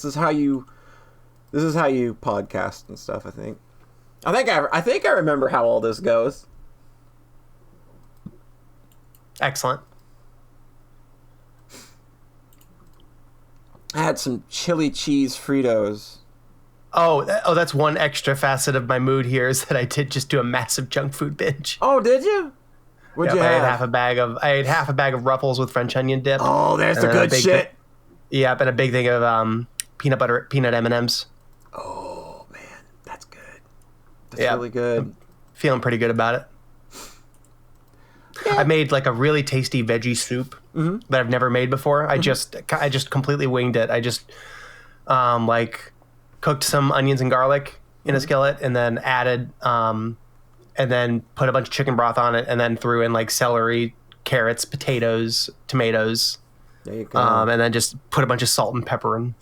is how you podcast and stuff. I think I remember how all this goes. Excellent. I had some chili cheese Fritos. Oh, that's one extra facet of my mood here is that I did just do a massive junk food binge. Oh, did you? What'd you have? I ate half a bag of Ruffles with French onion dip. Oh, there's the good shit. Yeah, and a big thing of peanut M&Ms. Oh man, that's good. That's really good. I'm feeling pretty good about it. Yeah. I made like a really tasty veggie soup that I've never made before. I just completely winged it. I just like cooked some onions and garlic in a skillet, and then added and then put a bunch of chicken broth on it, and then threw in like celery, carrots, potatoes, tomatoes. There you go. And then just put a bunch of salt and pepper and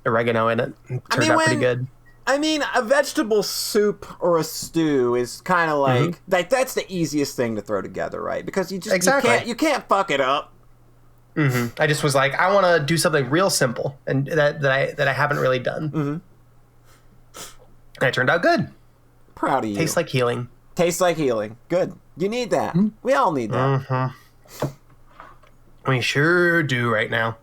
oregano in it. It turned out pretty good. I mean, a vegetable soup or a stew is kind of like that's the easiest thing to throw together, right? Because you can't fuck it up. Mm-hmm. I just was like, I want to do something real simple, and that I haven't really done. Mm-hmm. And it turned out good. Proud of you. Tastes like healing. Tastes like healing. Good. You need that. Mm-hmm. We all need that. Mm-hmm. We sure do right now.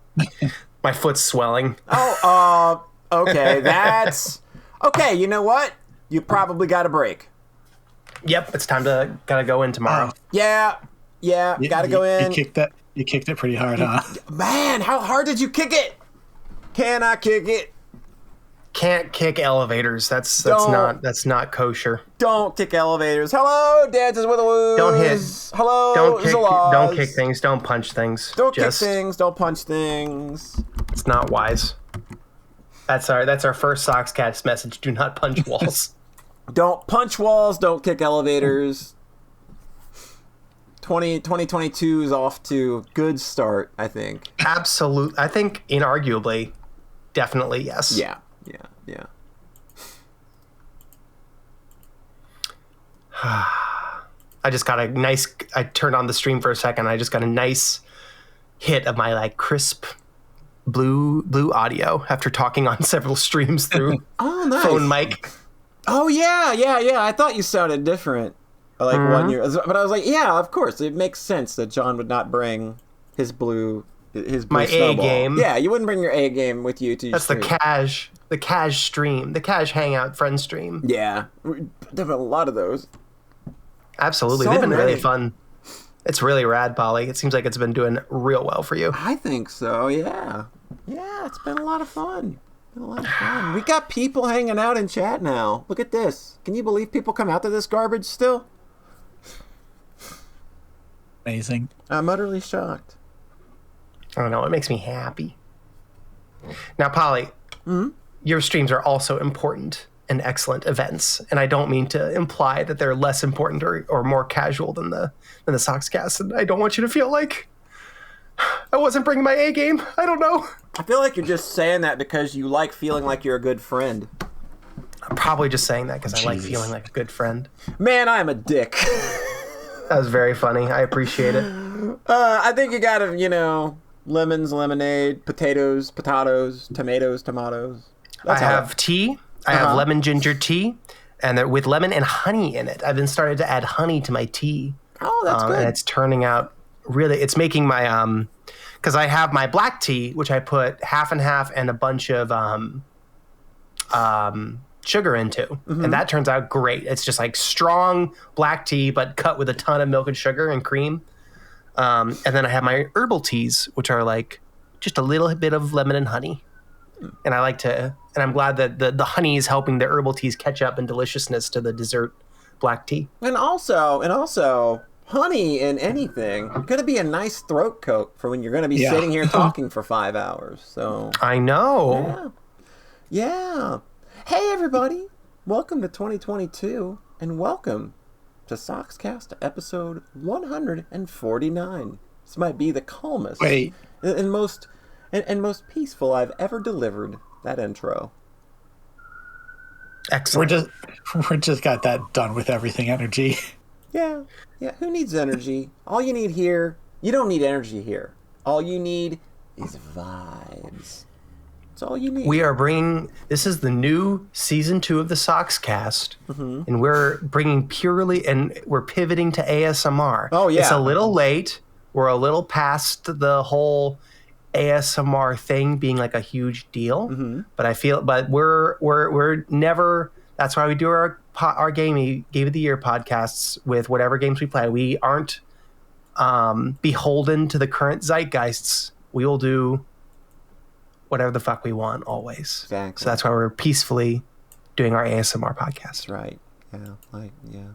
My foot's swelling. Oh, okay. That's okay. You know what? You probably got a break. Yep, it's time to gotta go in tomorrow. Yeah, gotta go in. You kicked it pretty hard, huh? Man, how hard did you kick it? Can I kick it? Can't kick elevators. That's not kosher. Don't kick elevators. Hello, dances with a woos. Don't hit. Hello, don't kick things. Don't punch things. Don't kick things. Don't punch things. It's not wise. That's our first Sockscast message. Do not punch walls. Don't punch walls. Don't kick elevators. 2022 is off to a good start, I think. Absolutely. I think inarguably, definitely yes. Yeah. I just got I turned on the stream for a second. I just got a nice hit of my like crisp blue audio after talking on several streams through phone mic. Oh yeah. I thought you sounded different. Like 1 year, but I was like, yeah, of course, it makes sense that John would not bring his blue my snowball. A game. Yeah, you wouldn't bring your A game with you to your That's stream. the cash stream, the cash hangout friend stream. Yeah, there have been a lot of those. Absolutely, they've been really fun. It's really rad, Polly. It seems like it's been doing real well for you. I think so. Yeah, it's been a lot of fun. We got people hanging out in chat now. Look at this. Can you believe people come out to this garbage still? Amazing. I'm utterly shocked. I don't know. It makes me happy. Now, Polly, your streams are also important and excellent events, and I don't mean to imply that they're less important or more casual than the Sockscast. And I don't want you to feel like I wasn't bringing my A game. I don't know. I feel like you're just saying that because you like feeling like you're a good friend. I'm probably just saying that because I like feeling like a good friend. Man, I'm a dick. That was very funny. I appreciate it. I think you gotta, lemons, lemonade, potatoes, tomatoes. I have tea. I have lemon ginger tea, and they're with lemon and honey in it. I've been starting to add honey to my tea. Oh, that's good. And it's turning out really. It's making my because I have my black tea, which I put half and half and a bunch of sugar into, and that turns out great. It's just like strong black tea, but cut with a ton of milk and sugar and cream. And then I have my herbal teas, which are like just a little bit of lemon and honey. And I'm glad that the honey is helping the herbal teas catch up in deliciousness to the dessert black tea. And also, honey in anything gonna be a nice throat coat for when you're gonna be sitting here talking for 5 hours. So I know. Yeah. Hey everybody, welcome to 2022, and welcome to Sockscast episode 149. This might be the calmest and most peaceful I've ever delivered that intro. Excellent. We're just got that done with everything energy. Yeah. Who needs energy? All you need here, you don't need energy here. All you need is vibes. That's all you need. We are bringing, this is the new season 2 of the Sockscast, and we're bringing we're pivoting to ASMR. Oh, yeah. It's a little late. We're a little past the whole ASMR thing being like a huge deal, but we're never, that's why we do our Game of the Year podcasts with whatever games we play. We aren't beholden to the current zeitgeists. We will do whatever the fuck we want always. Exactly. So that's why we're peacefully doing our ASMR podcast. That's right. Yeah.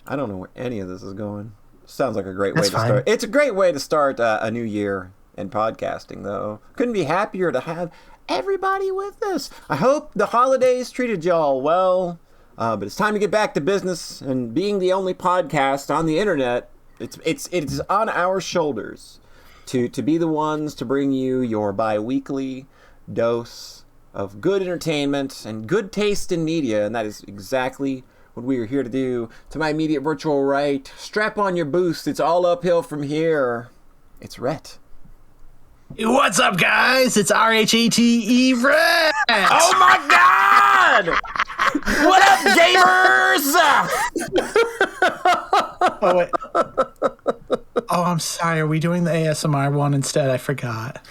I don't know where any of this is going. Sounds like a great way to start. It's a great way to start a new year in podcasting, though. Couldn't be happier to have everybody with us. I hope the holidays treated y'all well, but it's time to get back to business. And being the only podcast on the internet, it's on our shoulders to be the ones to bring you your bi-weekly dose of good entertainment and good taste in media, and that is exactly what we are here to do. To my immediate virtual right, strap on your boost, it's all uphill from here. It's Rhett. What's up, guys? It's RHATE Rhett. Oh my god! What up, gamers? Oh, wait. Oh, I'm sorry. Are we doing the ASMR one instead? I forgot.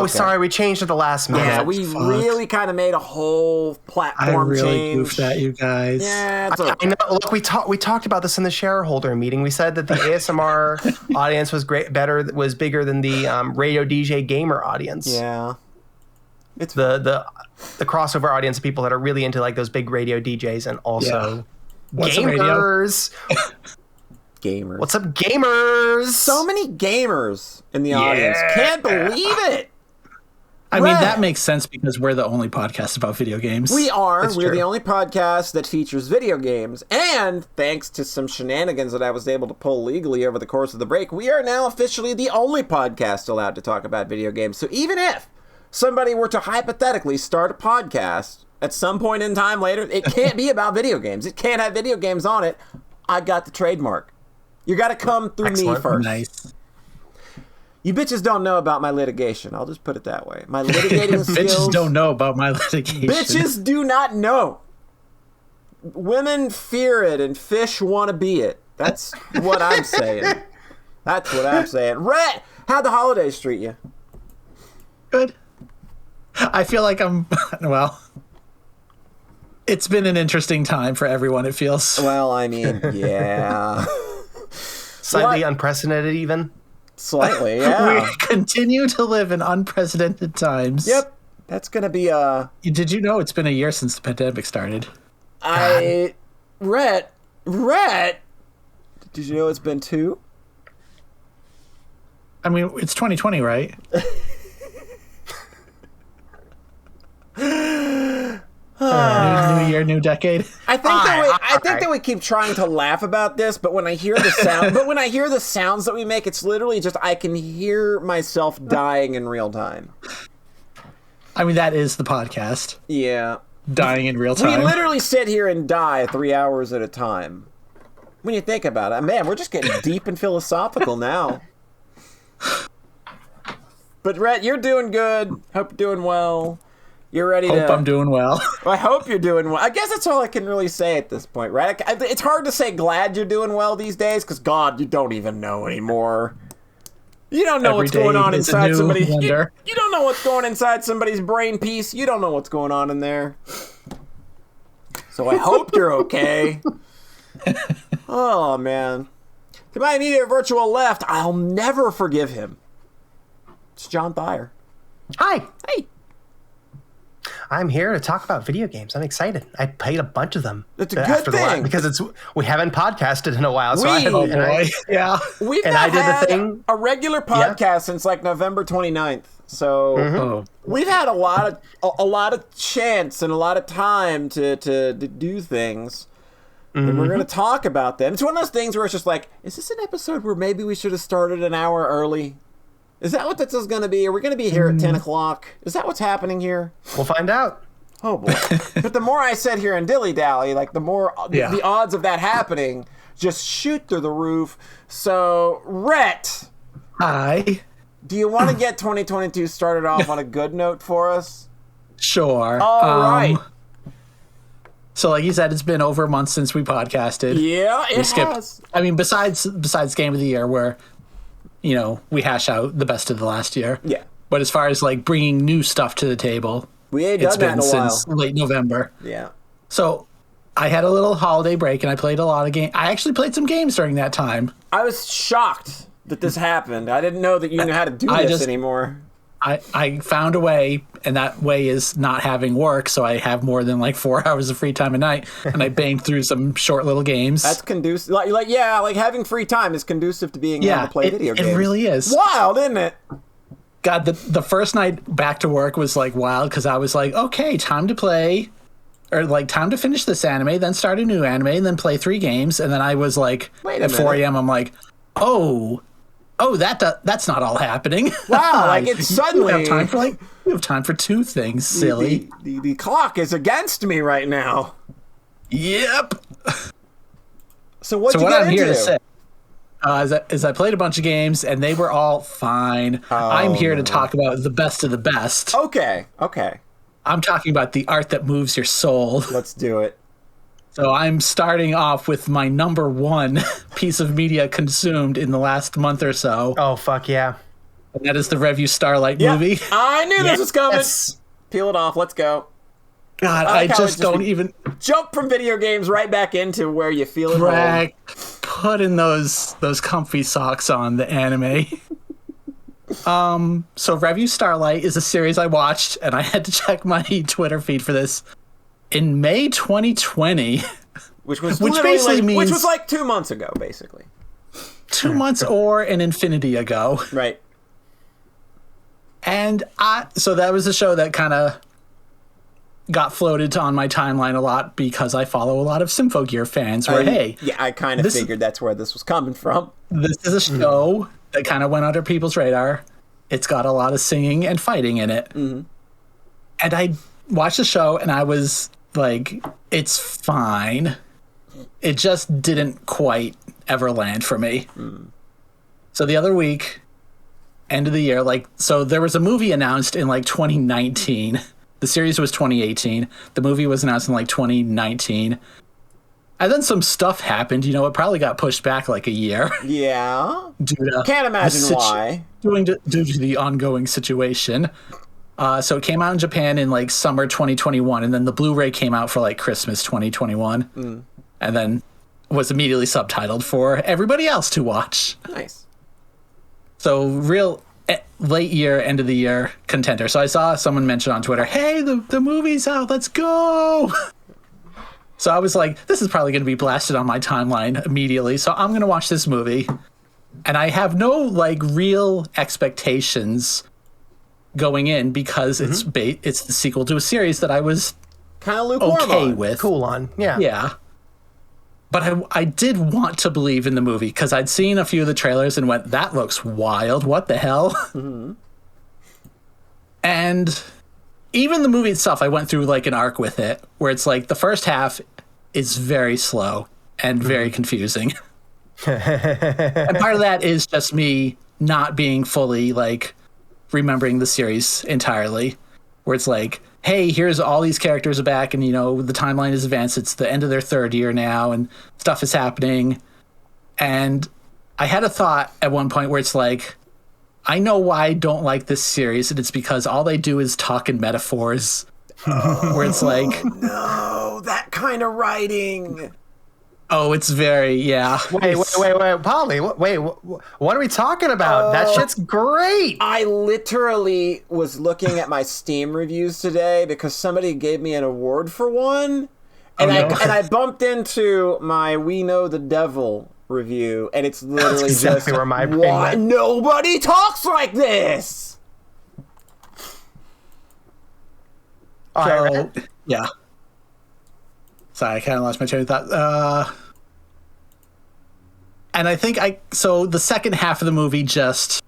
Sorry, we changed at the last minute. Yeah, we really kind of made a whole platform change. I really goofed at you guys. Yeah, it's okay. I know. Look, we talked about this in the shareholder meeting. We said that the ASMR audience was bigger than the radio DJ gamer audience. Yeah, it's the crossover audience of people that are really into like those big radio DJs and also gamers. Gamers. What's up, gamers? So many gamers in the audience. Can't believe it. I mean, that makes sense because we're the only podcast about video games. We are. It's We're true. the only podcast that features video games. And thanks to some shenanigans that I was able to pull legally over the course of the break, we are now officially the only podcast allowed to talk about video games. So even if somebody were to hypothetically start a podcast at some point in time later, it can't be about video games. It can't have video games on it. I got the trademark. You got to come through me first. Nice. You bitches don't know about my litigation. I'll just put it that way. My litigating skills. Bitches don't know about my litigation. Bitches do not know. Women fear it and fish want to be it. That's what I'm saying. That's what I'm saying. Rhett, how'd the holidays treat you? Good. I feel like well, it's been an interesting time for everyone, it feels. Well, I mean, yeah. Slightly unprecedented even. Slightly, yeah. We continue to live in unprecedented times. Yep. That's going to be Did you know it's been a year since the pandemic started? Rhett, did you know it's been 2? I mean, it's 2020, right? New year, new decade. I think that we keep trying to laugh about this, but when I hear the sounds that we make, it's literally just I can hear myself dying in real time. I mean, that is the podcast. Yeah. Dying in real time. We literally sit here and die 3 hours at a time. When you think about it, man, we're just getting deep and philosophical now. But Rhett, you're doing good. Hope you're doing well. You're ready to... Hope I'm doing well. I hope you're doing well. I guess that's all I can really say at this point, right? It's hard to say glad you're doing well these days, because, God, you don't even know anymore. You don't know what's going on inside somebody's... You don't know what's going inside somebody's brain piece. You don't know what's going on in there. So I hope you're okay. Oh, man. To my immediate virtual left, I'll never forgive him. It's John Thayer. Hi. Hey. I'm here to talk about video games. I'm excited. I played a bunch of them. It's a good thing because we haven't podcasted in a while. So Yeah. We've not had a regular podcast since like November 29th. So we've had a lot of chance and a lot of time to do things. And we're going to talk about them. It's one of those things where it's just like, is this an episode where maybe we should have started an hour early? Is that what this is going to be? Are we going to be here at 10 o'clock? Is that what's happening here? We'll find out. Oh, boy. But the more I sit here and dilly-dally, like the more the odds of that happening just shoot through the roof. So, Rhett. Hi. Do you want to get 2022 started off on a good note for us? Sure. All right. So, like you said, it's been over a month since we podcasted. Yeah, it skipped. has. I mean, besides Game of the Year, where we hash out the best of the last year. Yeah. But as far as like bringing new stuff to the table, We ain't it's done that been in a while. since late November. Yeah. So I had a little holiday break and I played a lot of games. I actually played some games during that time. I was shocked that this happened. I didn't know that you knew how to do this anymore. I found a way, and that way is not having work, so I have more than like 4 hours of free time a night, and I banged through some short little games. That's conducive. Like having free time is conducive to being able to play video games. It really is. Wild, isn't it? God, the first night back to work was like wild because I was like, okay, time to play, or like time to finish this anime, then start a new anime, and then play 3 games, and then I was like, at 4 a.m. I'm like, oh, that's not all happening. Wow, like it's suddenly you have time for 2 things, silly. The clock is against me right now. Yep. So what I'm here to say is I played a bunch of games and they were all fine. I'm here to talk about the best of the best. Okay. I'm talking about the art that moves your soul. Let's do it. So I'm starting off with my number 1 piece of media consumed in the last month or so. Oh, fuck yeah. And that is the Review Starlight movie. I knew this was coming. Yes. Peel it off. Let's go. God, I just don't even... Jump from video games right back into where you feel it. Right. Putting those comfy socks on, the anime. So Review Starlight is a series I watched, and I had to check my Twitter feed for this. In May 2020, which was like 2 months ago, basically. 2 months or an infinity ago. Right. And so that was a show that kind of got floated on my timeline a lot because I follow a lot of Symphogear fans I kind of figured that's where this was coming from. This is a show that kind of went under people's radar. It's got a lot of singing and fighting in it. Mm-hmm. And I watched the show and I was like, it's fine. It just didn't quite ever land for me. So the other week, end of the year, so there was a movie announced in 2019. The series was 2018. The movie was announced in 2019. And then some stuff happened. It probably got pushed back a year. Yeah. Can't imagine why. Due to the ongoing situation. So it came out in Japan in summer 2021, and then the Blu-ray came out for Christmas 2021, and then was immediately subtitled for everybody else to watch. Nice. So real late year, end of the year contender. So I saw someone mention on Twitter, "Hey, the movie's out, let's go!" So I was like, "This is probably going to be blasted on my timeline immediately." So I'm going to watch this movie, and I have no real expectations going in because it's the sequel to a series that I was kind of lukewarm with. Cool on. Yeah. But I did want to believe in the movie because I'd seen a few of the trailers and went, that looks wild. What the hell? Mm-hmm. And even the movie itself, I went through an arc with it where it's the first half is very slow and very confusing. And part of that is just me not being fully remembering the series entirely, where it's hey, here's all these characters are back and the timeline is advanced, it's the end of their 3rd year now and stuff is happening. And I had a thought at one point where it's I know why I don't like this series, and it's because all they do is talk in metaphors. Where it's no, that kind of writing. Oh, it's very, yeah. Wait, Polly, what are we talking about? That shit's great. I literally was looking at my Steam reviews today because somebody gave me an award for one, and I bumped into my We Know the Devil review, and it's literally That's exactly just where my brain why went. nobody talks like this. Yeah. Sorry, I kind of lost my train of thought. And I think so the second half of the movie just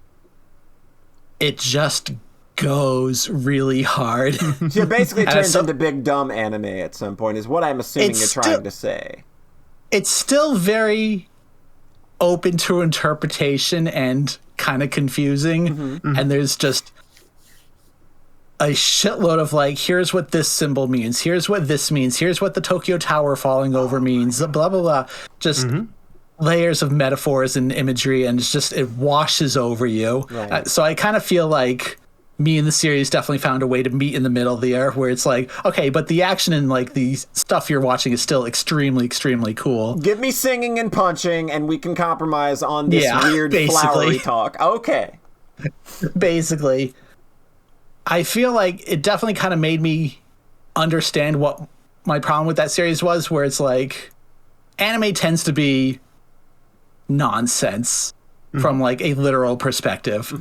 goes really hard. So it basically turns into big dumb anime at some point, is what I'm assuming you're trying to say. It's still very open to interpretation and kind of confusing. And there's just a shitload of like, here's what this symbol means, here's what this means, here's what the Tokyo Tower falling over means, blah, blah, blah. Just layers of metaphors and imagery, and it's just, it washes over you. Right. So I kind of feel like me and the series definitely found a way to meet in the middle there, where it's like, okay, but the action and like the stuff you're watching is still extremely, extremely cool. Give me singing and punching, and we can compromise on this weird basically. flowery talk. Okay. Basically. I feel like it definitely kind of made me understand what my problem with that series was, where it's like anime tends to be nonsense from like a literal perspective,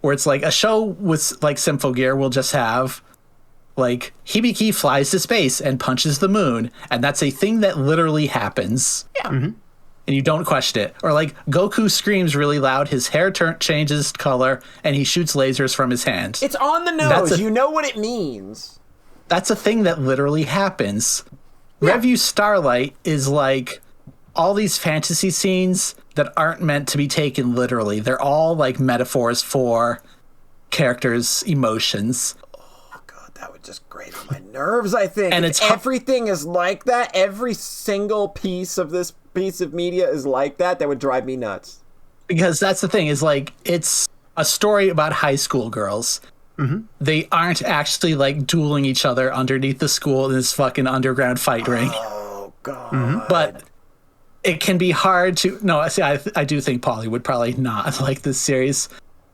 where it's like a show with like Symphogear will just have like Hibiki flies to space and punches the moon, and that's a thing that literally happens. Yeah. And you don't question it. Or like Goku screams really loud, his hair changes color, and he shoots lasers from his hand. It's on the nose. You know what it means. That's a thing that literally happens. Yeah. Revue Starlight is like all these fantasy scenes that aren't meant to be taken literally. They're all like metaphors for characters' emotions. Oh god, that would just grate on my nerves, I think. And if everything is like that, every single piece of this piece of media is like that, that would drive me nuts. Because that's the thing, is like, it's a story about high school girls. They aren't actually like dueling each other underneath the school in this fucking underground fight ring. Oh god. But it can be hard to I do think Paulie would probably not like this series.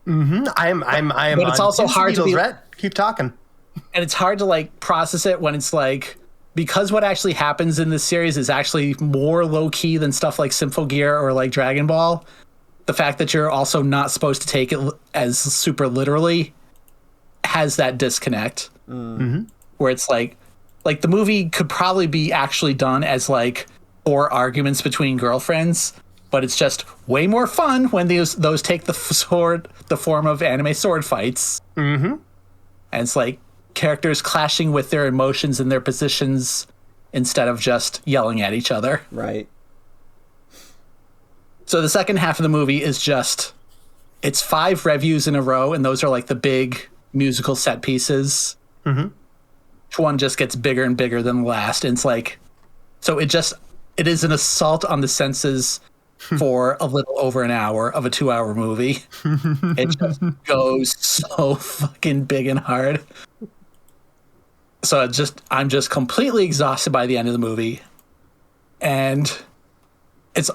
I'm but it's also hard to be keep talking. And it's hard to like process it when it's like, because what actually happens in this series is actually more low-key than stuff like Symphogear or like Dragon Ball. The fact that you're also not supposed to take it as super literally has that disconnect. Where it's like the movie could probably be actually done as like 4 arguments between girlfriends, but it's just way more fun when those take the form of anime sword fights. And it's like characters clashing with their emotions and their positions instead of just yelling at each other. Right. So the second half of the movie is just, it's 5 revues in a row, and those are like the big musical set pieces. Each one just gets bigger and bigger than the last. And it's like, so it is an assault on the senses for a little over an hour of a 2-hour movie. It just goes so fucking big and hard. So I'm just completely exhausted by the end of the movie. And it's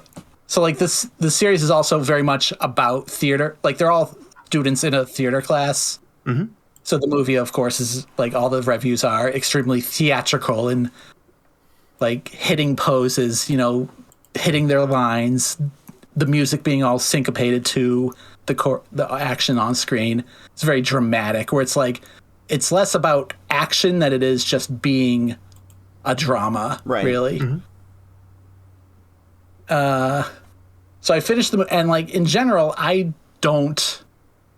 so like the series is also very much about theater. Like they're all students in a theater class. So the movie, of course, is like all the reviews are extremely theatrical and like hitting poses, hitting their lines, the music being all syncopated to the action on screen. It's very dramatic, where it's like, it's less about action than it is just being a drama, really. So I finished and like in general, I don't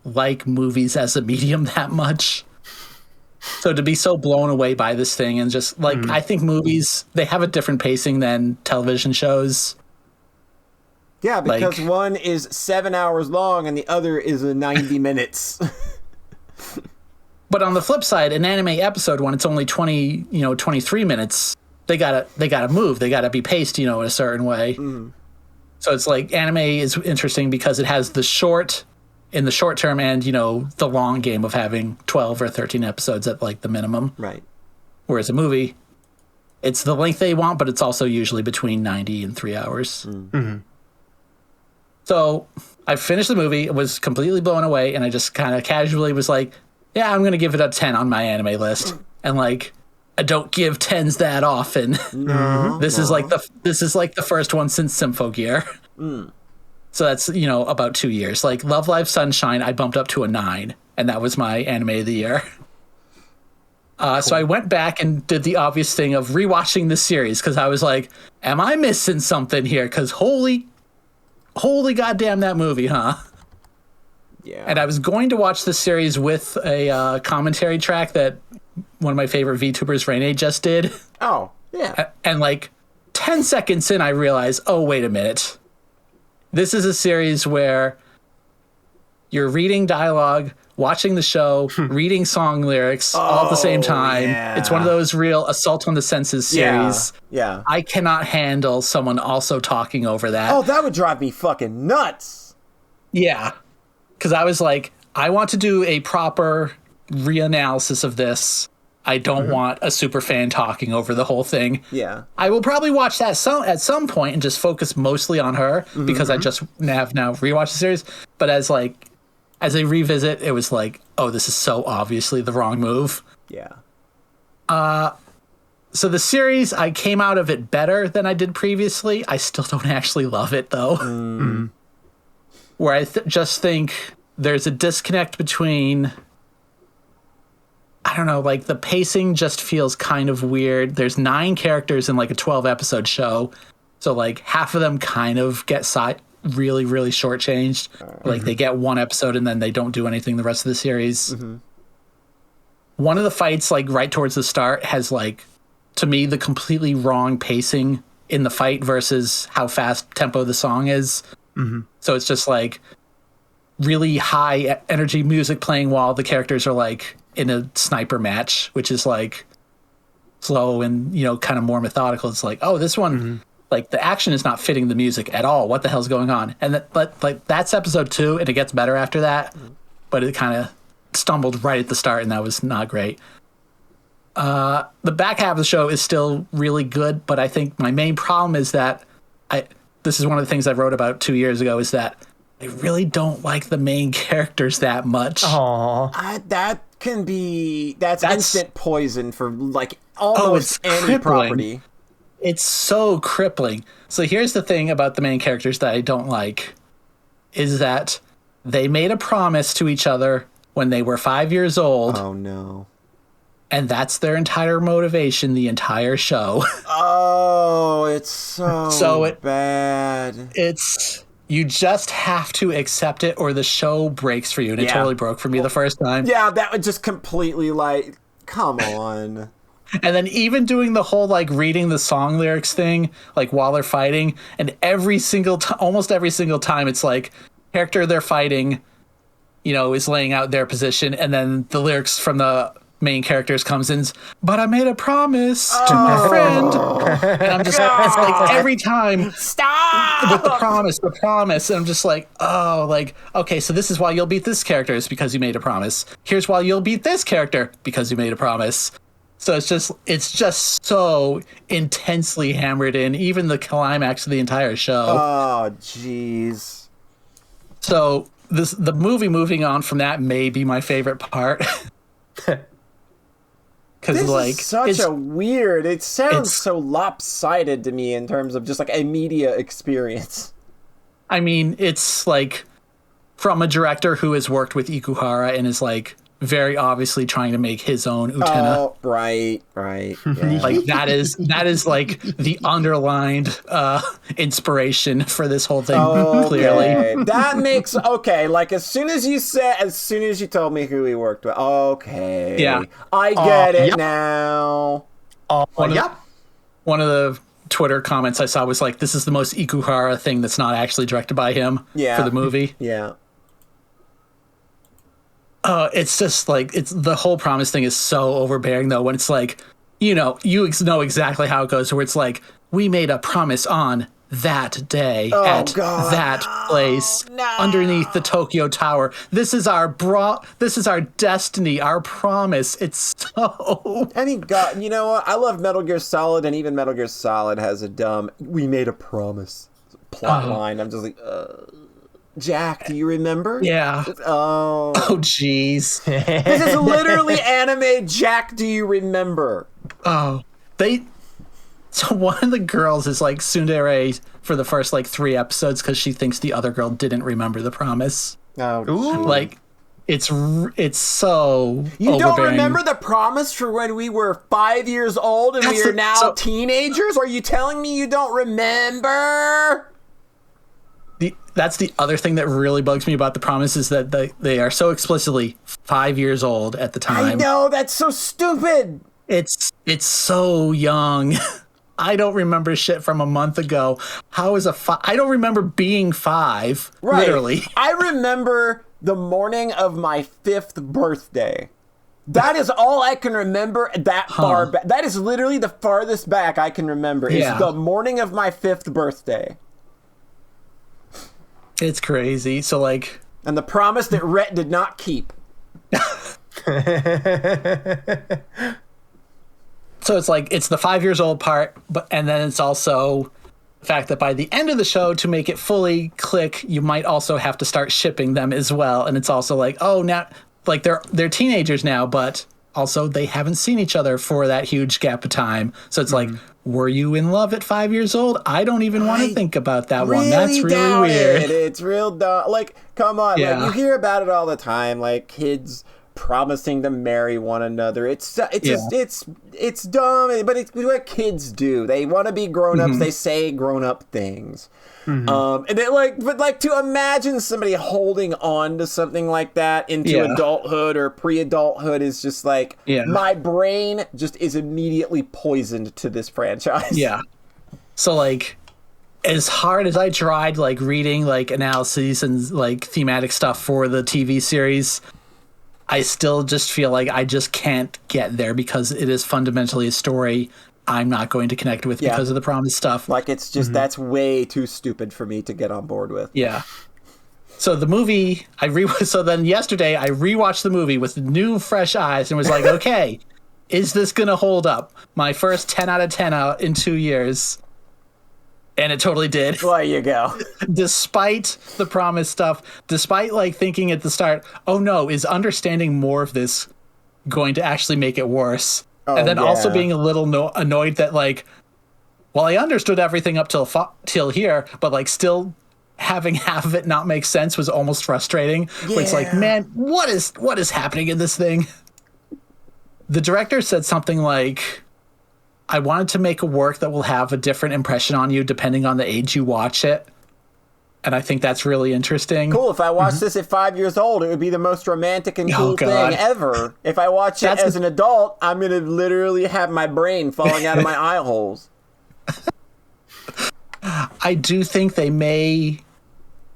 like movies as a medium that much. So to be so blown away by this thing and just like, I think movies, they have a different pacing than television shows. Yeah, because like, one is 7 hours long and the other is 90 minutes. But on the flip side, an anime episode, when it's only 23 minutes, they gotta move. They gotta be paced, in a certain way. So it's like anime is interesting because it has in the short term and, the long game of having 12 or 13 episodes at like the minimum. Right. Whereas a movie, it's the length they want, but it's also usually between 90 and 3 hours. So I finished the movie, was completely blown away, and I just kind of casually was like, yeah, I'm going to give it a 10 on my anime list. And like, I don't give 10s that often. This is like the first one since Symphogear. So that's, about 2 years. Like Love Live Sunshine, I bumped up to a 9, and that was my anime of the year. Cool. So I went back and did the obvious thing of rewatching the series, because I was like, am I missing something here? Because holy goddamn, that movie, huh? Yeah. And I was going to watch the series with a commentary track that one of my favorite VTubers, Rene, just did. Oh, yeah. And like 10 seconds in, I realized, oh, wait a minute. This is a series where you're reading dialogue, watching the show, reading song lyrics all at the same time. Yeah. It's one of those real assault on the senses series. Yeah. I cannot handle someone also talking over that. Oh, that would drive me fucking nuts. Yeah. Because I was like, I want to do a proper reanalysis of this. I don't want a super fan talking over the whole thing. Yeah. I will probably watch that at some point and just focus mostly on her because I just have now rewatched the series. But as a revisit, it was like, oh, this is so obviously the wrong move. Yeah. So the series, I came out of it better than I did previously. I still don't actually love it, though. Where I just think there's a disconnect between, I don't know, like the pacing just feels kind of weird. There's 9 characters in like a 12-episode show. So like half of them kind of get really, really shortchanged. Like they get 1 episode and then they don't do anything the rest of the series. One of the fights, like right towards the start, has like, to me, the completely wrong pacing in the fight versus how fast tempo the song is. So it's just like really high energy music playing while the characters are like in a sniper match, which is like slow and, you know, kind of more methodical. It's like, oh, this one, like the action is not fitting the music at all. What the hell's going on? And but like that's episode 2 and it gets better after that, but it kind of stumbled right at the start and that was not great. The back half of the show is still really good, but I think my main problem is that this is one of the things I wrote about 2 years ago, is that I really don't like the main characters that much. Aww. That's instant poison for like almost any crippling. property. It's so crippling. So here's the thing about the main characters that I don't like, is that they made a promise to each other when they were 5 years old. Oh no. And that's their entire motivation, the entire show. Oh, it's so bad. You just have to accept it or the show breaks for you. And it totally broke for me the first time. Yeah, that would just completely like, come on. And then even doing the whole like reading the song lyrics thing, like while they're fighting, and almost every single time it's like character they're fighting, you know, is laying out their position, and then the lyrics from the main characters comes in, but I made a promise to my friend. And I'm just it's like every time Stop with the promise. And I'm just like, oh, like, okay, so this is why you'll beat this character, is because you made a promise. Here's why you'll beat this character, because you made a promise. So it's just so intensely hammered in, even the climax of the entire show. Oh, jeez. So the movie moving on from that may be my favorite part. Because like is such a weird. It sounds so lopsided to me in terms of just like a media experience. I mean, it's like from a director who has worked with Ikuhara and is like very obviously trying to make his own Utena. Oh, right. Yeah. Like that is like the underlined inspiration for this whole thing. Clearly, that makes like as soon as you told me who he worked with, yeah, I get it now. One of the Twitter comments I saw was like, "This is the most Ikuhara thing that's not actually directed by him for the movie." Yeah. It's just like the whole promise thing is so overbearing though, when it's like, you know exactly how it goes, where it's like, we made a promise on that day that place underneath the Tokyo Tower. This is our destiny, our promise. It's so. I mean, God, you know what? I love Metal Gear Solid, and even Metal Gear Solid has a dumb "we made a promise" plot line. I'm just like, Jack, do you remember? Yeah. Oh, jeez. This is literally anime. Jack, do you remember? Oh, so one of the girls is like tsundere for the first like 3 episodes because she thinks the other girl didn't remember the promise. Oh, like it's so you overbearing. don't remember the promise for when we were 5 years old and we are now teenagers? Are you telling me you don't remember? That's the other thing that really bugs me about the promise, is that they are so explicitly 5 years old at the time. I know, that's so stupid. It's so young. I don't remember shit from a month ago. How is I don't remember being 5, Right. literally. I remember the morning of my 5th birthday. That is all I can remember that far back. That is literally the farthest back I can remember. Is the morning of my 5th birthday. It's crazy. So, like... And the promise that Rhett did not keep. So it's like, it's the 5 years old part, and then it's also the fact that by the end of the show, to make it fully click, you might also have to start shipping them as well. And it's also like, oh, now, like, they're teenagers now, but also they haven't seen each other for that huge gap of time. So it's like, were you in love at 5 years old? I don't even want to think about that one. That's really weird. It's real dumb. Like, come on. Yeah. Like, you hear about it all the time. Like, kids promising to marry one another. It's dumb, but it's what kids do. They want to be grown-ups. They say grown-up things. And to imagine somebody holding on to something like that into adulthood or pre-adulthood is just like, my brain just is immediately poisoned to this franchise. Yeah. So, like, as hard as I tried, like, reading, like, analyses and, like, thematic stuff for the TV series, I still just feel like I just can't get there because it is fundamentally a story I'm not going to connect with because of the promise stuff. Like, it's just, that's way too stupid for me to get on board with. Yeah. So the movie, so then yesterday I rewatched the movie with new fresh eyes and was like, okay, is this going to hold up? My first 10 out of 10 out in 2 years. And it totally did. There you go. Despite the promise stuff, despite like thinking at the start, oh no, is understanding more of this going to actually make it worse? And then also being a little annoyed that, like, well, I understood everything up till here, but like still having half of it not make sense was almost frustrating. Yeah. Where it's like, man, what is happening in this thing? The director said something like, I wanted to make a work that will have a different impression on you depending on the age you watch it. And I think that's really interesting. Cool. If I watched this at 5 years old, it would be the most romantic and cool thing ever. If I watch it as an adult, I'm going to literally have my brain falling out of my eye holes. I do think they may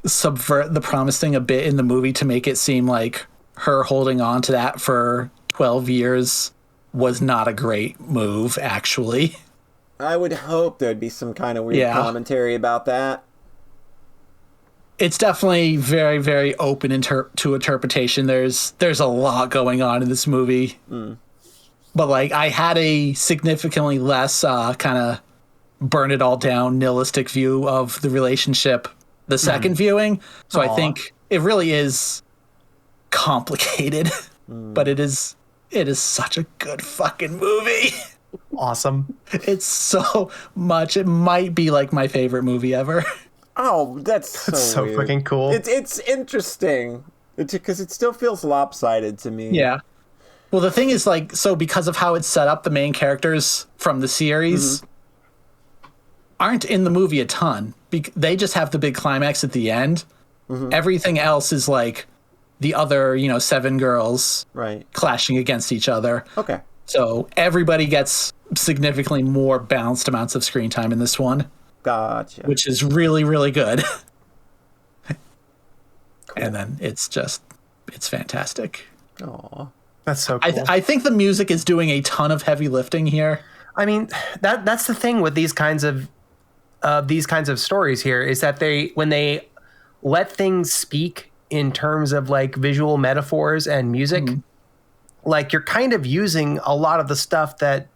subvert the promise thing a bit in the movie to make it seem like her holding on to that for 12 years was not a great move, actually. I would hope there'd be some kind of weird commentary about that. It's definitely very, very open to interpretation. There's a lot going on in this movie. But, like, I had a significantly less kind of burn it all down nihilistic view of the relationship the second viewing. So I think it really is complicated, but it is such a good fucking movie. Awesome. It's so much. It might be like my favorite movie ever. Oh, that's so weird. Freaking cool. It's interesting because it still feels lopsided to me. Yeah. Well, the thing is, like, so because of how it's set up, the main characters from the series aren't in the movie a ton. They just have the big climax at the end. Everything else is like the other, 7 girls clashing against each other. Okay. So everybody gets significantly more balanced amounts of screen time in this one. Gotcha. Which is really, really good. Cool. And then it's fantastic. Aw. That's so cool. I think the music is doing a ton of heavy lifting here. I mean, that's the thing with these kinds of stories here is that when they let things speak in terms of like visual metaphors and music, like you're kind of using a lot of the stuff that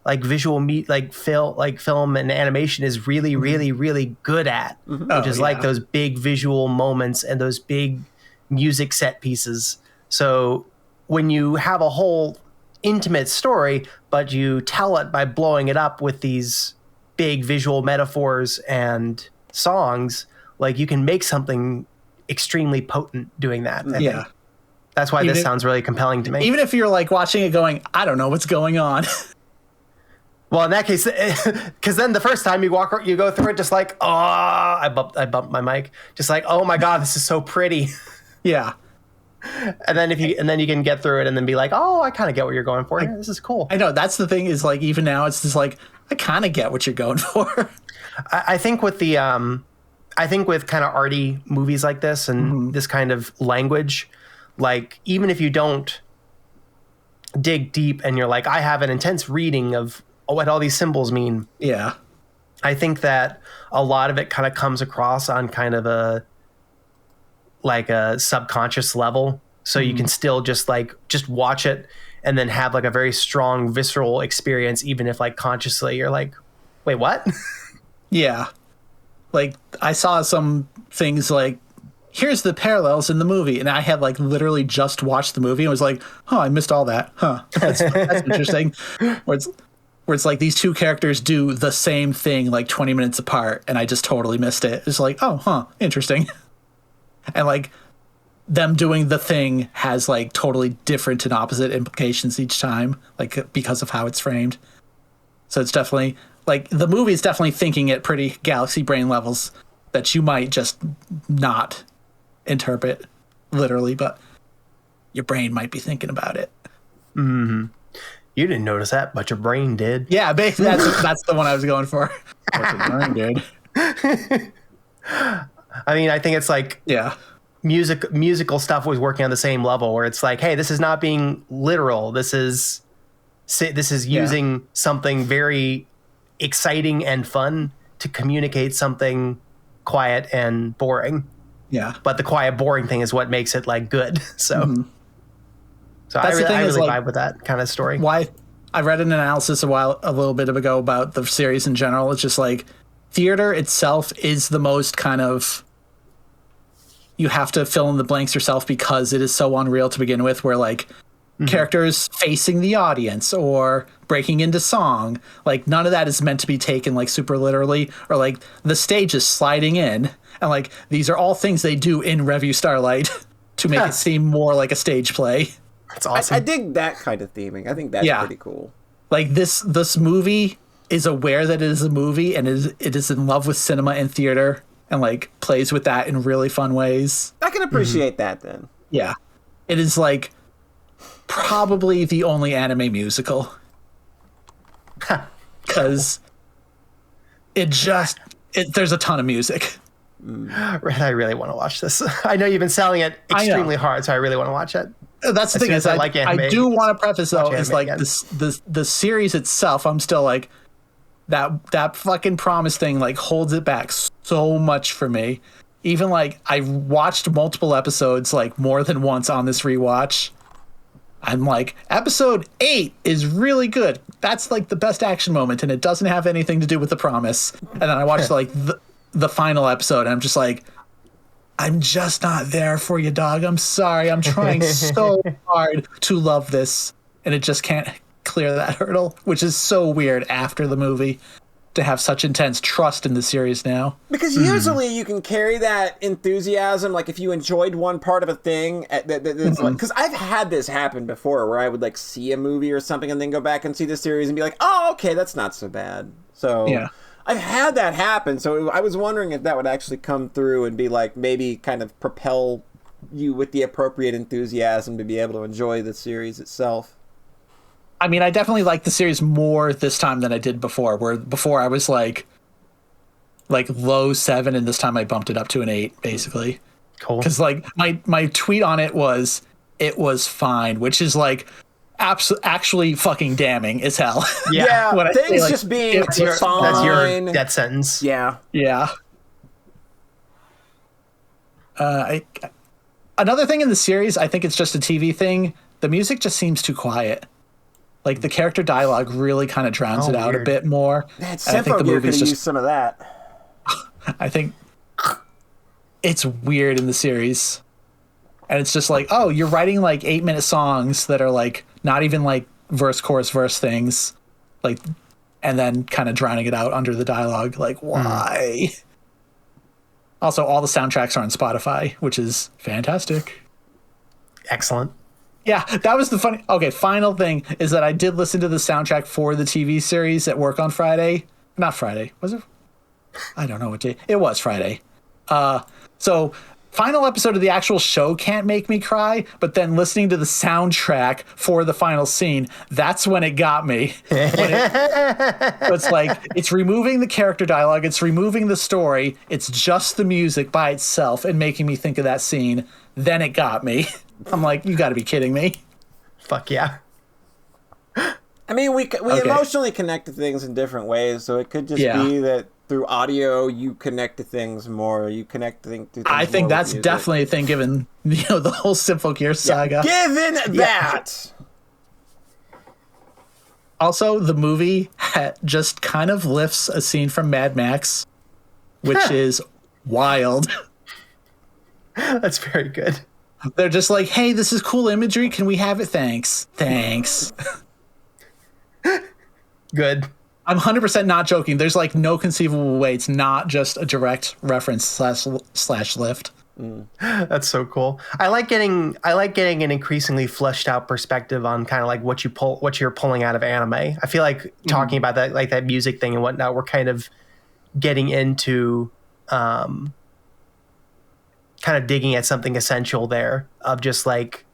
like film and animation is really, really, really good at, which is like those big visual moments and those big music set pieces. So when you have a whole intimate story, but you tell it by blowing it up with these big visual metaphors and songs, like you can make something extremely potent doing that. Yeah. That's why this sounds really compelling to me. Even if you're like watching it going, I don't know what's going on. Well, in that case, because then the first time you go through it just like, oh, I bumped my mic. Just like, oh my God, this is so pretty. Yeah. And then you can get through it and then be like, oh, I kind of get what you're going for. This is cool. I know, that's the thing is like, even now it's just like, I kind of get what you're going for. I think with the I think with kind of arty movies like this and this kind of language, like even if you don't dig deep and you're like, I have an intense reading of what all these symbols mean. Yeah. I think that a lot of it kind of comes across on kind of a subconscious level. So you can still just watch it and then have like a very strong visceral experience, even if like consciously you're like, wait, what? Yeah. Like I saw some things like, here's the parallels in the movie. And I had like literally just watched the movie and was like, oh, I missed all that. Huh. That's interesting. Where it's like these two characters do the same thing like 20 minutes apart. And I just totally missed it. It's like, oh, huh. Interesting. And like them doing the thing has like totally different and opposite implications each time, like because of how it's framed. So it's definitely like the movie is definitely thinking at pretty galaxy brain levels that you might just not interpret literally, but your brain might be thinking about it. Mm-hmm. You didn't notice that, but your brain did. Yeah, basically that's the one I was going for. What your brain did. I mean, I think it's like yeah, musical stuff was working on the same level where it's like, hey, this is not being literal. This is using something very exciting and fun to communicate something quiet and boring. Yeah. But the quiet, boring thing is what makes it like good. So, so That's I really like, vibe with that kind of story. Why I read an analysis a little bit ago about the series in general. It's just like theater itself is the most kind of, you have to fill in the blanks yourself because it is so unreal to begin with, where like characters facing the audience or breaking into song, like none of that is meant to be taken like super literally, or like the stage is sliding in and like these are all things they do in Revue Starlight to make it seem more like a stage play. That's awesome. I dig that kind of theming. I think that's pretty cool. Like this movie is aware that it is a movie and it is in love with cinema and theater and like plays with that in really fun ways. I can appreciate that then. Yeah. It is like probably the only anime musical. Because there's a ton of music. I really want to watch this. I know you've been selling it extremely hard, so I really want to watch it. That's the thing is, I do want to preface though, is like again. the series itself, I'm still like that fucking promise thing like holds it back so much for me. Even like I watched multiple episodes like more than once on this rewatch. I'm like, episode 8 is really good. That's like the best action moment, and it doesn't have anything to do with the promise. And then I watched like the final episode, and I'm just like, I'm just not there for you, dog. I'm sorry. I'm trying so hard to love this, and it just can't clear that hurdle, which is so weird after the movie to have such intense trust in the series now. Because usually you can carry that enthusiasm, like if you enjoyed one part of a thing, because I've had this happen before where I would like see a movie or something and then go back and see the series and be like, oh, okay, that's not so bad. So yeah. I've had that happen, so I was wondering if that would actually come through and be like maybe kind of propel you with the appropriate enthusiasm to be able to enjoy the series itself. I mean, I definitely like the series more this time than I did before, where before I was like low 7, and this time I bumped it up to an 8, basically. Cool. Because like my tweet on it was fine, which is like actually fucking damning as hell. Yeah, things say, like, just being that's your death sentence. Yeah. Another thing in the series, I think it's just a TV thing. The music just seems too quiet. Like the character dialogue really kind of drowns it out a bit more. That Sympho Gear could have used some of that. I think it's weird in the series. And it's just like, oh, you're writing like 8-minute songs that are like not even like verse, chorus, verse things. Like, and then kind of drowning it out under the dialogue. Like, why? Also, all the soundtracks are on Spotify, which is fantastic. Excellent. Yeah, that was the funny. Okay, final thing is that I did listen to the soundtrack for the TV series at work on Friday. Not Friday. Was it? I don't know what day. It was Friday. So final episode of the actual show can't make me cry, but then listening to the soundtrack for the final scene, that's when it got me. It's like, it's removing the character dialogue, it's removing the story, it's just the music by itself and making me think of that scene. Then it got me. I'm like, you got to be kidding me. Fuck yeah. I mean, we emotionally connect to things in different ways, so it could just be that through audio you connect to things more. You connect to things. I think that's definitely a thing, given the whole Simple Gear saga. Given that. Also, the movie just kind of lifts a scene from Mad Max, which is wild. That's very good. They're just like, hey, this is cool imagery. Can we have it? Thanks. Good. I'm 100% not joking. There's like no conceivable way it's not just a direct reference slash lift. That's so cool. I like getting an increasingly fleshed out perspective on kind of like what you're pulling out of anime. I feel like talking about that, like that music thing and whatnot, we're kind of getting into kind of digging at something essential there of just like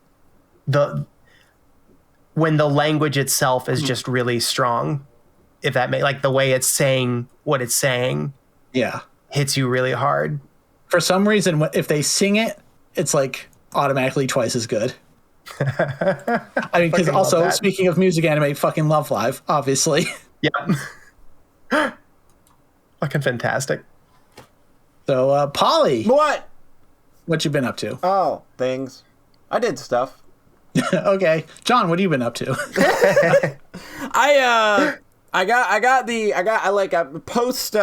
when the language itself is just really strong, if that like the way it's saying what it's saying, hits you really hard. For some reason, if they sing it, it's like automatically twice as good. I mean, because also speaking of music anime, fucking Love Live, obviously. Yeah. Fucking fantastic. So, Polly. What you been up to? Oh, things. I did stuff. Okay, John, what have you been up to? I got a post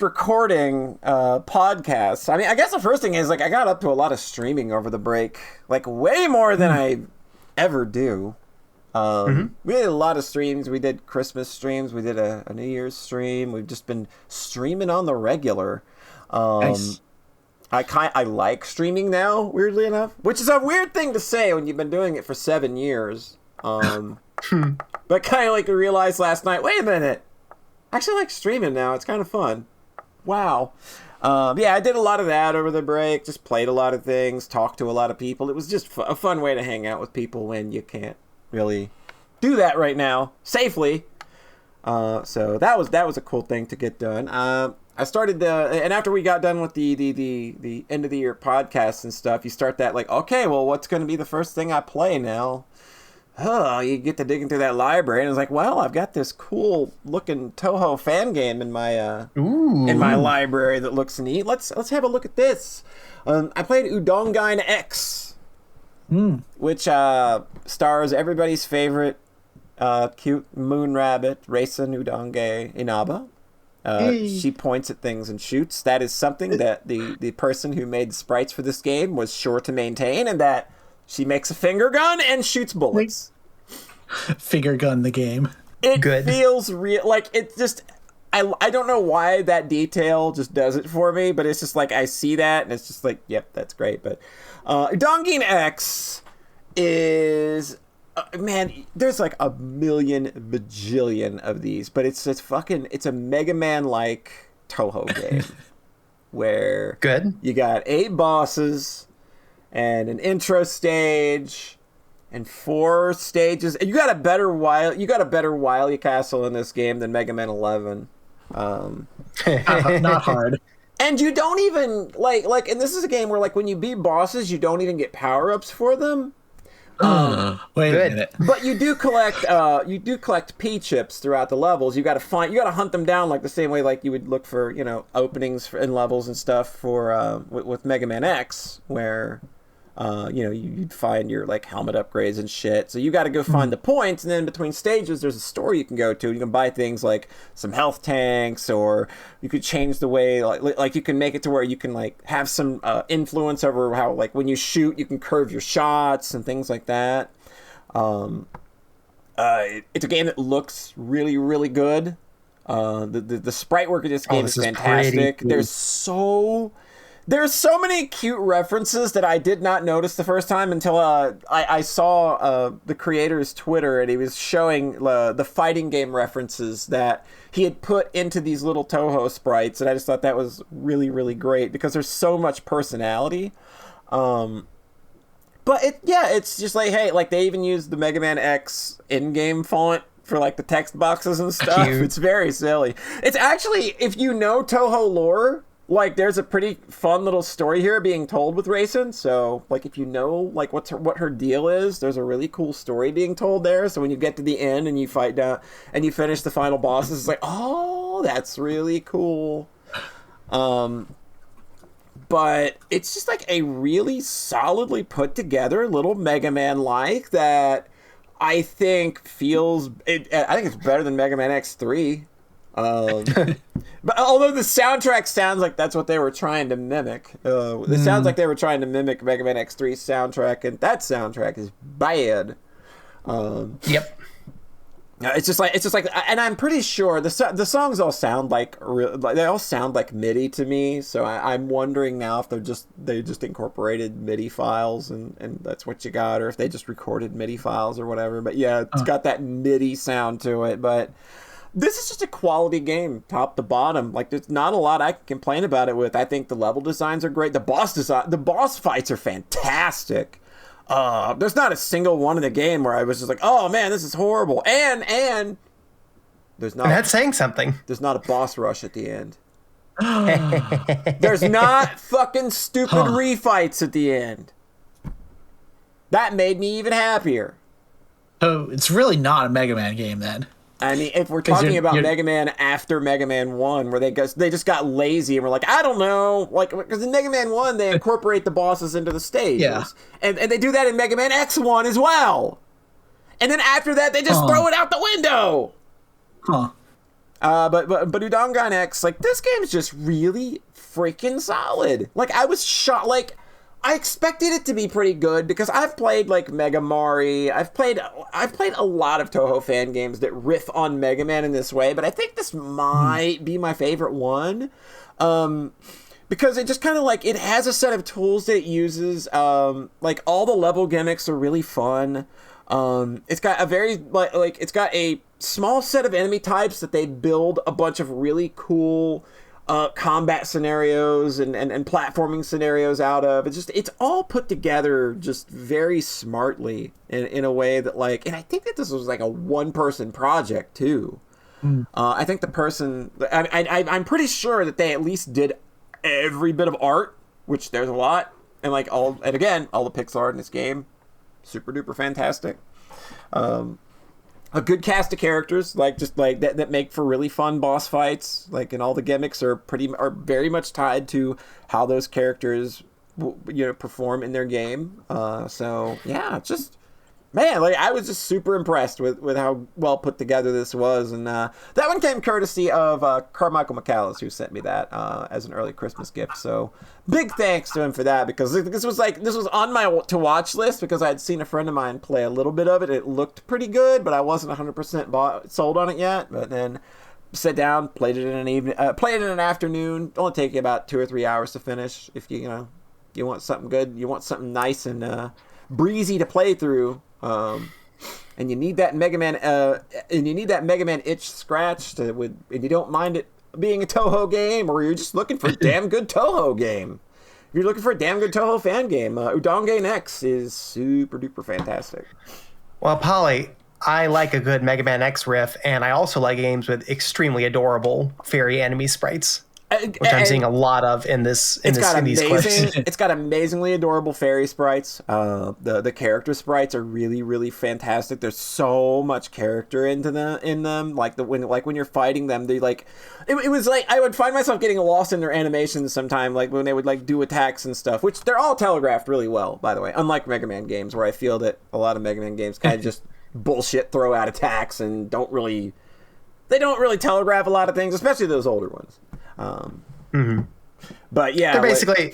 recording podcasts. I mean, I guess the first thing is like I got up to a lot of streaming over the break, like way more than I ever do. We did a lot of streams. We did Christmas streams. We did a New Year's stream. We've just been streaming on the regular. Nice. I like streaming now, weirdly enough, which is a weird thing to say when you've been doing it for 7 years. But kind of like realized last night, wait a minute, I actually like streaming now. It's kind of fun. Wow. I did a lot of that over the break. Just played a lot of things, talked to a lot of people. It was just a fun way to hang out with people when you can't really do that right now safely. So that was a cool thing to get done. I started and after we got done with the end of the year podcasts and stuff, you start that like, okay, well, what's going to be the first thing I play now? Oh, you get to digging through that library, and it's like, well, I've got this cool looking Toho fan game in my library that looks neat. Let's have a look at this. I played Udongain X, which stars everybody's favorite cute moon rabbit, Reisa Udange Inaba. She points at things and shoots. That is something that the person who made the sprites for this game was sure to maintain, and that she makes a finger gun and shoots bullets. Finger gun the game. It feels real. Like, it just... I don't know why that detail just does it for me, but it's just like, I see that, and it's just like, yep, that's great. But Udongain X is... man, there's like a million bajillion of these, but it's a Mega Man-like Toho game where you got 8 bosses and an intro stage and 4 stages. And you got a better Wily Castle in this game than Mega Man 11. Not hard. And you don't even like, and this is a game where like when you beat bosses, you don't even get power-ups for them. Wait a minute. But you do collect P chips throughout the levels. You got to hunt them down like the same way like you would look for, openings in levels and stuff for with Mega Man X, where you'd find your like helmet upgrades and shit. So you got to go find the points, and then between stages there's a store you can go to. You can buy things like some health tanks, or you could change the way like you can make it to where you can like have some influence over how like when you shoot you can curve your shots and things like that. It's a game that looks really, really good. The sprite work of this game is fantastic. There's so There's so many cute references that I did not notice the first time until I saw the creator's Twitter, and he was showing the fighting game references that he had put into these little Toho sprites, and I just thought that was really, really great because there's so much personality. But it's just like, hey, like they even used the Mega Man X in-game font for like the text boxes and stuff. Cute. It's very silly. It's actually, if you know Toho lore, like there's a pretty fun little story here being told with Raisin. So like if you know like what her deal is, there's a really cool story being told there. So when you get to the end and you fight down and you finish the final bosses, it's like, oh, that's really cool. But it's just like a really solidly put together little Mega Man like that I think I think it's better than Mega Man X3. But although the soundtrack sounds like that's what they were trying to mimic, it sounds like they were trying to mimic Mega Man X3's soundtrack, and that soundtrack is bad. Yep. It's just like, and I'm pretty sure the songs all sound like they all sound like MIDI to me. So I'm wondering now if they just incorporated MIDI files and that's what you got, or if they just recorded MIDI files or whatever. But yeah, it's got that MIDI sound to it. But this is just a quality game, top to bottom. Like there's not a lot I can complain about it with. I think the level designs are great. The boss fights are fantastic. There's not a single one in the game where I was just like, oh man, this is horrible. And there's not. That's saying something. There's not a boss rush at the end. There's not fucking stupid refights at the end. That made me even happier. So it's really not a Mega Man game then. I mean, if we're talking about Mega Man after Mega Man 1, where they just got lazy and were like, I don't know, like, because in Mega Man 1, they incorporate the bosses into the stages. Yeah. And they do that in Mega Man X1 as well. And then after that, they just throw it out the window. But Udongan X, like, this game's just really freaking solid. Like, I was shocked, like, I expected it to be pretty good because I've played like Mega Mari. I've played a lot of Toho fan games that riff on Mega Man in this way, but I think this might be my favorite one. Because it just kind of like, it has a set of tools that it uses. Like all the level gimmicks are really fun. It's got a very it's got a small set of enemy types that they build a bunch of really cool combat scenarios and platforming scenarios out of. It's all put together just very smartly in a way that like, and I think that this was like a one-person project too. I think the person, I'm pretty sure that they at least did every bit of art, which there's a lot, and like again, all the pixel art in this game, super duper fantastic. A good cast of characters, like just like that make for really fun boss fights. Like, and all the gimmicks are very much tied to how those characters, perform in their game. So yeah, just man, like I was just super impressed with how well put together this was, and that one came courtesy of Carmichael McCallis, who sent me that as an early Christmas gift. So big thanks to him for that, because this was on my to watch list because I had seen a friend of mine play a little bit of it. It looked pretty good, but I wasn't 100% sold on it yet. But then sat down, played it in an evening, played it in an afternoon. Only take you about 2 or 3 hours to finish. If you want something good, you want something nice and breezy to play through. And you need that Mega Man itch scratched, and you don't mind it being a Toho game, or you're just looking for a damn good Toho game. If you're looking for a damn good Toho fan game, Udongan X is super duper fantastic. Well, Polly, I like a good Mega Man X riff, and I also like games with extremely adorable fairy enemy sprites, which I'm seeing a lot of in these clips. It's got amazingly adorable fairy sprites. The character sprites are really, really fantastic. There's so much character in them. Like when you're fighting them, they like it was like I would find myself getting lost in their animations sometime, like when they would like do attacks and stuff, which they're all telegraphed really well, by the way. Unlike Mega Man games, where I feel that a lot of Mega Man games kind of just bullshit throw out attacks and don't really telegraph a lot of things, especially those older ones. But yeah, they're basically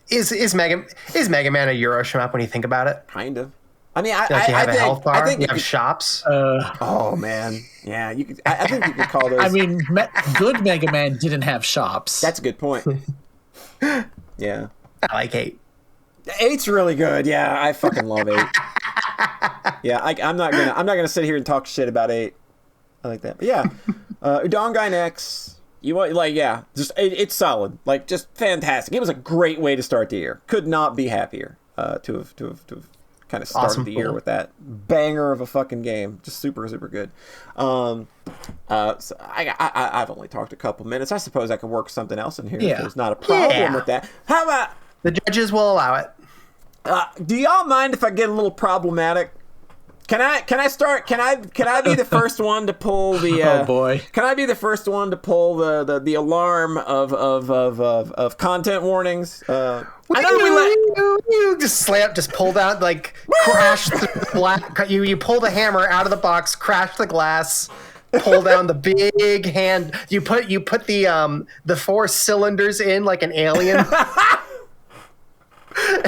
is Mega Man a Euro shmup when you think about it? Kind of. I mean, you have a health bar. You have shops. Oh man, yeah. You could. I think you could call those. I mean, good Mega Man didn't have shops. That's a good point. Yeah. I like 8. 8's really good. Yeah, I fucking love 8. Yeah, I'm not gonna sit here and talk shit about 8. I like that. But yeah, Udon Next. You want just it's solid. Like just fantastic. It was a great way to start the year. Could not be happier to have kind of started the year with that banger of a fucking game. Just super good. So I've only talked a couple minutes. I suppose I could work something else in here. If there's not a problem with that. How about the judges will allow it? Do y'all mind if I get a little problematic? Can I start? Can I be the first one to pull the? Oh boy! Can I be the first one to pull the alarm of content warnings? I know you just pull out, like crash through the black. You pull the hammer out of the box, crash the glass, pull down the big hand. You put the 4 cylinders in like an alien.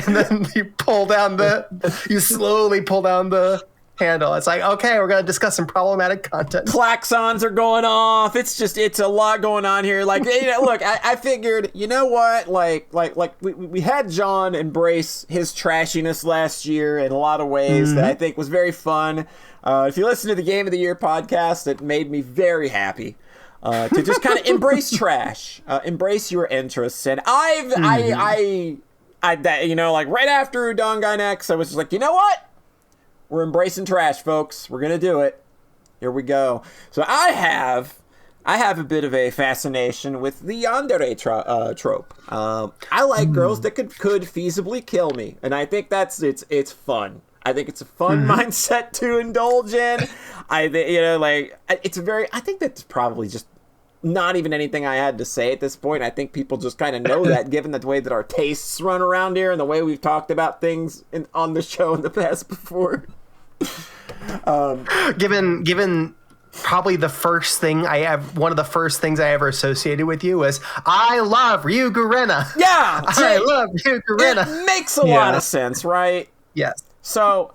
And then you slowly pull down the handle. It's like, okay, we're going to discuss some problematic content. Klaxons are going off. It's a lot going on here. Like, look, I figured, you know what? Like we had John embrace his trashiness last year in a lot of ways that I think was very fun. If you listen to the Game of the Year podcast, it made me very happy. To just kind of embrace trash, embrace your interests. And like right after Udon Next, I was just like, you know what? We're embracing trash, folks. We're gonna do it. Here we go. So I have a bit of a fascination with the yandere trope. I like girls that could feasibly kill me, and I think it's fun. I think it's a fun mindset to indulge in. I think that's probably just not even anything I had to say at this point. I think people just kind of know that, given the way that our tastes run around here and the way we've talked about things on the show in the past before. Given probably the first thing one of the first things I ever associated with you was, I love Ryugu-Rena. Yeah! I love Ryugu-Rena. It makes a lot of sense, right? Yes. So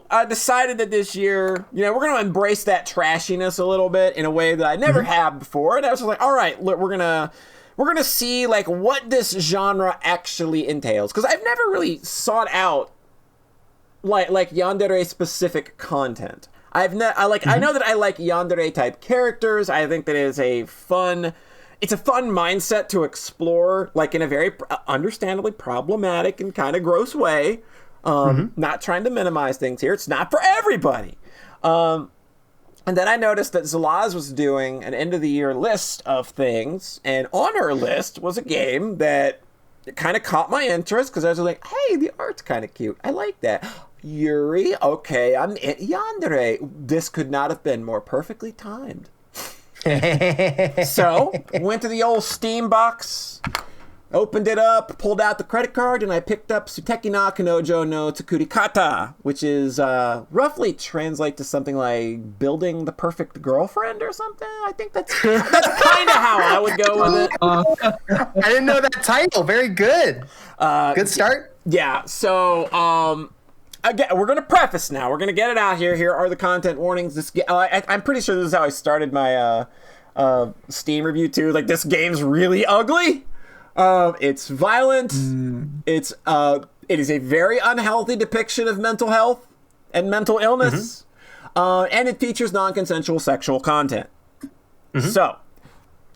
I decided that this year, we're going to embrace that trashiness a little bit in a way that I never have before. And I was just like, all right, look, we're going to see like what this genre actually entails. Because I've never really sought out like yandere specific content. I know that I like yandere type characters. I think that it's a fun mindset to explore, like in a very understandably problematic and kind of gross way. Not trying to minimize things here. It's not for everybody. And then I noticed that Zalaz was doing an end of the year list of things, and on her list was a game that kind of caught my interest because I was like, hey, the art's kind of cute. I like that. Yuri, okay, I'm at yandere. This could not have been more perfectly timed. So, went to the old Steam box, opened it up, pulled out the credit card, and I picked up Suteki na Kanojo no Tsukurikata, which is roughly translate to something like building the perfect girlfriend or something. I think that's kind of how I would go with it. I didn't know that title. Very good. Good start. Yeah. So, again, we're going to preface now. We're going to get it out here. Here are the content warnings. I'm pretty sure this is how I started my Steam review too. Like, this game's really ugly. It's violent. It is a very unhealthy depiction of mental health and mental illness. And it features non-consensual sexual content. So,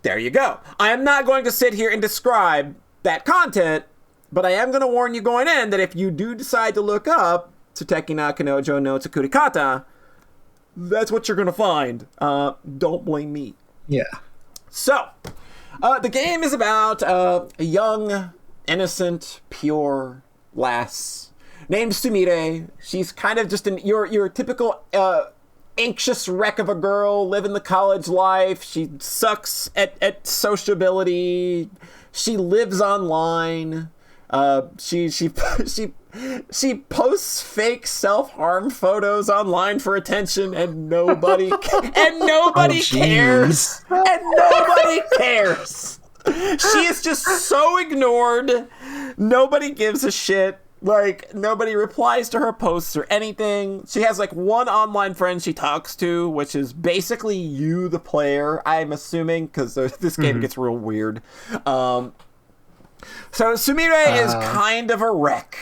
there you go. I am not going to sit here and describe that content, but I am going to warn you going in that if you do decide to look up Tsuteki na Kanojo no Tsukurikata, that's what you're going to find. Don't blame me. Yeah. So, the game is about a young, innocent, pure lass named Sumire. She's kind of just your typical anxious wreck of a girl living the college life. She sucks at sociability. She lives online. She posts fake self-harm photos online for attention, and nobody cares. And nobody cares. She is just so ignored. Nobody gives a shit. Like, nobody replies to her posts or anything. She has, like, one online friend she talks to, which is basically you, the player, I'm assuming, because this game gets real weird. So Sumire is kind of a wreck.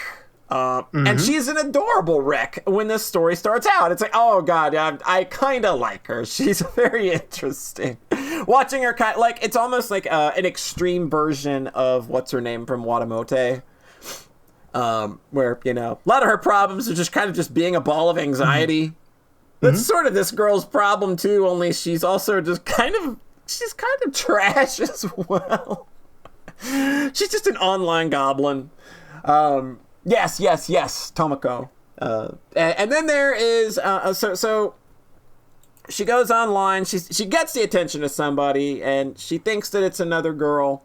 And she's an adorable wreck when this story starts out. It's like, oh god, I kind of like her. She's very interesting. Watching her it's almost like an extreme version of what's her name from Watamote, where a lot of her problems are just kind of just being a ball of anxiety. That's sort of this girl's problem too. Only she's also just kind of trash as well. She's just an online goblin. Yes, Tomoko. And then there is so she goes online. She gets the attention of somebody, and she thinks that it's another girl.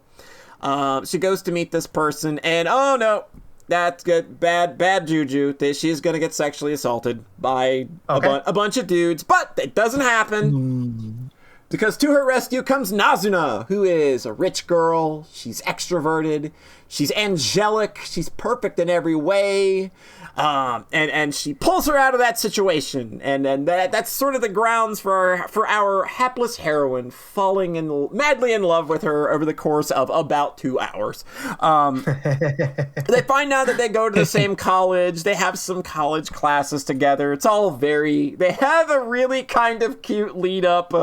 She goes to meet this person, and oh no, that's good. Bad juju. She's gonna get sexually assaulted by a bunch of dudes, but it doesn't happen. Because to her rescue comes Nazuna, who is a rich girl. She's extroverted. She's angelic. She's perfect in every way. And she pulls her out of that situation. And that's sort of the grounds for our hapless heroine falling madly in love with her over the course of about 2 hours. They find out that they go to the same college. They have some college classes together. It's all they have a really kind of cute lead up,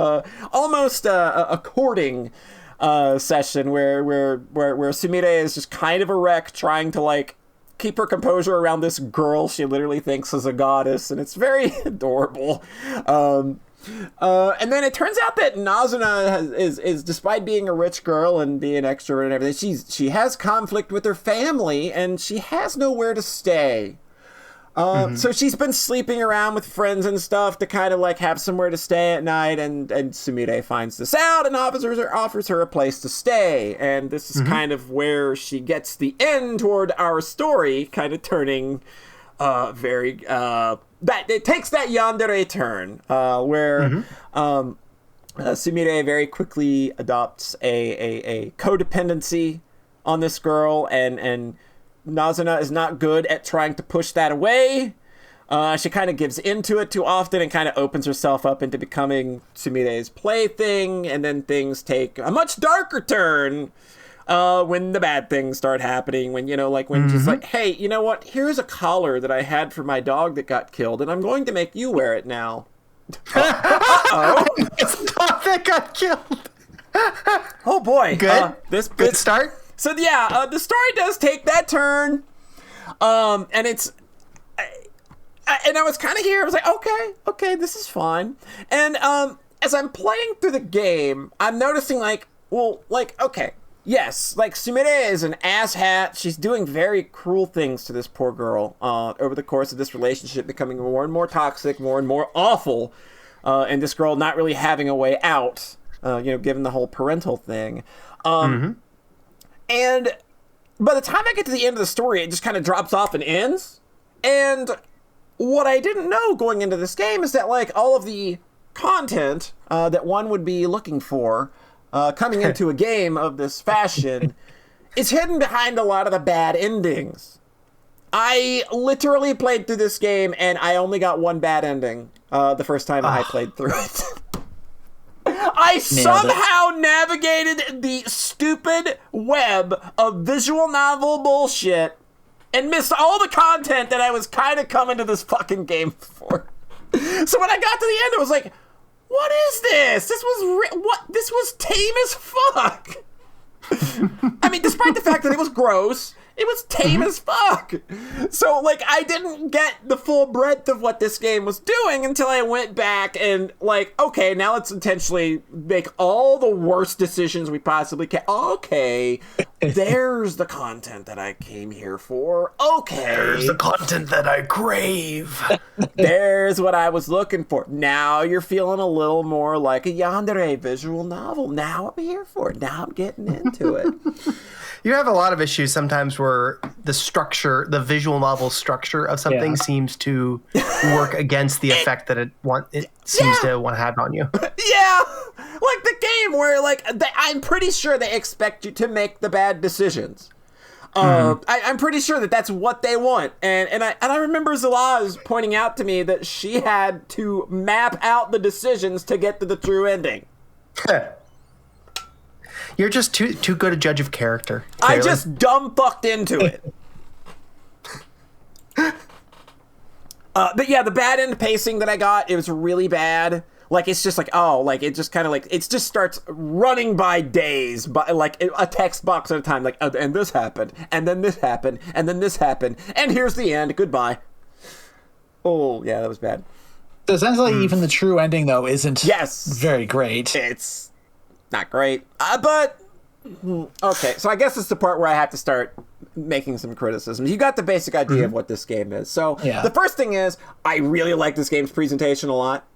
almost a courting session where Sumire is just kind of a wreck trying to keep her composure around this girl she literally thinks is a goddess, and it's very adorable. And then it turns out that Nazuna is despite being a rich girl and being extrovert and everything, she has conflict with her family, and she has nowhere to stay. So she's been sleeping around with friends and stuff to kind of have somewhere to stay at night, and Sumire finds this out and offers her a place to stay. And this is kind of where she gets the end toward our story, kind of turning very that it takes that yandere turn where Sumire very quickly adopts a codependency on this girl, and Nazuna is not good at trying to push that away. She kind of gives into it too often and kind of opens herself up into becoming Sumire's plaything, and then things take a much darker turn when the bad things start happening. When, when she's like, hey, you know what? Here's a collar that I had for my dog that got killed, and I'm going to make you wear it now. Uh-oh. It's a dog that got killed. Oh, boy. Good. Good start. So yeah, the story does take that turn, and it's, and I was kind of here. I was like, okay, this is fine. And as I'm playing through the game, I'm noticing okay, yes, Sumire is an asshat. She's doing very cruel things to this poor girl over the course of this relationship, becoming more and more toxic, more and more awful, and this girl not really having a way out. Given the whole parental thing. And by the time I get to the end of the story, it just kind of drops off and ends. And what I didn't know going into this game is that, all of the content that one would be looking for coming into a game of this fashion is hidden behind a lot of the bad endings. I literally played through this game, and I only got one bad ending the first time I played through it. I somehow navigated the stupid web of visual novel bullshit and missed all the content that I was kind of coming to this fucking game for. So when I got to the end, I was like, what is this? This was tame as fuck. I mean, despite the fact that it was gross, it was tame as fuck. So, I didn't get the full breadth of what this game was doing until I went back and, okay, now let's intentionally make all the worst decisions we possibly can. Okay, there's the content that I came here for. Okay. There's the content that I crave. There's what I was looking for. Now you're feeling a little more like a yandere visual novel. Now I'm here for it. Now I'm getting into it. You have a lot of issues sometimes where the visual novel structure of something seems to work against the effect that it seems to want to have on you. Yeah, like the game where I'm pretty sure they expect you to make the bad decisions. I'm pretty sure that that's what they want, and I remember Zalaz pointing out to me that she had to map out the decisions to get to the true ending. You're just too good a judge of character. I Clearly. just dumb fucked into it. But yeah, the bad end pacing that I got, it was really bad. Like, it's just like, oh, like, it just kind of like, it just starts running by days, but like a text box at a time, like, and this happened, and then this happened, and then this happened, and here's the end, goodbye. Oh, yeah, that was bad. So it sounds like even the true ending, though, isn't very great. It's not great, but okay, so I guess it's the part where I have to start making some criticisms. You got the basic idea of what this game is. So the first thing is, I really like this game's presentation a lot.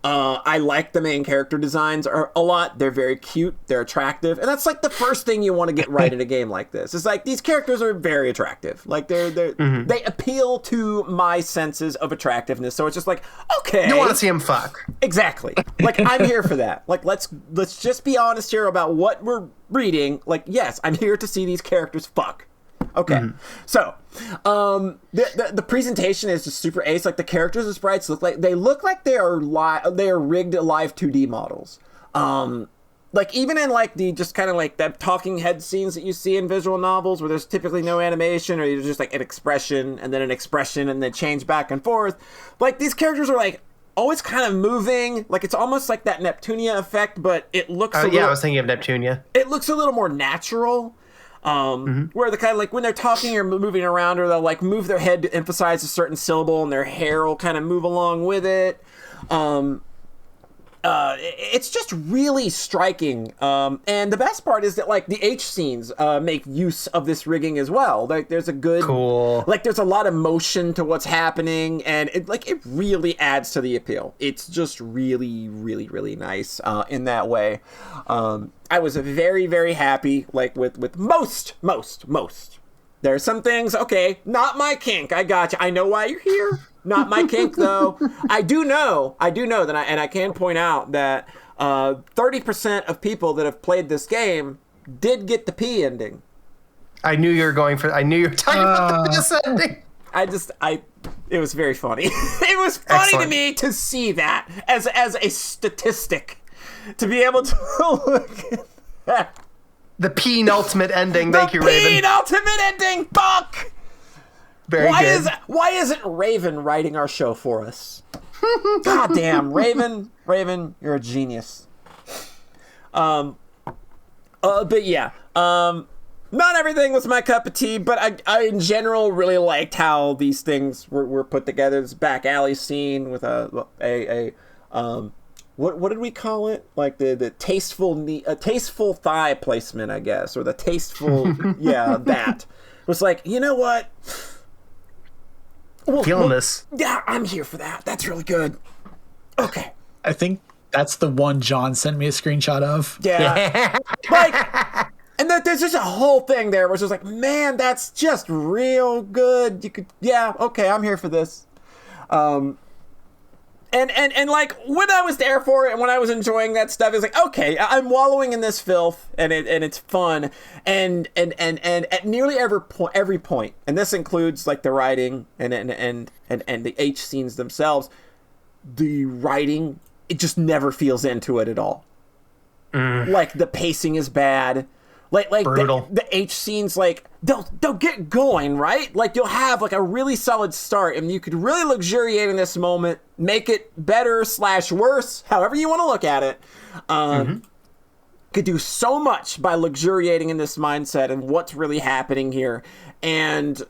I like the main character designs a lot. They're very cute. They're attractive. And that's like the first thing you want to get right in a game like this. It's like these characters are very attractive. Like they appeal to my senses of attractiveness. So it's just like, okay. You want to see him fuck. Exactly. Like, I'm here for that. Like, let's just be honest here about what we're reading. Like, yes, I'm here to see these characters fuck. Okay, so the presentation is just super ace. Like, the characters and sprites look like they are rigged live 2D models. Like, even in like the just kind of like the talking head scenes that you see in visual novels, where there's typically no animation, or you're just like an expression and then change back and forth. Like, these characters are like always kind of moving. Like, it's almost like that Neptunia effect, but it looks. I was thinking of Neptunia. It looks a little more natural. Where the kind of like when they're talking or moving around, or they'll like move their head to emphasize a certain syllable, and their hair will kind of move along with it. It's just really striking. And the best part is that like the H scenes make use of this rigging as well. Like, there's a good like there's a lot of motion to what's happening, and it really adds to the appeal. It's just really, really, really nice in that way. I was very, very happy, like, with most. There are some things, okay, not my kink. I got you. I know why you're here. Not my kink, though. I do know that I can point out that 30% of people that have played this game did get the P ending. I knew you were talking about the best ending. It was very funny. It was funny to me to see that as a statistic. To be able to look at that. The penultimate ending. Thank you, Raven. The penultimate ending. Fuck. Very good. Why isn't Raven writing our show for us? God damn, Raven, you're a genius. But yeah, not everything was my cup of tea, but I in general really liked how these things were put together. This back alley scene with what did we call it? Like the tasteful thigh placement, I guess, or the tasteful that. It was like, you know what? Feeling this. Yeah, I'm here for that. That's really good. Okay. I think that's the one John sent me a screenshot of. Yeah. Like, and there's just a whole thing there where it's just like, man, that's just real good. You could, okay, I'm here for this. And like, when I was there for it and when I was enjoying that stuff, it's like, okay, I'm wallowing in this filth, and it's fun, and at nearly every point, and this includes like the writing and the H scenes themselves, the writing, it just never feels into it at all. Like, the pacing is bad. Like brutal. The H scenes, like, they'll get going, right? Like, you'll have like a really solid start, and you could really luxuriate in this moment, make it better / worse, however you want to look at it. Could do so much by luxuriating in this mindset and what's really happening here, and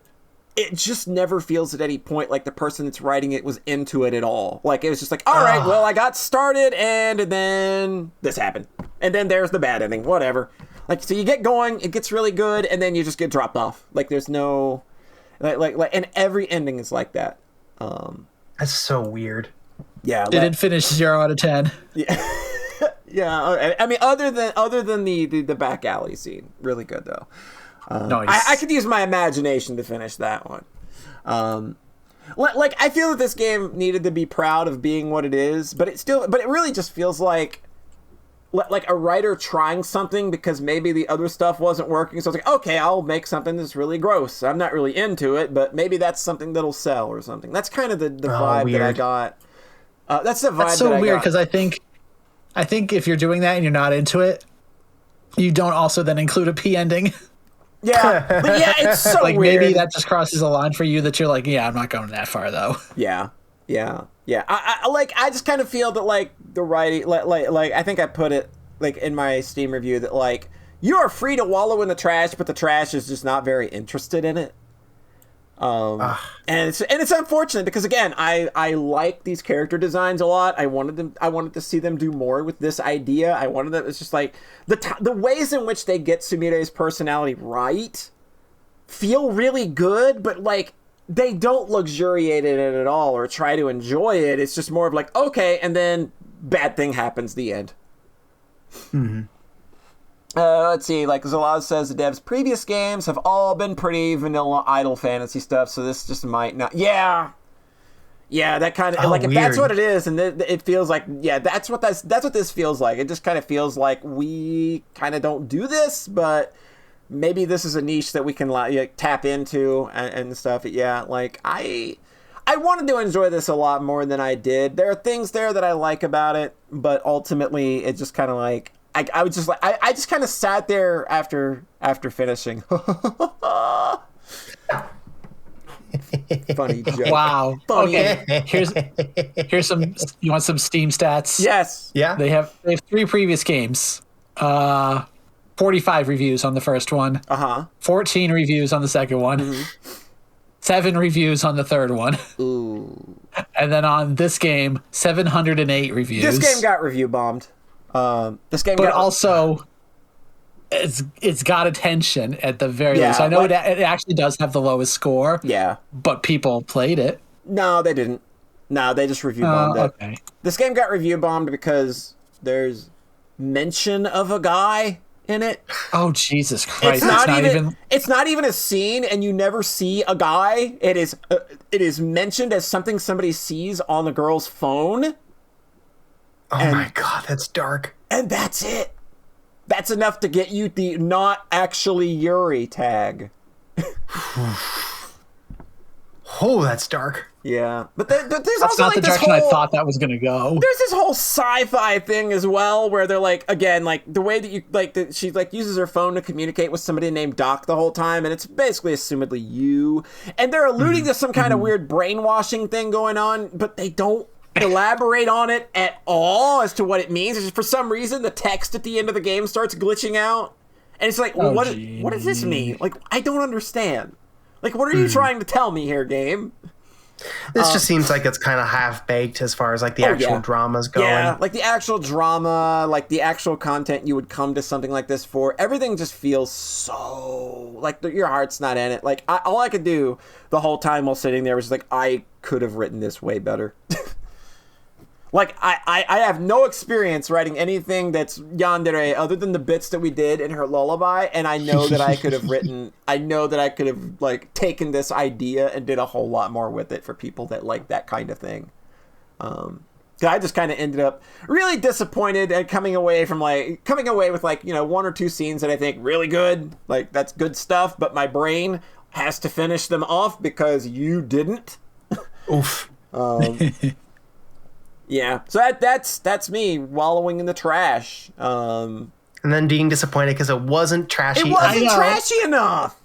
it just never feels at any point like the person that's writing it was into it at all. Like, it was just like, all right, well, I got started, and then this happened, and then there's the bad ending, whatever. Like, so you get going, it gets really good, and then you just get dropped off. Like, there's no, like, and every ending is like that. That's so weird. Yeah, didn't finish 0 out of 10. Yeah, yeah. I mean, other than the back alley scene, really good though. Nice. I could use my imagination to finish that one. Like, I feel that this game needed to be proud of being what it is, but it really just feels like a writer trying something because maybe the other stuff wasn't working. So it's like, okay, I'll make something that's really gross. I'm not really into it, but maybe that's something that'll sell or something. That's kind of the vibe weird. that I got. That's the vibe. That's so weird, because I think if you're doing that and you're not into it, you don't also then include a P ending. Yeah, but yeah, it's so Like weird. maybe that just crosses a line for you that you're like, yeah, I'm not going that far though. Yeah. I just kind of feel that like the writing, like I think I put it like in my Steam review that like you are free to wallow in the trash, but the trash is just not very interested in it. And it's unfortunate because again, I like these character designs a lot. I wanted to see them do more with this idea. I wanted them. It's just like the ways in which they get Sumire's personality right feel really good, but like they don't luxuriate in it at all or try to enjoy it. It's just more of like, okay, and then bad thing happens, the end. Mm-hmm. Let's see, like Zalaz says, the devs' previous games have all been pretty vanilla idle fantasy stuff, so this just might not... Yeah, that kind of... like, if that's what it is, and it feels like... Yeah, that's what this feels like. It just kind of feels like we kind of don't do this, but maybe this is a niche that we can like, tap into and stuff. Yeah, like, I wanted to enjoy this a lot more than I did. There are things there that I like about it, but ultimately, it just kind of like... I was just like I just kind of sat there after finishing. Funny joke. Wow. Funny. Okay. Here's some. You want some Steam stats? Yes. Yeah. They have 3 previous games. 45 reviews on the first one. 14 reviews on the second one. Mm-hmm. 7 reviews on the third one. Ooh. And then on this game, 708 reviews. This game got review bombed. Also, it's got attention at the very least. I know it actually does have the lowest score. Yeah, but people played it. No, they didn't. No, they just review bombed it. Okay. This game got review bombed because there's mention of a guy in it. Oh Jesus Christ! It's not even a scene, and you never see a guy. It is mentioned as something somebody sees on the girl's phone. Oh my God, that's dark. And that's it. That's enough to get you the not actually Yuri tag. Oh, that's dark. Yeah. But there's that's also not like the this direction whole... I thought that was going to go. There's this whole sci-fi thing as well, where they're like, again, like the way that you like she like uses her phone to communicate with somebody named Doc the whole time, and it's basically assumedly you. And they're alluding to some kind of weird brainwashing thing going on, but they don't elaborate on it at all as to what it means. It's just, for some reason, the text at the end of the game starts glitching out, and it's like, well, what does this mean? Like, I don't understand. Like, what are you trying to tell me here, game? This just seems like it's kind of half-baked as far as like the actual drama's going. Yeah, like the actual drama, like the actual content you would come to something like this for. Everything just feels so like your heart's not in it. Like all I could do the whole time while sitting there was like, I could have written this way better. Like, I have no experience writing anything that's yandere other than the bits that we did in her lullaby, and I know that I could have like taken this idea and did a whole lot more with it for people that like that kind of thing. I just kind of ended up really disappointed and coming away with like, you know, 1 or 2 scenes that I think really good, like that's good stuff, but my brain has to finish them off because you didn't. Oof. Yeah, so that's me wallowing in the trash. And then being disappointed because it wasn't trashy. It wasn't trashy enough.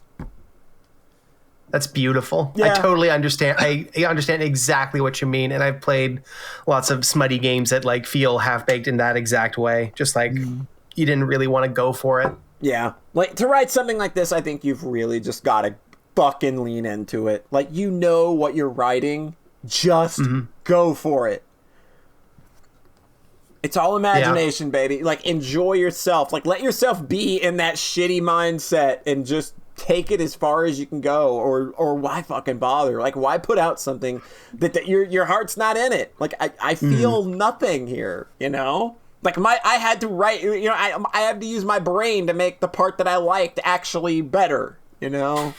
That's beautiful. Yeah. I totally understand. I understand exactly what you mean. And I've played lots of smutty games that like feel half-baked in that exact way. Just like you didn't really want to go for it. Yeah. Like to write something like this, I think you've really just got to fucking lean into it. Like, you know what you're writing. Just go for it. It's all imagination, baby. Like, enjoy yourself. Like, let yourself be in that shitty mindset and just take it as far as you can go. Or why fucking bother? Like, why put out something that your heart's not in it? Like, I feel nothing here, you know? Like, I had to write, you know, I had to use my brain to make the part that I liked actually better, you know?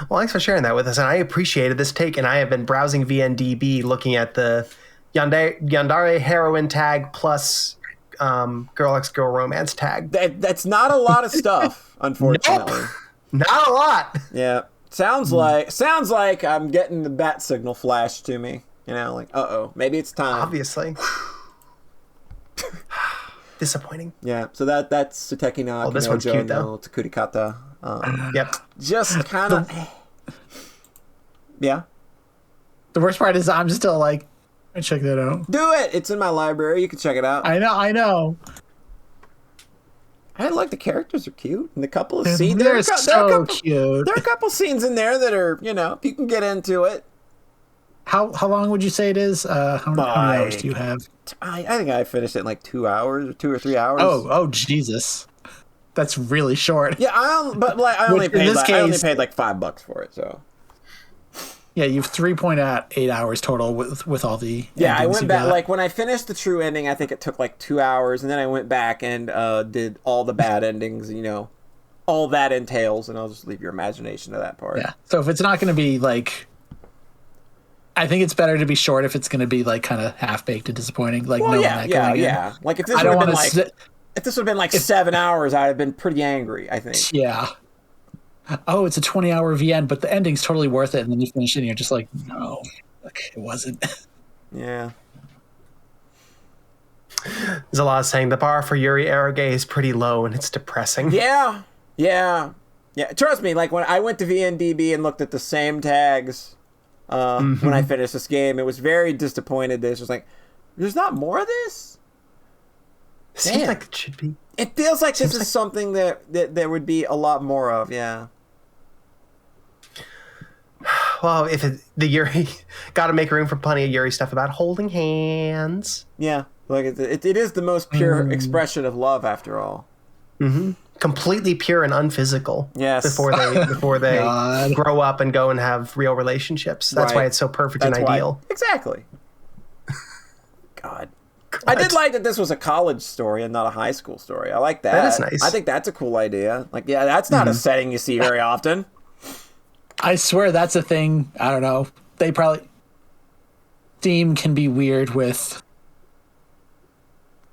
Well, thanks for sharing that with us. And I appreciated this take. And I have been browsing VNDB looking at the Yandere heroine tag plus girl x girl romance tag. That's not a lot of stuff, unfortunately. Nope. Not a lot. Yeah. Sounds like I'm getting the bat signal flashed to me. You know, like, maybe it's time. Obviously. disappointing. Yeah, so that's Suteki no This one's cute, though. Tsukurikata. Yep. Just kind of... Yeah. The worst part is I'm still like, I check that out. Do it! It's in my library. You can check it out. I know. I like the characters are cute. And the couple of They're scenes... so cute. There are a couple scenes in there that are, if you can get into it. How long would you say it is? How many hours do you have? I think I finished it in like 2 hours or 2 or 3 hours. Oh, Jesus. That's really short. Yeah, I only paid like $5 for it, so... Yeah, you have 3.8 hours total with all the. Yeah, I went back. Like when I finished the true ending, I think it took like 2 hours, and then I went back and did all the bad endings. All that entails, and I'll just leave your imagination to that part. Yeah. So if it's not going to be like, I think it's better to be short if it's going to be like kind of half baked and disappointing. Like, well, yeah. Like if this would have been like 7 hours, I'd have been pretty angry. I think. Yeah. Oh, it's a 20-hour VN, but the ending's totally worth it. And then you finish it and you're just like, no, it wasn't. Yeah. There's a lot of saying the bar for Yuri Eroge is pretty low and it's depressing. Yeah. Trust me, like when I went to VNDB and looked at the same tags when I finished this game, it was very disappointed. It's just like, there's not more of this? Seems like it should be. It feels like this is something that there would be a lot more of, yeah. Well, the Yuri, got to make room for plenty of Yuri stuff about holding hands. Yeah, like it is the most pure expression of love, after all. Mm-hmm. Completely pure and unphysical. Yes. Before they grow up and go and have real relationships. That's why it's so perfect and ideal. Exactly. God. I did like that this was a college story and not a high school story. I like that. That is nice. I think that's a cool idea. Like, yeah, that's not a setting you see very often. I swear that's a thing. I don't know. They probably... Steam can be weird with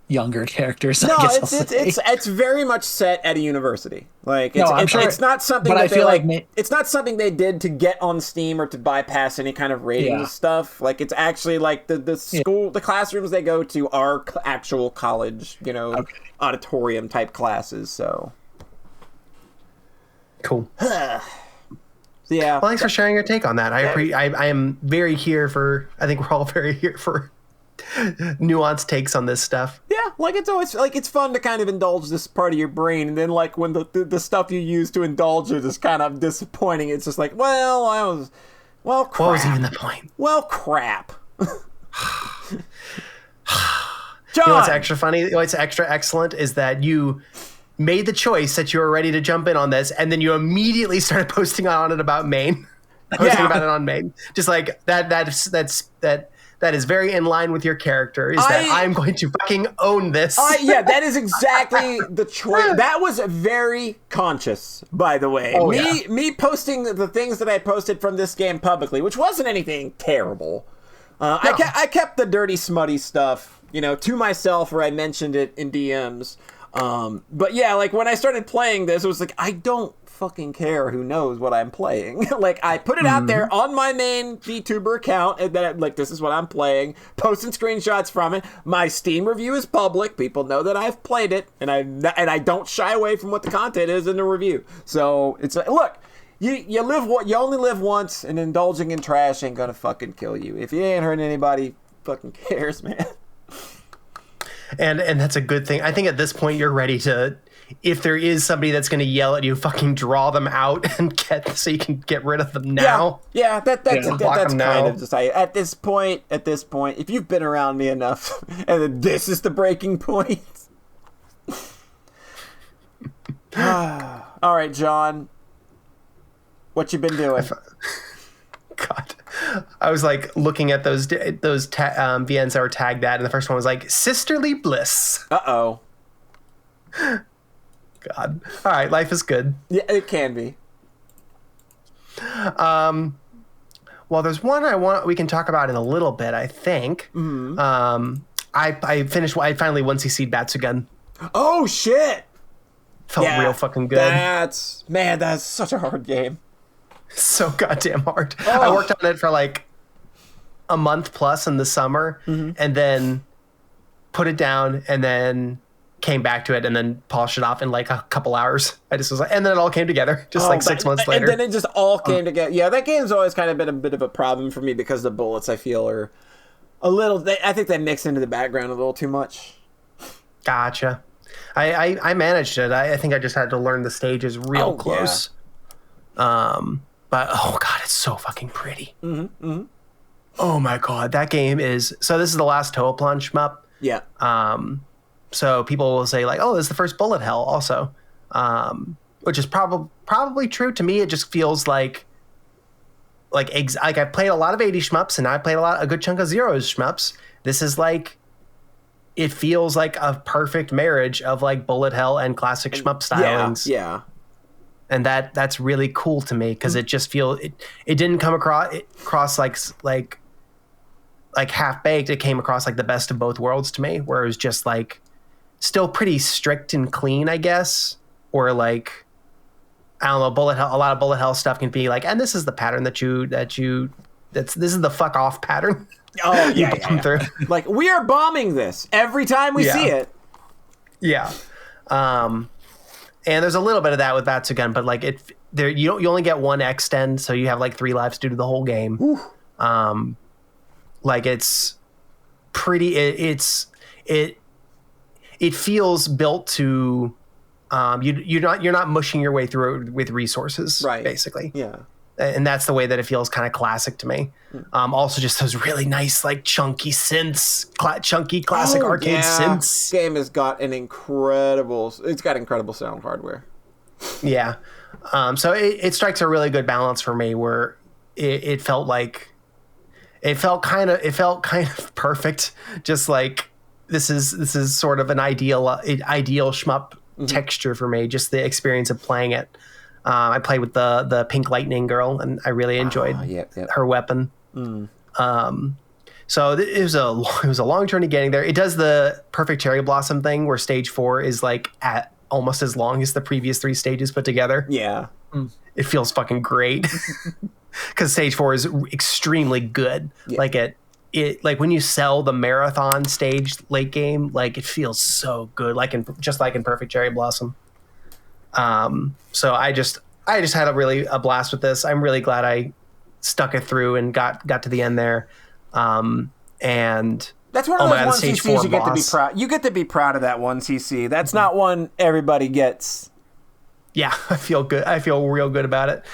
younger characters. No, it's very much set at a university. Like it's not something that it's not something they did to get on Steam or to bypass any kind of ratings stuff. Like it's actually like the school, the classrooms they go to are actual college, auditorium type classes. So cool. Yeah. Well, thanks for sharing your take on that. I am very here for. I think we're all very here for nuanced takes on this stuff. Yeah, like it's always like it's fun to kind of indulge this part of your brain, and then like when the stuff you use to indulge it is kind of disappointing. It's just like, crap. What was even the point? Well, crap. John! You know what's extra funny? What's extra excellent is that you made the choice that you were ready to jump in on this, and then you immediately started posting on it about Maine. About it on Maine. Just like that is very in line with your character, is that I'm going to fucking own this. That is exactly the choice. That was very conscious, by the way. Me posting the things that I posted from this game publicly, which wasn't anything terrible. No. I kept the dirty, smutty stuff, to myself, or I mentioned it in DMs. But yeah, like when I started playing this, it was like, I don't fucking care who knows what I'm playing. Like I put it out there on my main VTuber account, and then like this is what I'm playing, posting screenshots from it. My Steam review is public. People know that I've played it, and I don't shy away from what the content is in the review. So it's like, look, you only live once, and indulging in trash ain't gonna fucking kill you. If you ain't hurting anybody, fucking cares, man. And that's a good thing. I think at this point you're ready to, if there is somebody that's going to yell at you, fucking draw them out and so you can get rid of them now. Yeah, that's kind of just at this point. If you've been around me enough, and this is the breaking point. All right, John, what you been doing? God, I was like looking at those VNs that were tagged that, and the first one was like sisterly bliss. Uh-oh. God. All right, life is good. Yeah, it can be. Well, there's one we can talk about in a little bit, I think. Mm-hmm. I finally once CC'd Batsugan. Oh shit! Felt real fucking good. That's such a hard game. So goddamn hard. Oh. I worked on it for like a month plus in the summer, and then put it down, and then came back to it and then polished it off in like a couple hours. I just was like, and then it all came together just like 6 months later. And then it just all came together. Yeah, that game's always kind of been a bit of a problem for me because the bullets, I feel, are a little, I think they mix into the background a little too much. Gotcha. I managed it. I think I just had to learn the stages real close. Yeah. But oh god, it's so fucking pretty. Oh my god, that game is. So this is the last Toaplan shmup. Yeah. So people will say like, oh, this is the first bullet hell also, which is probably true. To me, it just feels like I've played a lot of 80 shmups and I played a good chunk of Zero's shmups. This is like, it feels like a perfect marriage of like bullet hell and classic shmup stylings. Yeah. And that's really cool to me because it just feels it didn't come across like half baked. It came across like the best of both worlds to me, where it was just like still pretty strict and clean, I guess, or like, I don't know, bullet hell. A lot of bullet hell stuff can be like, and this is the pattern this is the fuck off pattern. Oh yeah. Through. Like, we are bombing this every time we see it. Yeah. And there's a little bit of that with Batsugun, but like you only get one extend, so you have like 3 lives due to the whole game. Ooh. Like it's pretty. It feels built to. You're not mushing your way through it with resources, right? Basically, yeah. And that's the way that it feels kind of classic to me. Also, just those really nice, like chunky synths, chunky classic arcade synths. This game has got incredible sound hardware. Yeah. So it strikes a really good balance for me, where it felt kind of perfect. Just like this is sort of an ideal shmup texture for me. Just the experience of playing it. I played with the Pink Lightning girl, and I really enjoyed her weapon. So it was a long journey getting there. It does the perfect cherry blossom thing, where stage 4 is like at almost as long as the previous 3 stages put together. Yeah, it feels fucking great because stage 4 is extremely good. Yeah. Like it like when you sell the marathon stage late game, like it feels so good, like in perfect cherry blossom. So I just had a blast with this. I'm really glad I stuck it through and got to the end there. And that's one of those 1 CCs you get to be proud. You get to be proud of that 1 CC. That's not one everybody gets. Yeah, I feel good. I feel real good about it.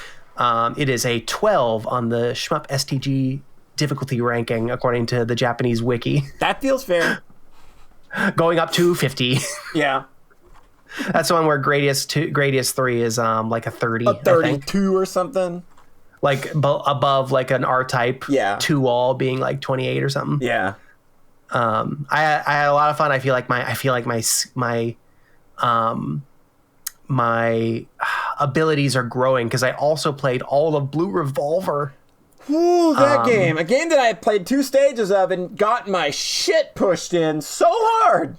It is a 12 on the Shmup STG difficulty ranking, according to the Japanese wiki. That feels fair. Going up to 50. Yeah. That's the one where Gradius 3 is like a 30. A 32 or something. Like above like an R-type. Yeah. 2 all being like 28 or something. Yeah. I had a lot of fun. I feel like my abilities are growing because I also played all of Blue Revolver. Ooh, that game. A game that I played 2 stages of and got my shit pushed in so hard.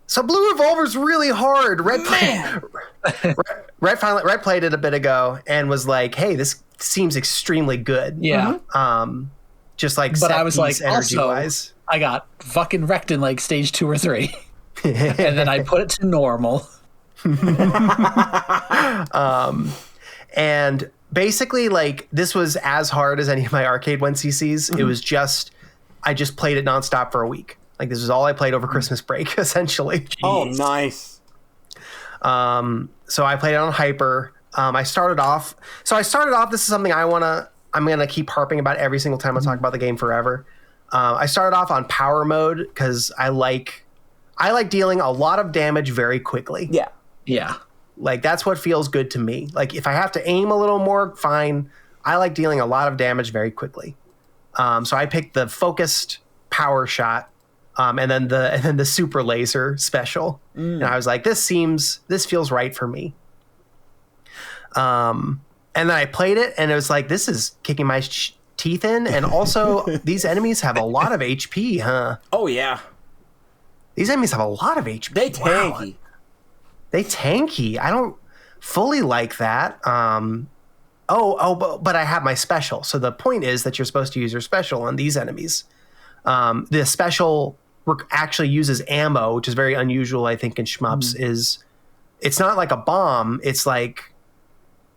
So Blue Revolver's really hard. Red played it a bit ago and was like, "Hey, this seems extremely good." Yeah. Just like, but I was like, energy also, wise, I got fucking wrecked in like stage 2 or 3, and then I put it to normal. And basically, like, this was as hard as any of my arcade 1CCs. Mm-hmm. It was just, I just played it nonstop for a week. Like, this is all I played over Christmas break, essentially. Jeez. Oh, nice. So I played it on Hyper. I started off, this is something I'm going to keep harping about every single time I talk about the game forever. I started off on power mode because I like dealing a lot of damage very quickly. Yeah. Yeah. Like, that's what feels good to me. Like, if I have to aim a little more, fine. I like dealing a lot of damage very quickly. So I picked the focused power shot, and then the super laser special. And I was like, this feels right for me. And then I played it, and it was like, this is kicking my teeth in. And also, these enemies have a lot of HP, huh? Oh, yeah. These enemies have a lot of HP. They tanky. Wow. They tanky. I don't fully like that. But I have my special. So the point is that you're supposed to use your special on these enemies. The special actually uses ammo, which is very unusual, I think, in shmups. Is it's not like a bomb; it's like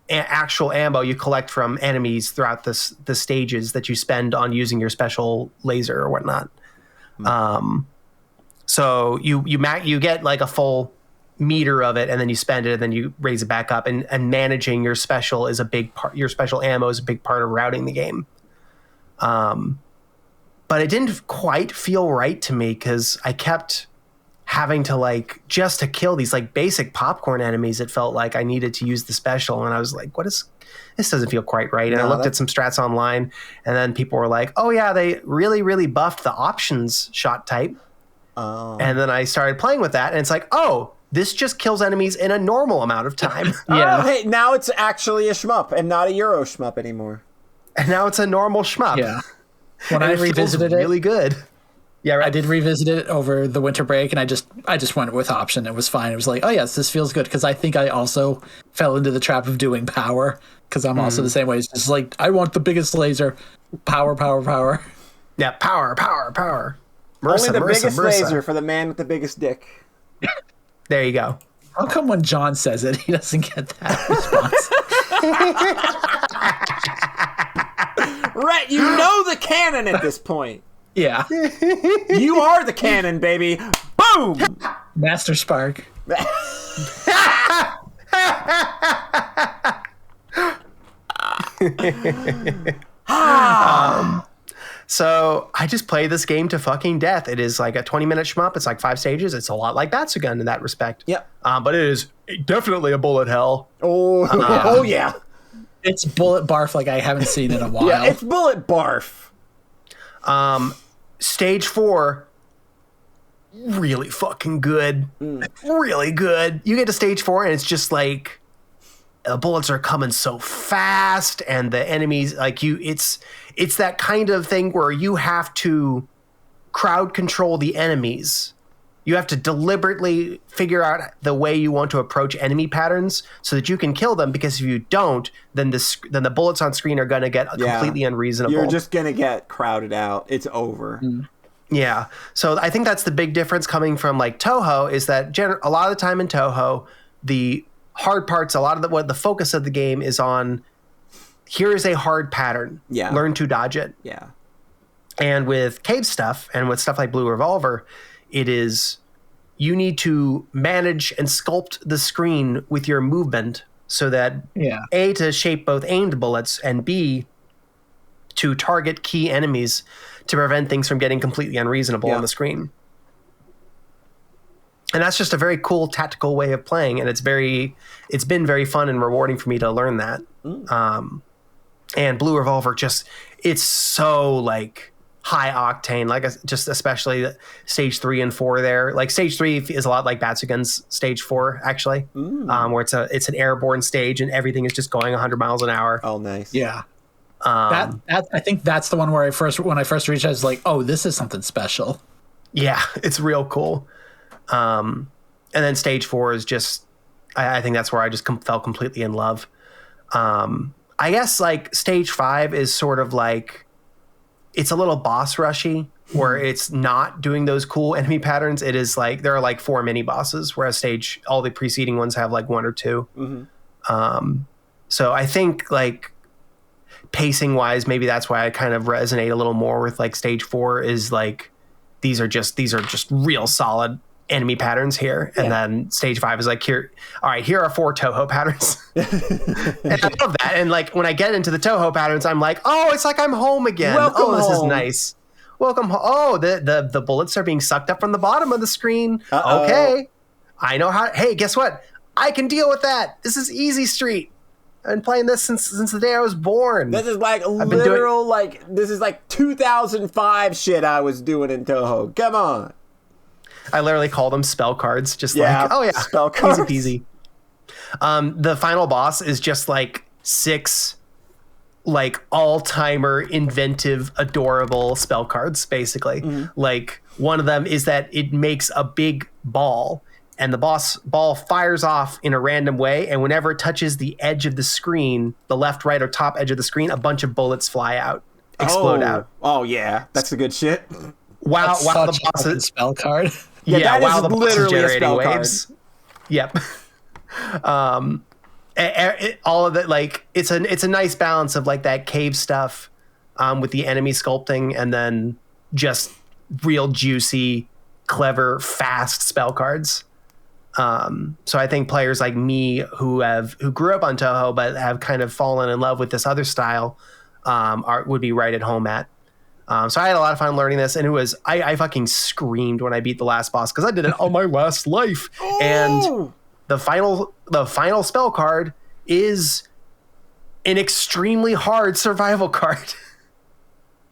actual ammo you collect from enemies throughout the stages that you spend on using your special laser or whatnot. So you get like a full meter of it, and then you spend it, and then you raise it back up. And managing your special is a big part. Your special ammo is a big part of routing the game. But it didn't quite feel right to me because I kept having to like just to kill these like basic popcorn enemies. It felt like I needed to use the special, and I was like, this doesn't feel quite right. And I looked at some strats online, and then people were like, oh yeah, they really buffed the options shot type. And then I started playing with that, and it's like, oh, this just kills enemies in a normal amount of time. Yeah. Oh, hey, now it's actually a shmup and not a Euro shmup anymore. And now it's a normal shmup. Yeah. When I revisited it, really good. Yeah, right. I did revisit it over the winter break, and I just went with option. It was fine. It was like, oh yes, this feels good, because I think I also fell into the trap of doing power, because I'm also the same way. It's just like, I want the biggest laser, power. Yeah, power. Only the biggest laser for the man with the biggest dick. There you go. How come when John says it, he doesn't get that response? Right, you know the canon at this point. Yeah. You are the canon, baby. Boom! Master Spark. So I just play this game to fucking death. It is like a 20-minute shmup. It's like 5 stages. It's a lot like Batsugun in that respect. Yep. But it is definitely a bullet hell. Oh yeah. It's bullet barf like I haven't seen in a while. Yeah, it's bullet barf. Stage 4, really fucking good. Really good. You get to stage 4, and it's just like the bullets are coming so fast, and the enemies, like it's that kind of thing where you have to crowd control the enemies. You have to deliberately figure out the way you want to approach enemy patterns so that you can kill them, because if you don't, then the bullets on screen are going to get completely unreasonable. You're just going to get crowded out. It's over. Yeah. So I think that's the big difference coming from like Toho, is that a lot of the time in Toho, the hard parts, a lot of what the focus of the game is on, here is a hard pattern. Yeah. Learn to dodge it. Yeah. And with cave stuff and with stuff like Blue Revolver, it is you need to manage and sculpt the screen with your movement so that A, to shape both aimed bullets, and B, to target key enemies to prevent things from getting completely unreasonable on the screen. And that's just a very cool tactical way of playing, and it's been very fun and rewarding for me to learn that. And Blue Revolver it's so like high octane, like just especially stage 3 and 4 there. Like stage 3 is a lot like Batsugun's stage 4 actually, where it's an airborne stage and everything is just going 100 miles an hour. Oh, nice. Yeah. That I think that's the one where when I first reached, I was like, oh, this is something special. Yeah, it's real cool. And then stage 4 is just, I think that's where I just fell completely in love. I guess like stage 5 is sort of like, it's a little boss rushy, where it's not doing those cool enemy patterns. It is like, there are like 4 mini bosses, whereas all the preceding ones have like 1 or 2. So I think like pacing wise, maybe that's why I kind of resonate a little more with like stage 4 is like, these are just real solid enemy patterns here. And then stage 5 is like, here are 4 Toho patterns. And I love that. And like when I get into the Toho patterns, I'm like, oh, it's like I'm home again. This is nice. Welcome home. Oh, the bullets are being sucked up from the bottom of the screen. Okay. I know how. Hey, guess what? I can deal with that. This is easy street. I've been playing this since the day I was born. This is like this is like 2005 shit I was doing in Toho. Come on. I literally call them spell cards, just like, oh yeah, spell cards. Easy peasy. The final boss is just like 6 like all-timer, inventive, adorable spell cards, basically. Like one of them is that it makes a big ball, and the ball fires off in a random way, and whenever it touches the edge of the screen, the left, right, or top edge of the screen, a bunch of bullets fly out, explode out. Oh yeah, that's the good shit. while That's the such a boss fucking is spell card. Yeah, that while is the boss is literally a generating spell card. waves. Yep. All of it, like it's a nice balance of like that cave stuff with the enemy sculpting, and then just real juicy, clever, fast spell cards. So I think players like me who grew up on Toho but have kind of fallen in love with this other style would be right at home at. So I had a lot of fun learning this, and it was I fucking screamed when I beat the last boss because I did it on my last life. Ooh. And the final spell card is an extremely hard survival card.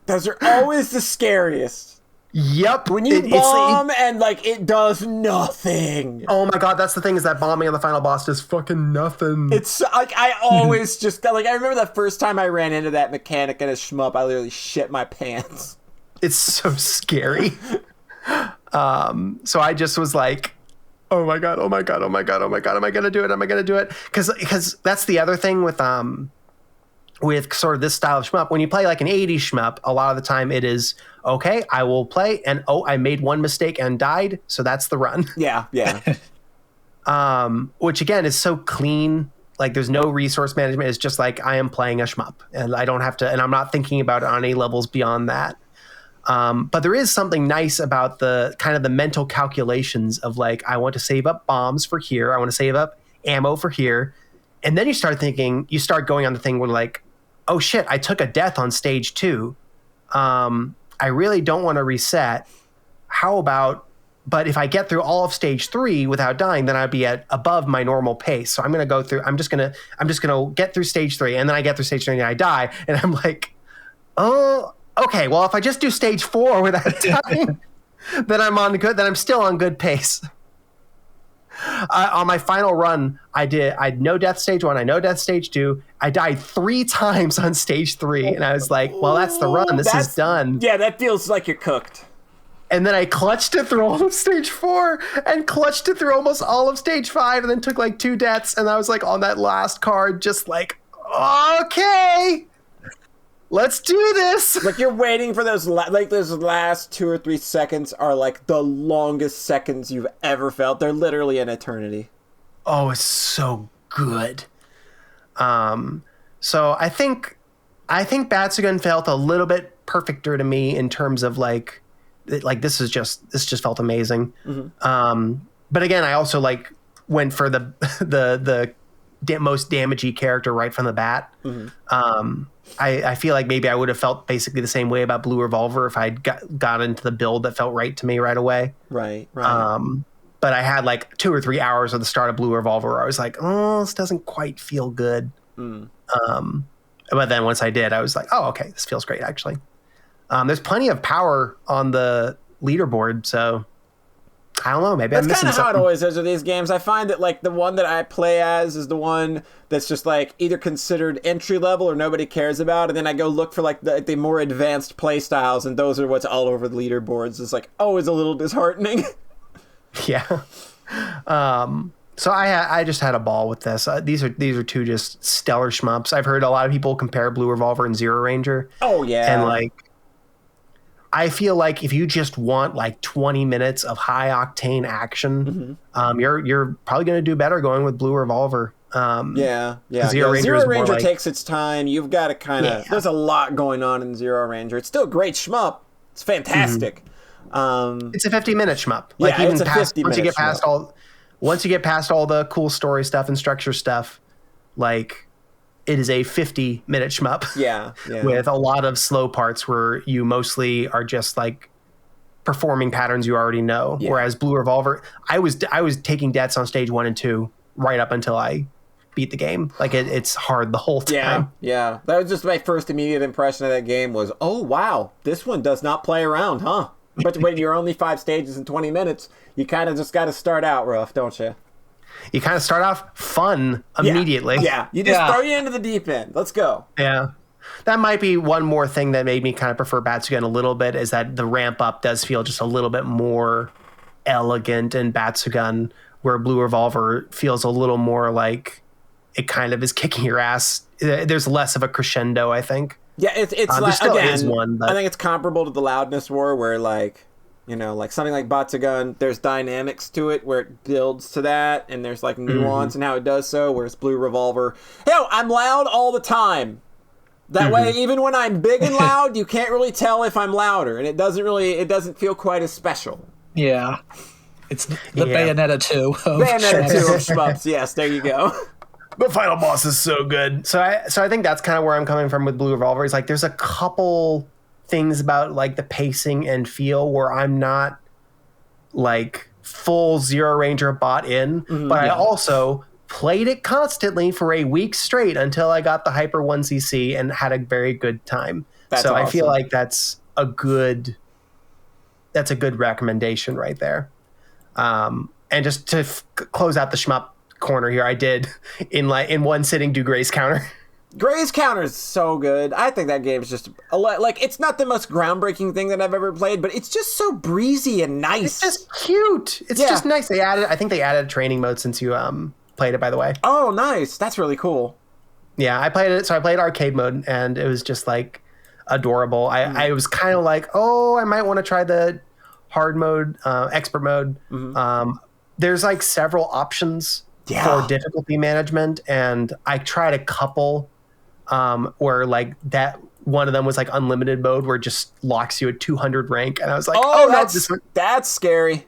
Those are always the scariest. Yep. When you bomb and like it does nothing. Oh my god, that's the thing, is that bombing on the final boss does fucking nothing. It's like I always just got like I remember the first time I ran into that mechanic in a shmup, I literally shit my pants. It's so scary. So I just was like, oh my god, am I gonna do it? Because that's the other thing with sort of this style of shmup. When you play like an 80s shmup, a lot of the time it is, okay, I will play, and I made one mistake and died, so that's the run. Yeah. Which again is so clean. Like there's no resource management. It's just like I am playing a shmup, and I don't have to, and I'm not thinking about it on any levels beyond that. But there is something nice about the kind of the mental calculations of like, I want to save up bombs for here. I want to save up ammo for here. And then you start going on the thing where like, oh shit, I took a death on stage 2. I really don't want to reset. How about, but if I get through all of stage 3 without dying, then I'd be at above my normal pace. So I'm just going to get through stage 3, and then I get through stage 3 and I die. And I'm like, oh, okay, well, if I just do stage 4 without dying, then I'm still on good pace. On my final run, I had no death stage 1, I no death stage 2. I died 3 times on stage 3, and I was like, well, that's the run. This is done. Yeah, that feels like you're cooked. And then I clutched it through all of stage 4 and clutched it through almost all of stage 5, and then took like 2 deaths, and I was like on that last card just like, okay, let's do this. Like you're waiting for those those last 2 or 3 seconds are like the longest seconds you've ever felt. They're literally an eternity. Oh, it's so good. So I think Batsugan felt a little bit perfecter to me in terms of like this just felt amazing. Mm-hmm. But again, I also like went for the most damagey character right from the bat. Mm-hmm. I feel like maybe I would have felt basically the same way about Blue Revolver if I'd got into the build that felt right to me right away. Right. But I had like 2 or 3 hours at the start of Blue Revolver where I was like, oh, this doesn't quite feel good. Mm. But then once I did, I was like, oh, okay, this feels great, actually. There's plenty of power on the leaderboard, so I don't know. Maybe I'm missing something. That's kind of how it always is with these games. I find that like the one that I play as is the one that's just like either considered entry level or nobody cares about, and then I go look for like the more advanced play styles, and those are what's all over the leaderboards. It's like always a little disheartening. Yeah. So I just had a ball with this. These are 2 just stellar shmups. I've heard a lot of people compare Blue Revolver and Zero Ranger. Oh yeah. And like, I feel like if you just want like 20 minutes of high octane action, mm-hmm. You're probably going to do better going with Blue Revolver. Yeah. Zero Ranger takes its time. You've got to kind of. Yeah. There's a lot going on in Zero Ranger. It's still a great shmup. It's fantastic. Mm-hmm. It's a 50-minute shmup. Like yeah, it's a 50-minute once you get past all the cool story stuff and structure stuff, like. It is a 50-minute shmup. Yeah. With a lot of slow parts where you mostly are just like performing patterns you already know. Yeah. Whereas Blue Revolver, I was taking deaths on stage 1 and 2 right up until I beat the game. Like it's hard the whole time. Yeah. That was just my first immediate impression of that game was, oh wow, this one does not play around, huh? But when you're only 5 stages in 20 minutes, you kind of just got to start out rough, don't you? You kind of start off fun immediately. Yeah. You just throw you into the deep end. Let's go. Yeah. That might be one more thing that made me kind of prefer Batsugan a little bit, is that the ramp up does feel just a little bit more elegant in Batsugan, where Blue Revolver feels a little more like it kind of is kicking your ass. There's less of a crescendo, I think. Yeah, it's there like, still again, is one, but I think it's comparable to the Loudness War, where, like, you know, like something like Bakugan, there's dynamics to it where it builds to that, and there's like nuance in how it does so, whereas Blue Revolver, yo, I'm loud all the time. That way, even when I'm big and loud, you can't really tell if I'm louder, and it doesn't feel quite as special. Yeah. It's the Bayonetta 2 of Bayonetta 2 of shmups, yes, there you go. the final boss is so good. So I think that's kind of where I'm coming from with Blue Revolver. Is like there's a couple things about like the pacing and feel where I'm not like full Zero Ranger bought in, but I also played it constantly for a week straight until I got the Hyper 1cc and had a very good time. That's so awesome. I feel like that's a good recommendation right there. And just to close out the shmup corner here, I did in one sitting do Gray's Counter. Gray's Counter is so good. I think that game is just like, it's not the most groundbreaking thing that I've ever played, but it's just so breezy and nice. It's just cute. It's just nice. I think they added a training mode since you played it, by the way. Oh, nice. That's really cool. Yeah, I played it. So I played arcade mode, and it was just like adorable. I was kind of like, oh, I might want to try the hard mode, expert mode. There's like several options for difficulty management, and I tried a couple where like that one of them was like unlimited mode where it just locks you at 200 rank, and I was like, oh no, that's scary.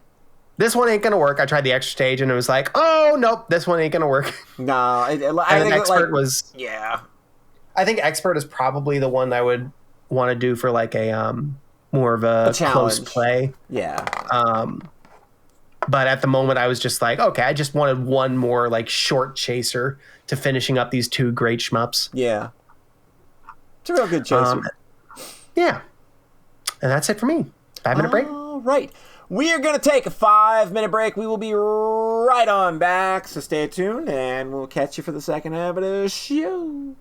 This one ain't gonna work. I tried the extra stage, and it was like, oh nope, this one ain't gonna work. No, I think expert was I think expert is probably the one I would want to do for like a more of a close play. Yeah. But at the moment, I was just like, okay, I just wanted one more like short chaser to finishing up these two great shmups. Yeah. It's a real good chaser. Yeah. And that's it for me. 5-minute break. All right. We are going to take a 5-minute break. We will be right on back, so stay tuned, and we'll catch you for the second half of the show.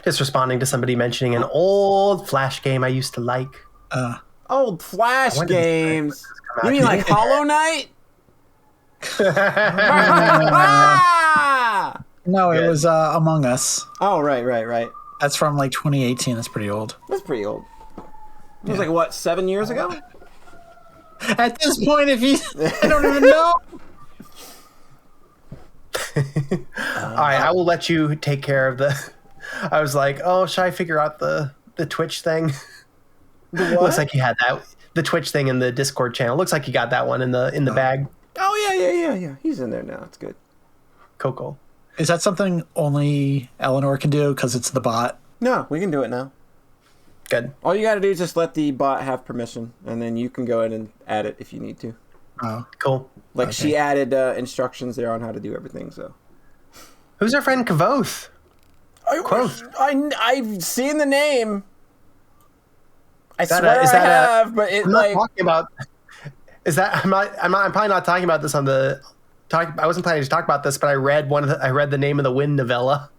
Just responding to somebody mentioning an old Flash game I used to like. Old Flash When did this games. come You out? mean like Hollow Knight? No, it Good. was Among Us. Oh, right. That's from like 2018. That's pretty old. That's pretty old. It was like, what, 7 years ago? At this point, if you, I don't even know. All right, I will let you take care of the. I was like, oh, should I figure out the Twitch thing? The what? Looks like you had that. The Twitch thing in the Discord channel. Looks like you got that one in the bag. Oh, yeah. He's in there now. It's good. Cool. Is that something only Eleanor can do because it's the bot? No, we can do it now. Good. All you got to do is just let the bot have permission, and then you can go in and add it if you need to. Oh, Cool. Like, Okay. she added instructions there on how to do everything, so. Who's our friend Kavoth? Quoth. I've seen the name. I that swear is I that have, but it I'm not like talking about. Is that I'm probably not talking about this on the talk. I wasn't planning to talk about this, but I read the Name of the Wind novella,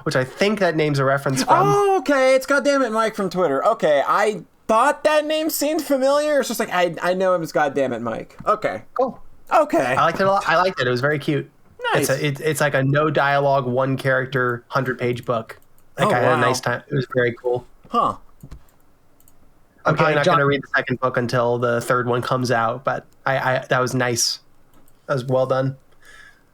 which I think that name's a reference from. oh, okay, it's Goddammit Mike from Twitter. Okay, I thought that name seemed familiar. It's just like I know him as Goddammit Mike. Okay, Cool. okay, I liked it a lot. I liked it. It was very cute. Nice. It's like a no dialogue, one character, 100-page book. Like Oh, I had a wow. nice time. It was very cool. huh? I'm probably not John- going to read the second book until the third one comes out, but I that was nice. That was well done.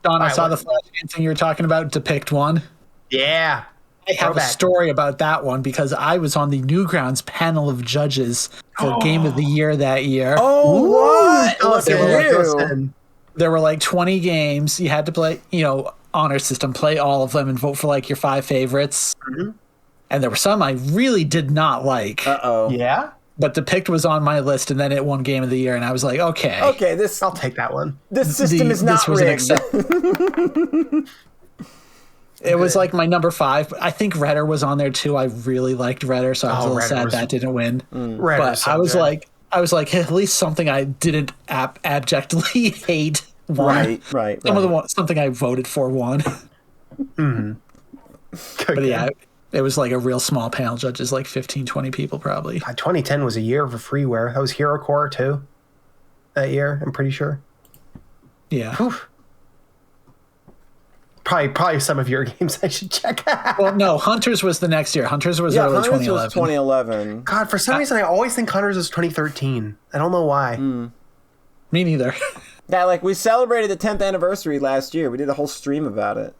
Don, I right, saw what- the Flash game thing you were talking about. Depict one. Yeah. I have a Throwback. story about that one because I was on the Newgrounds panel of judges for Game of the Year that year. Oh, what? Tell us, Look at you. listen. There were like 20 games. You had to play, honor system, play all of them and vote for like your 5 favorites. Mm-hmm. And there were some I really did not like. Uh-oh. Yeah. But Depict was on my list, and then it won Game of the Year, and I was like, okay. Okay, this I'll take that one. system is not this was an rigged. It was like my number 5. But I think Redder was on there too. I really liked Redder, so I was a little Redder sad was- that didn't win. Red But was so I was good. like, at least something I didn't abjectly hate won. Right. Something I voted for won. But yeah, it was like a real small panel, judges, like 15, 20 people probably. 2010 was a year of freeware. That was HeroCore too. That year, I'm pretty sure. Yeah. Whew. Probably some of your games I should check out. Well, no, Hunters was the next year. Hunters was early Hunters 2011. was 2011. God, for some reason I always think Hunters was 2013. I don't know why. Me neither. Yeah, like we celebrated the 10th anniversary last year. We did a whole stream about it.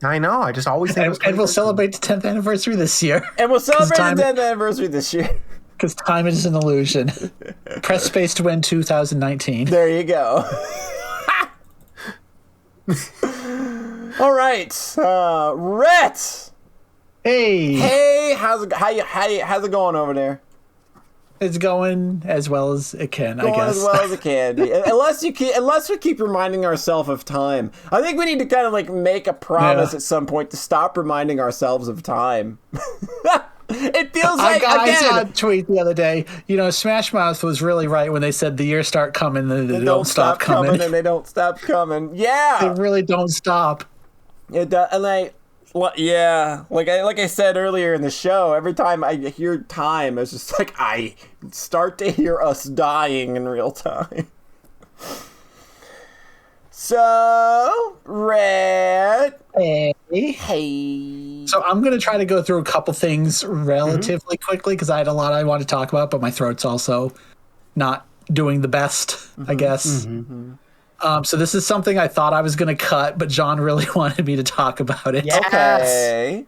I know. I just always think it was And we'll 2013. celebrate the 10th anniversary this year. And we'll celebrate time- the 10th anniversary this year. Because time is an illusion. Press space to win 2019. There you go. All right, Rhett. Hey, How's it going over there? it's going as well as it can, I Going guess. as well as it can. Unless we keep reminding ourselves of time. I think we need to kind of like make a promise Yeah. at some point to stop reminding ourselves of time. It feels I like saw a again. tweet the other day. Smash Mouth was really right when they said the years start coming, then they don't stop coming. and they don't stop coming. Yeah. They really don't stop. It does, and like I said earlier in the show, every time I hear time, it's just like I start to hear us dying in real time. So, Red, hey. So I'm going to try to go through a couple things relatively quickly because I had a lot I want to talk about, but my throat's also not doing the best, I guess. So this is something I thought I was going to cut, but John really wanted me to talk about it. Yes. Okay.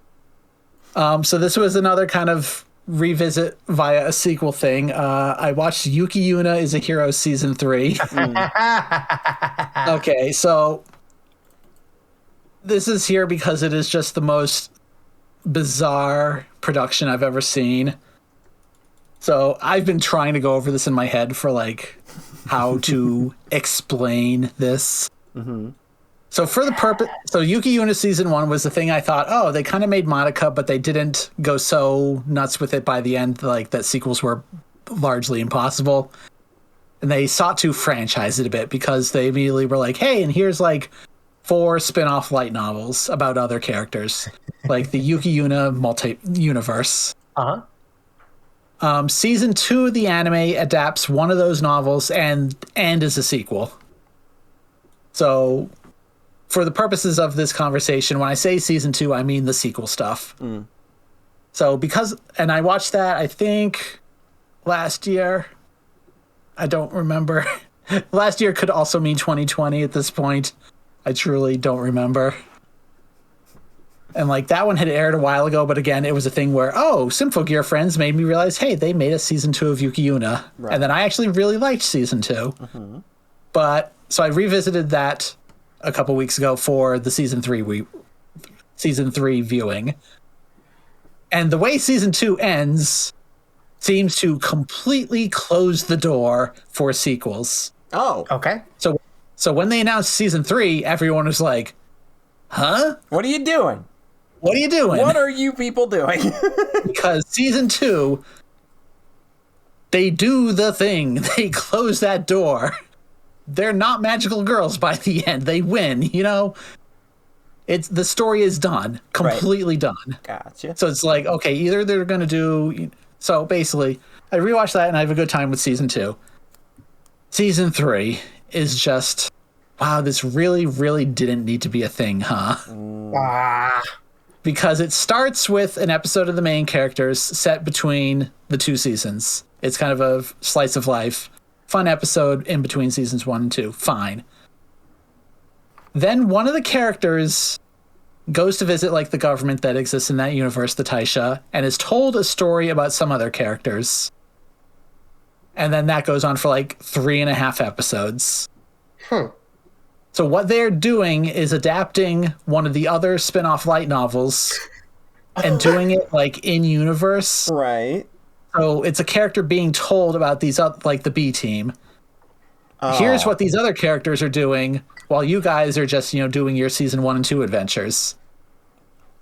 So this was another kind of revisit via a sequel thing. I watched Yuki Yuna is a Hero Season 3. Okay, so this is here because it is just the most bizarre production I've ever seen. So I've been trying to go over this in my head for like how to explain this. So for the purpose, so Yuki Yuna Season 1 was the thing I thought, oh, they kind of made Monica, but they didn't go so nuts with it by the end, like that sequels were largely impossible. And they sought to franchise it a bit because they immediately were like, hey, and here's like 4 spin-off light novels about other characters, like the Yuki Yuna multi-universe. Season 2 of the anime adapts one of those novels and is a sequel. So, for the purposes of this conversation, when I say season 2, I mean the sequel stuff. So, and I watched that, I think, last year. I don't remember. Last year could also mean 2020 at this point. I truly don't remember. And like that one had aired a while ago, but again, it was a thing where, Symphogear friends made me realize, hey, they made a season 2 of Yuki Yuna. Right. And then I actually really liked season 2. But so I revisited that a couple weeks ago for the season 3 viewing. And the way season 2 ends seems to completely close the door for sequels. Oh, okay. So when they announced season 3, everyone was like, huh? What are you doing? What are you doing? What are you people doing? Because season 2, they do the thing. They close that door. They're not magical girls by the end. They win, you know? The story is done. Completely done. Gotcha. So it's like, okay, either they're going to do... So basically, I rewatched that and I have a good time with season 2. Season 3 is just... Wow, this really, really didn't need to be a thing, huh? Because it starts with an episode of the main characters set between the 2 seasons. It's kind of a slice of life. Fun episode in between seasons 1 and 2. Fine. Then one of the characters goes to visit like the government that exists in that universe, the Taisha, and is told a story about some other characters. And then that goes on for like 3.5 episodes. So what they're doing is adapting one of the other spin-off light novels and doing it like in universe. Right. So it's a character being told about these like the B team. Here's what these other characters are doing while you guys are just, doing your season 1 and 2 adventures.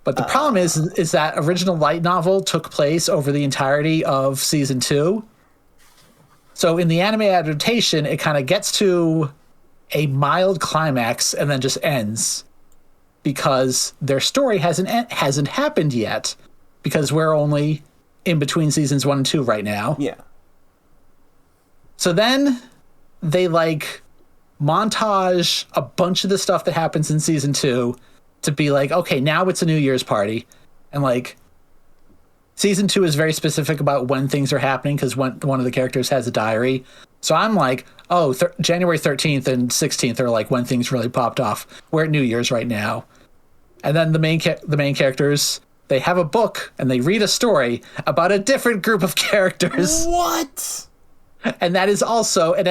But the problem is that original light novel took place over the entirety of season 2. So in the anime adaptation, it kind of gets to a mild climax and then just ends because their story hasn't happened yet because we're only in between seasons 1 and 2 right now. Yeah. So then they like montage a bunch of the stuff that happens in season 2 to be like, okay, now it's a New Year's party. And like season 2 is very specific about when things are happening because one of the characters has a diary. So I'm like, January 13th and 16th are like when things really popped off. We're at New Year's right now. And then the main characters, they have a book and they read a story about a different group of characters. What? And that is also an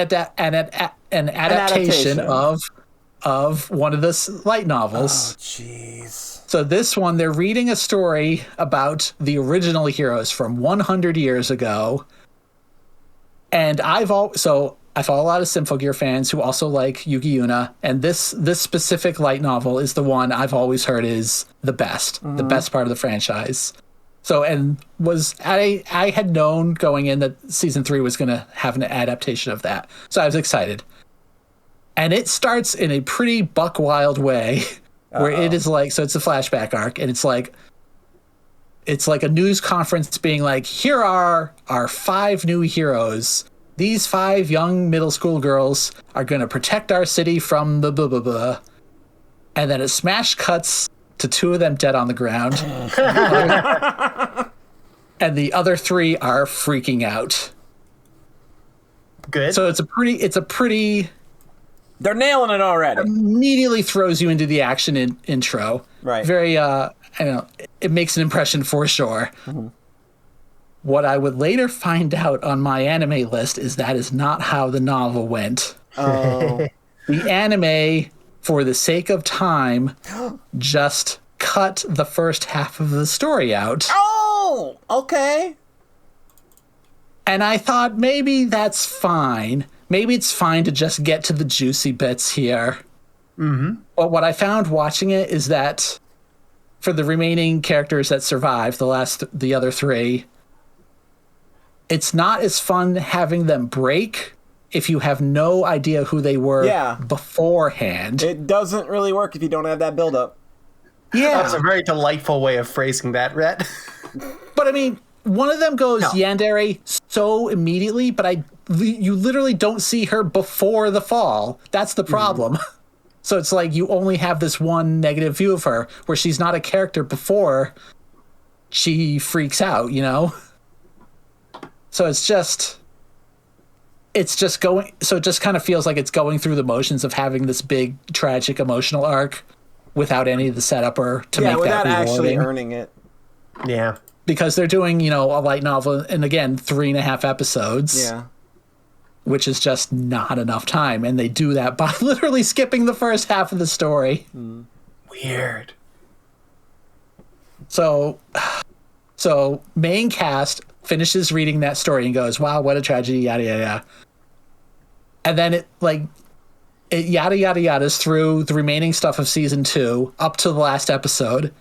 adaptation of one of the light novels. Oh, jeez. So this one, they're reading a story about the original heroes from 100 years ago. And I follow a lot of Symphogear fans who also like Yuki Yuna, and this specific light novel is the one I've always heard is the best part of the franchise. So, and I had known going in that season 3 was going to have an adaptation of that. So I was excited. And it starts in a pretty buck wild way where it is like, so it's a flashback arc and it's like a news conference being like, here are our 5 new heroes. These 5 young middle school girls are going to protect our city from the blah, blah, blah. And then it smash cuts to 2 of them dead on the ground. And the other 3 are freaking out. Good. So it's a pretty They're nailing it already. Immediately throws you into the action intro. Right. Very, it makes an impression for sure. Mm-hmm. What I would later find out on my anime list is that is not how the novel went. Oh. The anime, for the sake of time, just cut the first half of the story out. Oh, okay. And I thought maybe that's fine. Maybe it's fine to just get to the juicy bits here. Mm-hmm. But what I found watching it is that for the remaining characters that survive, the other 3, it's not as fun having them break if you have no idea who they were beforehand. It doesn't really work if you don't have that build-up. Yeah. That's a very delightful way of phrasing that, Rhett. But I mean, one of them goes yandere so immediately, but you literally don't see her before the fall. That's the problem. So it's like you only have this one negative view of her where she's not a character before she freaks out, you know? So it just kind of feels like it's going through the motions of having this big tragic emotional arc without any of the setup or to make that without rewarding. actually earning it. Yeah. Because they're doing, a light novel and again 3.5 episodes. Yeah. Which is just not enough time, and they do that by literally skipping the first half of the story. Weird. So main cast finishes reading that story and goes, wow, what a tragedy, yada, yada, yada. And then it yada, yada, yadas through the remaining stuff of season 2 up to the last episode.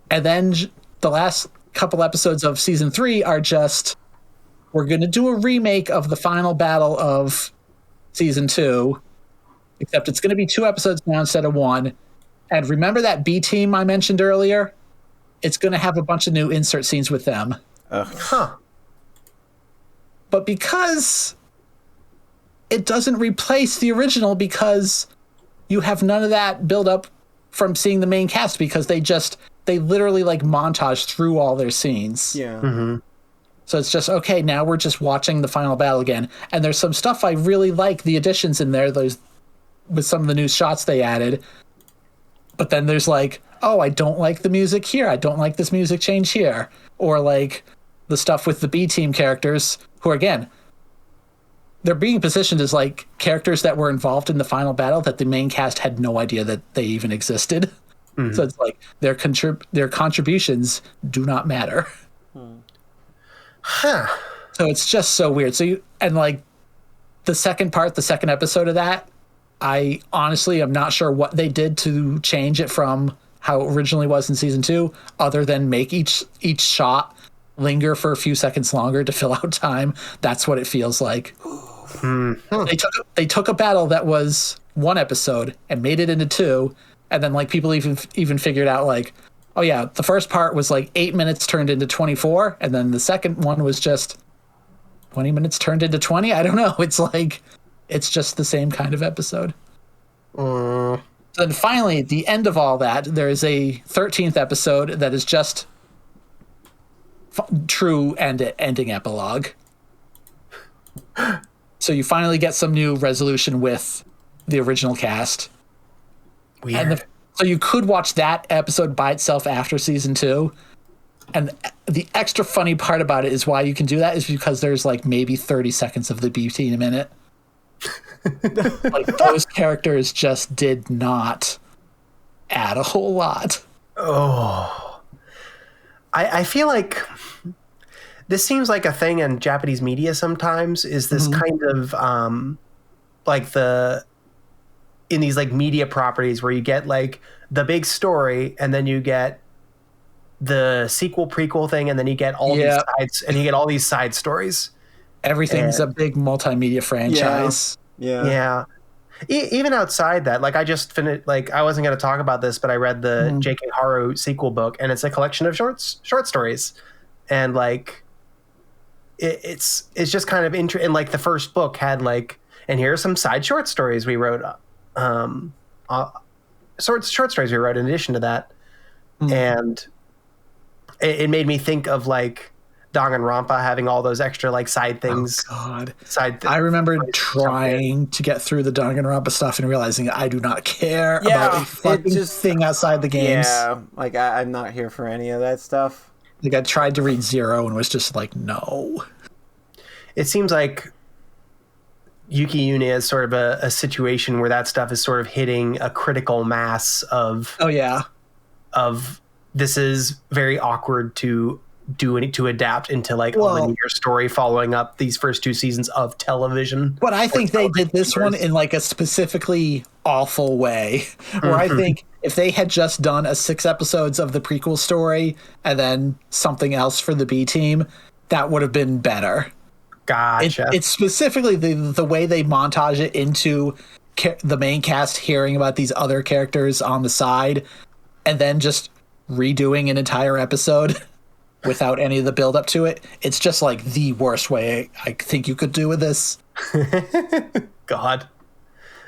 And then the last couple episodes of season 3 are just, we're going to do a remake of the final battle of season 2, except it's going to be 2 episodes now instead of 1. And remember that B team I mentioned earlier? It's going to have a bunch of new insert scenes with them. But because it doesn't replace the original, because you have none of that build up from seeing the main cast, because they literally like montage through all their scenes. Yeah. Mm-hmm. So it's just, okay, now we're just watching the final battle again. And there's some stuff I really like, the additions in there, with some of the new shots they added. But then there's like, oh, I don't like the music here. I don't like this music change here. Or like the stuff with the B team characters who, again, they're being positioned as like characters that were involved in the final battle that the main cast had no idea that they even existed. Mm-hmm. So it's like their contributions do not matter. Huh. So it's just so weird. The second episode of that, I honestly am not sure what they did to change it from how it originally was in season 2, other than make each shot linger for a few seconds longer to fill out time. That's what it feels like. They took a battle that was 1 episode and made it into 2, and then like people even figured out like, oh yeah, the first part was like 8 minutes turned into 24, and then the second one was just 20 minutes turned into 20. I don't know. It's like, it's just the same kind of episode. Then finally, at the end of all that, there is a 13th episode that is just true ending epilogue. So you finally get some new resolution with the original cast. Weird. So you could watch that episode by itself after season 2. And the extra funny part about it is why you can do that is because there's like maybe 30 seconds of the B team in it. Like those characters just did not add a whole lot. Oh, I feel like this seems like a thing in Japanese media sometimes, is this kind of in these like media properties where you get like the big story and then you get the sequel prequel thing and then you get all these sides and you get all these side stories. Everything's a big multimedia franchise. Yeah. Even outside that, like I just finished, like I wasn't going to talk about this, but I read the J.K. Haru sequel book, and it's a collection of short stories, and like it's just kind of interesting. And like the first book had like, and here are some side short stories we wrote, short stories we wrote in addition to that, and it made me think of like Danganronpa having all those extra like side things. Oh God! I remember trying to get through the Danganronpa stuff and realizing I do not care about a fucking thing outside the games. Yeah, like I'm not here for any of that stuff. Like I tried to read Zero and was just like, no. It seems like Yuki Yune is sort of a situation where that stuff is sort of hitting a critical mass of. Oh yeah. Of this is very awkward to adapt into like a linear story following up these first 2 seasons of television. But I think they did this one in like a specifically awful way, where I think if they had just done a 6 episodes of the prequel story and then something else for the B team, that would have been better. Gotcha. It's specifically the way they montage it into the main cast hearing about these other characters on the side, and then just redoing an entire episode without any of the build up to it. It's just like the worst way I think you could do with this. God,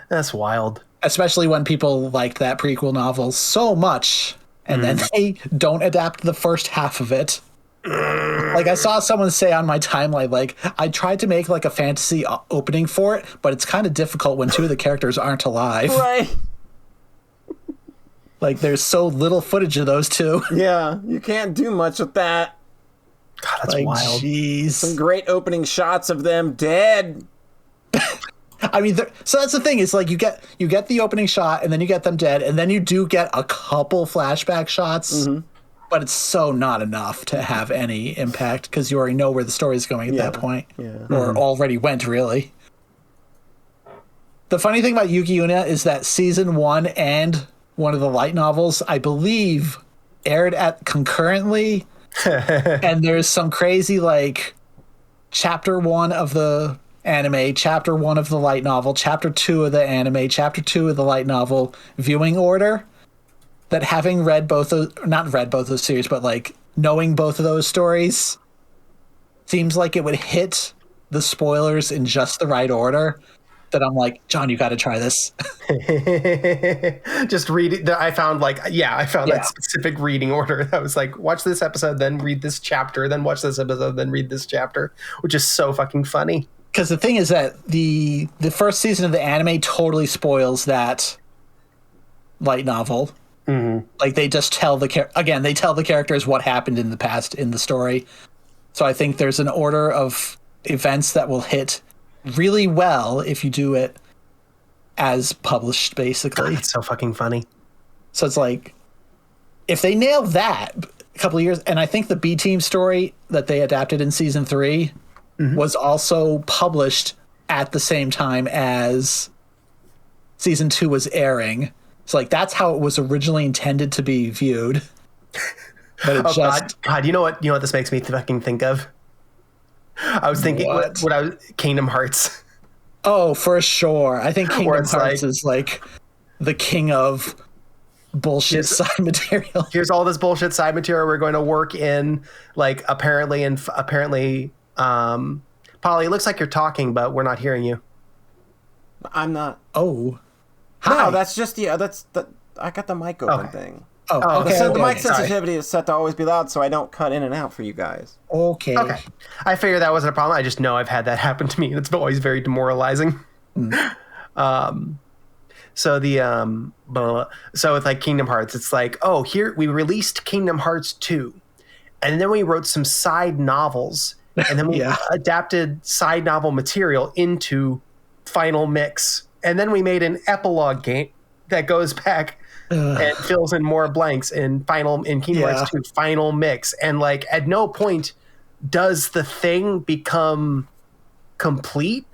that's wild. Especially when people liked that prequel novel so much, and then they don't adapt the first half of it. Like, I saw someone say on my timeline, like, I tried to make like a fantasy opening for it, but it's kind of difficult when two of the characters aren't alive. Right. Like, there's so little footage of those two. Yeah, you can't do much with that. God, that's Like, wild. jeez. Some great opening shots of them dead. I mean, so that's the thing. Is like you get the opening shot, and then you get them dead, and then you do get a couple flashback shots, but it's so not enough to have any impact because you already know where the story is going at that point, or already went, really. The funny thing about Yuki Una is that season 1 and one of the light novels, I believe, aired at concurrently, and there's some crazy like chapter 1 of the anime, chapter 1 of the light novel, chapter 2 of the anime, chapter 2 of the light novel viewing order, that having read both those, not read both those series, but like knowing both of those stories seems like it would hit the spoilers in just the right order, that I'm like, John, you got to try this. Just read it. I found that specific reading order that was like, watch this episode, then read this chapter, then watch this episode, then read this chapter, which is so fucking funny. Because the thing is that the first season of the anime totally spoils that light novel. Mm-hmm. Like, they just tell the characters what happened in the past in the story. So I think there's an order of events that will hit really well if you do it as published, basically. God, it's so fucking funny. So it's like, if they nail that a couple of years, and I think the B Team story that they adapted in season 3 was also published at the same time as season 2 was airing. So like, that's how it was originally intended to be viewed. But it God, you know what this makes me fucking think of? I was thinking what I was Kingdom Hearts. Oh, for sure. I think Kingdom Hearts is like the king of bullshit side material. Here's all this bullshit side material we're going to work in, like, apparently, Polly, it looks like you're talking, but we're not hearing you. I'm not. Oh. No, that's just I got the mic open thing. Oh, okay. So the mic sensitivity is set to always be loud, so I don't cut in and out for you guys. Okay. I figured that wasn't a problem. I just know I've had that happen to me. It's always very demoralizing. So with like Kingdom Hearts, it's like, oh, here we released Kingdom Hearts 2, and then we wrote some side novels, and then we adapted side novel material into Final Mix, and then we made an epilogue game that goes back and fills in more blanks in Kingdom Hearts 2 Final Mix. And like, at no point does the thing become complete.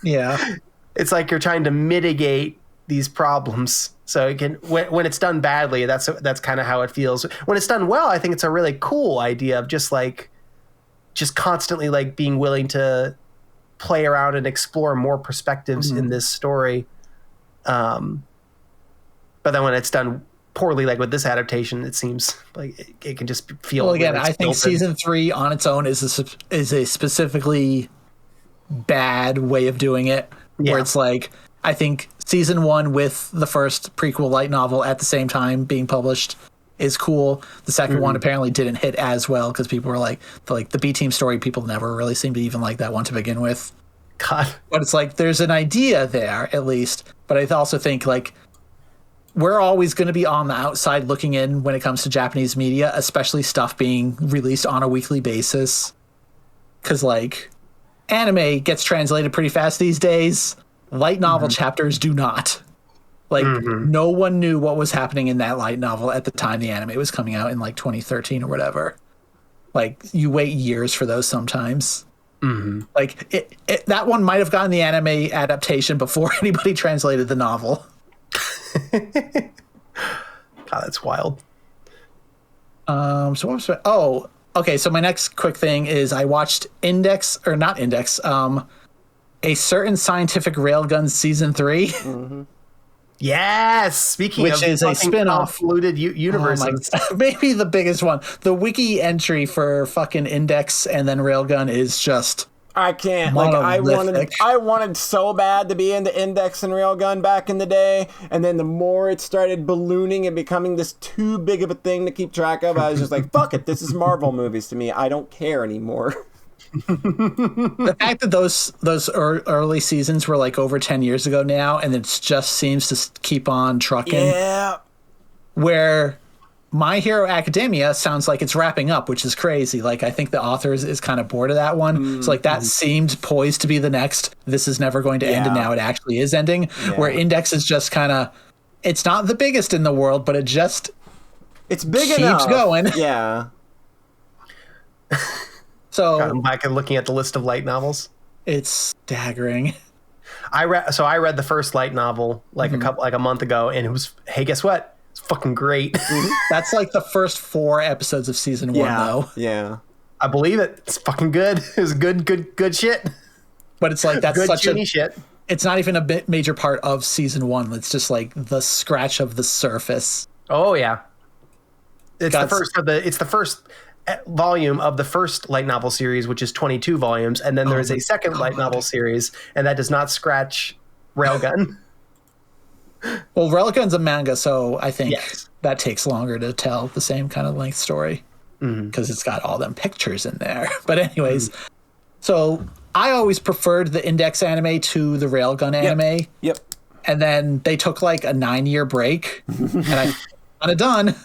It's like you're trying to mitigate these problems. So it can, when it's done badly, that's kind of how it feels. When it's done well, I think it's a really cool idea of just constantly like being willing to play around and explore more perspectives in this story. But then when it's done poorly, like with this adaptation, it seems like it can just feel. Well, again, I think season 3 on its own is a specifically bad way of doing it. Where it's like, I think season 1 with the first prequel light novel at the same time being published is cool. The second one apparently didn't hit as well because people were like the B Team story. People never really seemed to even like that one to begin with. God, but it's like there's an idea there at least. But I also think like, we're always going to be on the outside looking in when it comes to Japanese media, especially stuff being released on a weekly basis. Because, like, anime gets translated pretty fast these days. Light novel chapters do not. Like, no one knew what was happening in that light novel at the time the anime was coming out in, like, 2013 or whatever. Like, you wait years for those sometimes. Like, that one might have gotten the anime adaptation before anybody translated the novel. God, that's wild. So what was Okay, so my next quick thing is I watched A Certain Scientific Railgun Season 3. Mm-hmm. Yes, speaking which of is a spin-off convoluted universes. Maybe the biggest one. The wiki entry for fucking Index and then Railgun is just I can't. Like, I wanted so bad to be into Index and Railgun back in the day, and then the more it started ballooning and becoming this too big of a thing to keep track of, I was just like, fuck it, this is Marvel movies to me. I don't care anymore. The fact that those early seasons were like over 10 years ago now, and it just seems to keep on trucking. Yeah. Where My Hero Academia sounds like it's wrapping up, which is crazy. Like, I think the author is kind of bored of that one. So like that seemed poised to be the next. This is never going to end, and now it actually is ending. Yeah. Where Index is just kind of, it's not the biggest in the world, but it's big enough. Keeps going. Yeah. So I'm back and looking at the list of light novels. It's staggering. I read the first light novel like a month ago, and it was, hey, guess what? It's fucking great. That's like the first 4 episodes of season 1, though. Yeah. I believe it. It's fucking good. It's good shit. But it's like that's good such a shit. It's not even a major part of season 1. It's just like the scratch of the surface. Oh yeah. It's the first volume of the first light novel series, which is 22 volumes, and then there's a second light novel series, and that does not scratch Railgun. Well, Railgun's a manga, so I think that takes longer to tell the same kind of length story because it's got all them pictures in there. But anyways, so I always preferred the Index anime to the Railgun anime. Yep. And then they took like a 9-year break, and I kind of done.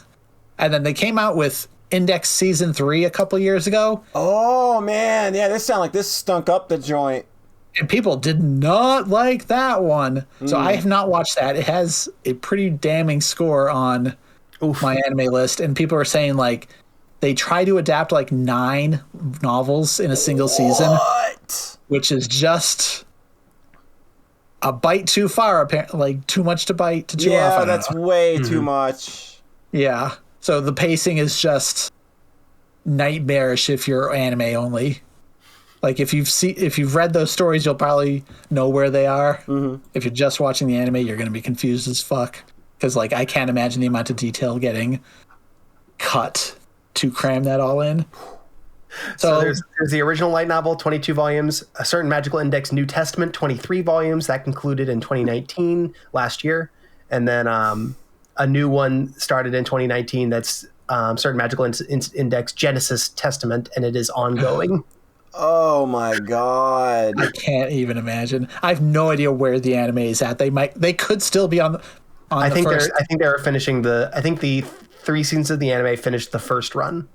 And then they came out with Index Season 3 a couple years ago. Oh, man. Yeah, this sounded like this stunk up the joint. And people did not like that one. So I have not watched that. It has a pretty damning score on my anime list. And people are saying, like, they try to adapt, like, 9 novels in a single season. Which is just a bite too far, apparently. Like, too much to bite to chew off. Yeah, that's way too much. Yeah. So the pacing is just nightmarish if you're anime only. Like if you've read those stories, you'll probably know where they are. Mm-hmm. If you're just watching the anime, you're going to be confused as fuck. Because like I can't imagine the amount of detail getting cut to cram that all in. So there's the original light novel, 22 volumes, A Certain Magical Index New Testament, 23 volumes. That concluded in 2019, last year. And then a new one started in 2019 that's Certain Magical Index Genesis Testament, and it is ongoing. Oh my god. I can't even imagine. I have no idea where the anime is at. They could still be on I think they're finishing I think the 3 seasons of the anime finished the first run.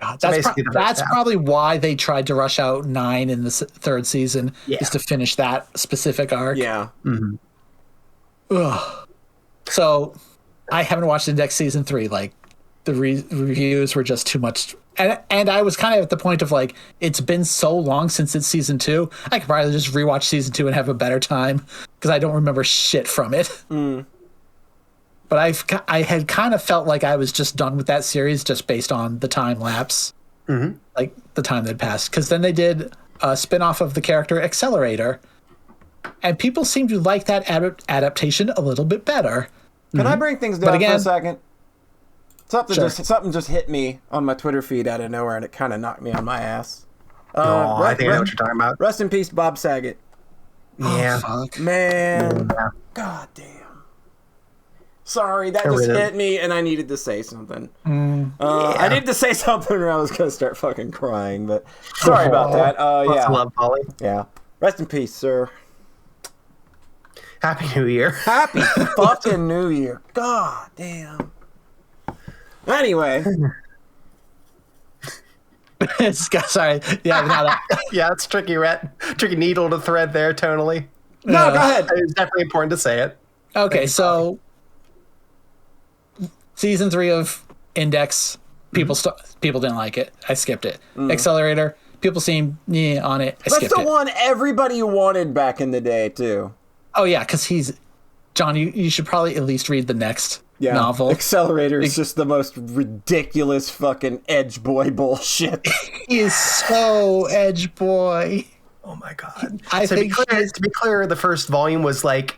God, that's probably why they tried to rush out 9 in the 3rd season, is to finish that specific arc. Yeah. Mm-hmm. Ugh. So I haven't watched Index Season 3. Like, the reviews were just too much. And I was kind of at the point of, like, it's been so long since it's Season 2. I could probably just rewatch Season 2 and have a better time because I don't remember shit from it. But I had kind of felt like I was just done with that series just based on the time lapse, like the time that passed. Because then they did a spin-off of the character Accelerator, and people seem to like that adaptation a little bit better. Can I bring things down for a second? Something just hit me on my Twitter feed out of nowhere, and it kind of knocked me on my ass. I think I know what you're talking about. Rest in peace, Bob Saget. Yeah. Oh, fuck. Man. Yeah. God damn. Sorry, that just hit me, and I needed to say something. I needed to say something, or I was going to start fucking crying, but sorry about that. Yeah. Love, Polly. Yeah. Rest in peace, sir. Happy New Year. Happy fucking New Year. God damn. Anyway. Sorry. Yeah, yeah, it's tricky, Rhett. Tricky needle to thread there, tonally. No, go ahead. It's definitely important to say it. Okay, so Season 3 of Index, people didn't like it. I skipped it. Accelerator, people seem on it. I skipped it. That's the one everybody wanted back in the day, too. Oh, yeah, because John, you should probably at least read the next novel. Accelerator is just the most ridiculous fucking edge boy bullshit. He is so edge boy. Oh my god! To be clear, the first volume was like,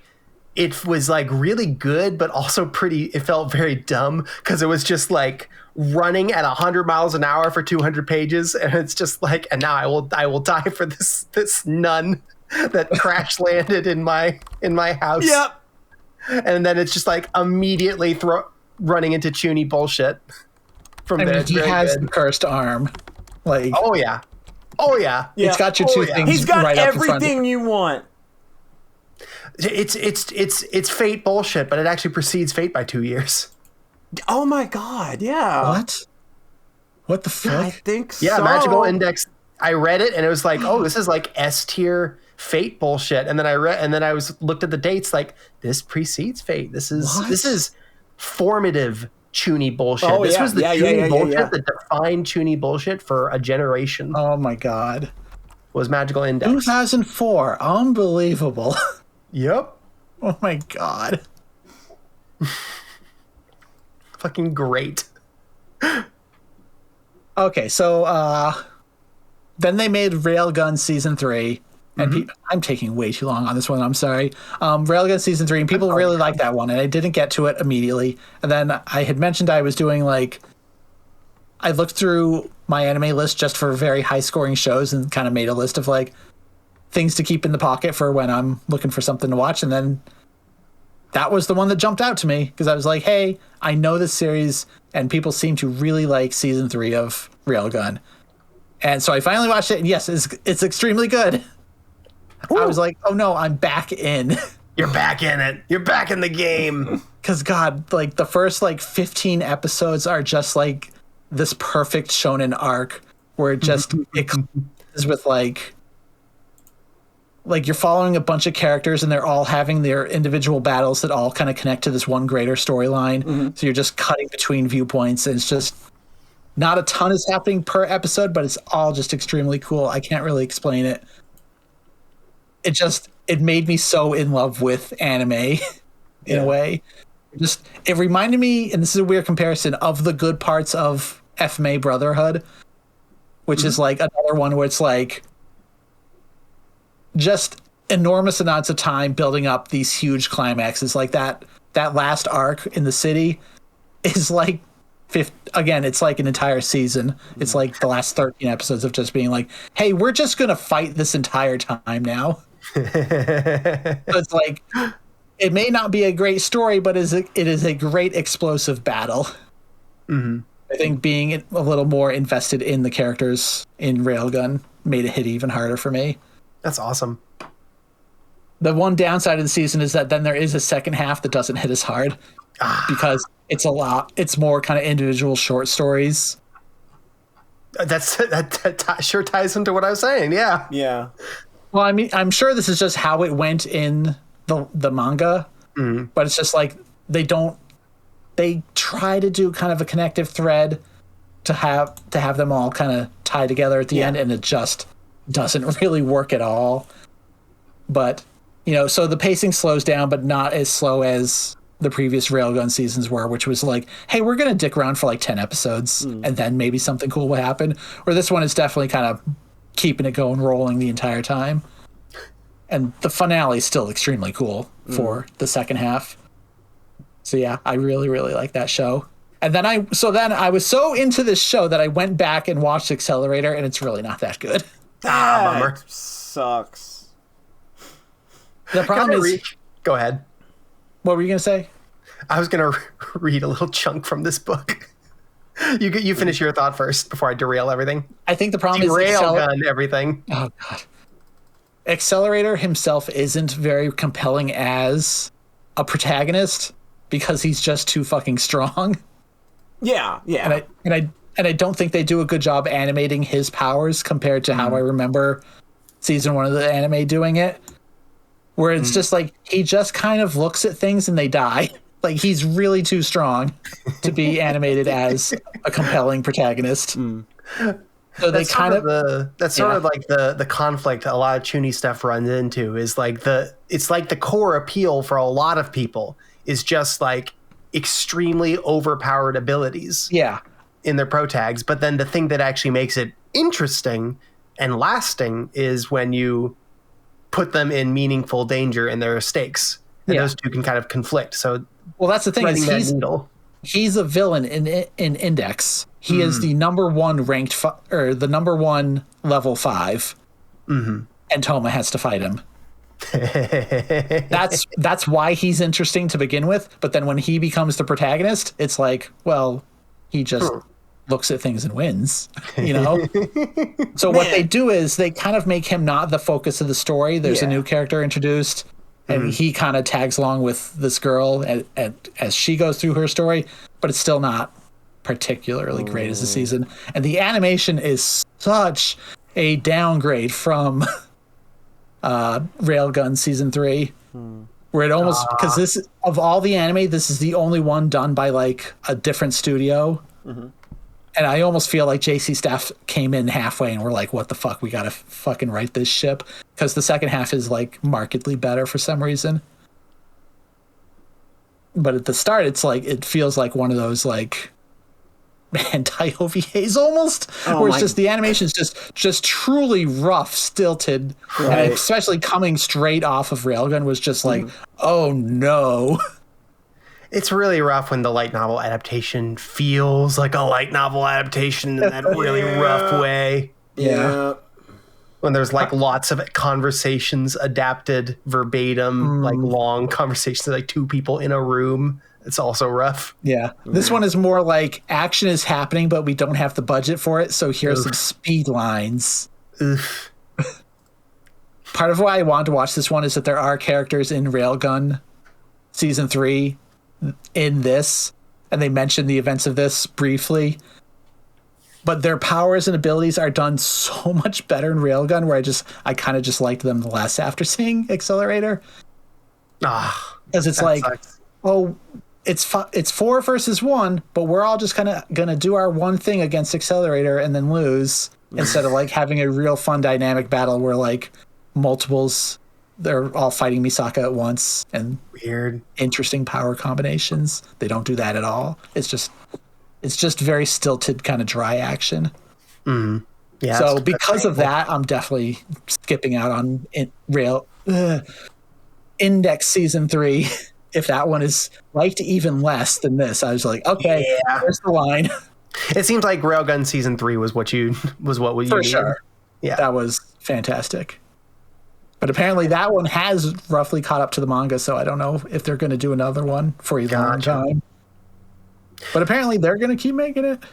it was like really good, but also pretty. It felt very dumb because it was just like running at 100 miles an hour for 200 pages, and it's just like, and now I will die for this nun that crash landed in my house. Yep. And then it's just like immediately running into Chuny bullshit. From there, he has the cursed arm. Like, oh yeah. It's got your two things. He's got right everything you want. It's Fate bullshit, but it actually precedes Fate by 2 years. Oh my god, yeah. What the fuck? I think so. Yeah, Magical Index. I read it and it was like, oh, this is like S tier Fate bullshit. And then I looked at the dates like, this precedes Fate. This is formative Chuny bullshit. Oh, this was the Chuny bullshit that defined Chuny bullshit for a generation. Oh my god. Was Magical Index. 2004. Unbelievable. Yep. Oh my god. Fucking great. Okay, so then they made Railgun Season 3. And I'm taking way too long on this one. I'm sorry. Railgun Season 3, and people really liked that one, and I didn't get to it immediately. And then I had mentioned I was doing I looked through my anime list just for very high-scoring shows and kind of made a list of things to keep in the pocket for when I'm looking for something to watch. And then that was the one that jumped out to me because I was like, hey, I know this series, and people seem to really like Season 3 of Railgun. And so I finally watched it, and yes, it's extremely good. Ooh. I was like, oh no, I'm back in. You're back in it. You're back in the game. Because God, the first 15 episodes are just this perfect shonen arc where it just it is with you're following a bunch of characters and they're all having their individual battles that all kind of connect to this one greater storyline. So you're just cutting between viewpoints, and it's just not a ton is happening per episode, but it's all just extremely cool. I can't really explain it. It made me so in love with anime in a way. It reminded me, and this is a weird comparison, of the good parts of FMA Brotherhood, which is another one where it's just enormous amounts of time building up these huge climaxes. That last arc in the city is again, it's an entire season. It's the last 13 episodes of just being hey, we're just going to fight this entire time now. So it's it may not be a great story, but it is a great explosive battle. I think being a little more invested in the characters in Railgun made it hit even harder for me. That's awesome. The one downside of the season is that then there is a second half that doesn't hit as hard because it's more kind of individual short stories. That sure ties into what I was saying. Yeah. Yeah. Well, I mean, I'm sure this is just how it went in the manga, but it's just they try to do kind of a connective thread to have them all kind of tie together at the end, and it just doesn't really work at all. But, so the pacing slows down, but not as slow as the previous Railgun seasons were, which was hey, we're going to dick around for 10 episodes and then maybe something cool will happen. Or this one is definitely kind of keeping it going, rolling the entire time. And the finale is still extremely cool for the second half. So yeah, I really, really like that show. And then I was so into this show that I went back and watched Accelerator, and it's really not that good. Bummer. Sucks. The problem is... Go ahead. What were you going to say? I was going to read a little chunk from this book. You finish your thought first before I derail everything. I think the problem is everything. Oh god. Accelerator himself isn't very compelling as a protagonist because he's just too fucking strong. Yeah. And I don't think they do a good job animating his powers compared to how I remember season 1 of the anime doing it. Where it's just he just kind of looks at things and they die. He's really too strong to be animated as a compelling protagonist. So that's sort of the conflict a lot of Chuny stuff runs into is it's the core appeal for a lot of people is just extremely overpowered abilities in their pro tags. But then the thing that actually makes it interesting and lasting is when you put them in meaningful danger and there are stakes. And those two can kind of conflict. So, well, that's the thing is he's a villain in Index. He is the number one ranked or the number one level 5, and Toma has to fight him. That's why he's interesting to begin with. But then when he becomes the protagonist, it's like, well, he just looks at things and wins, you know? So what they do is they kind of make him not the focus of the story. There's a new character introduced, and he kind of tags along with this girl and as she goes through her story, but it's still not particularly great as a season. And the animation is such a downgrade from Railgun Season 3, where it almost, because this, of all the anime, this is the only one done by like a different studio. And I almost feel like JC Staff came in halfway and we're like, what the fuck? We got to fucking write this ship. Because the second half is like markedly better for some reason. But at the start, it's like, it feels like one of those like anti-OVAs almost. Where it's just, the animation's just truly rough, stilted. And especially coming straight off of Railgun was just like, oh no. It's really rough when the light novel adaptation feels like a light novel adaptation in that really rough way. Yeah. When there's like lots of conversations adapted verbatim, like long conversations, like two people in a room. It's also rough. Yeah. This one is more like action is happening, but we don't have the budget for it. So here's some speed lines. Part of why I wanted to watch this one is that there are characters in Railgun Season 3 in this, and they mention the events of this briefly, but their powers and abilities are done so much better in Railgun, where I kind of just liked them less after seeing Accelerator. Because it's like, sucks. It's 4 versus 1, but we're all just kind of gonna do our one thing against Accelerator and then lose, instead of like having a real fun dynamic battle where like multiples, they're all fighting Misaka at once, and weird, interesting power combinations. They don't do that at all. It's just very stilted, kind of dry action. Yeah. So because of that, I'm definitely skipping out on Index Season 3. If that one is liked even less than this, I was like, okay, where's the line? It seems like Railgun Season 3 was what you for sure. Yeah, that was fantastic. But apparently that one has roughly caught up to the manga, so I don't know if they're going to do another one for a long time. But apparently they're going to keep making it.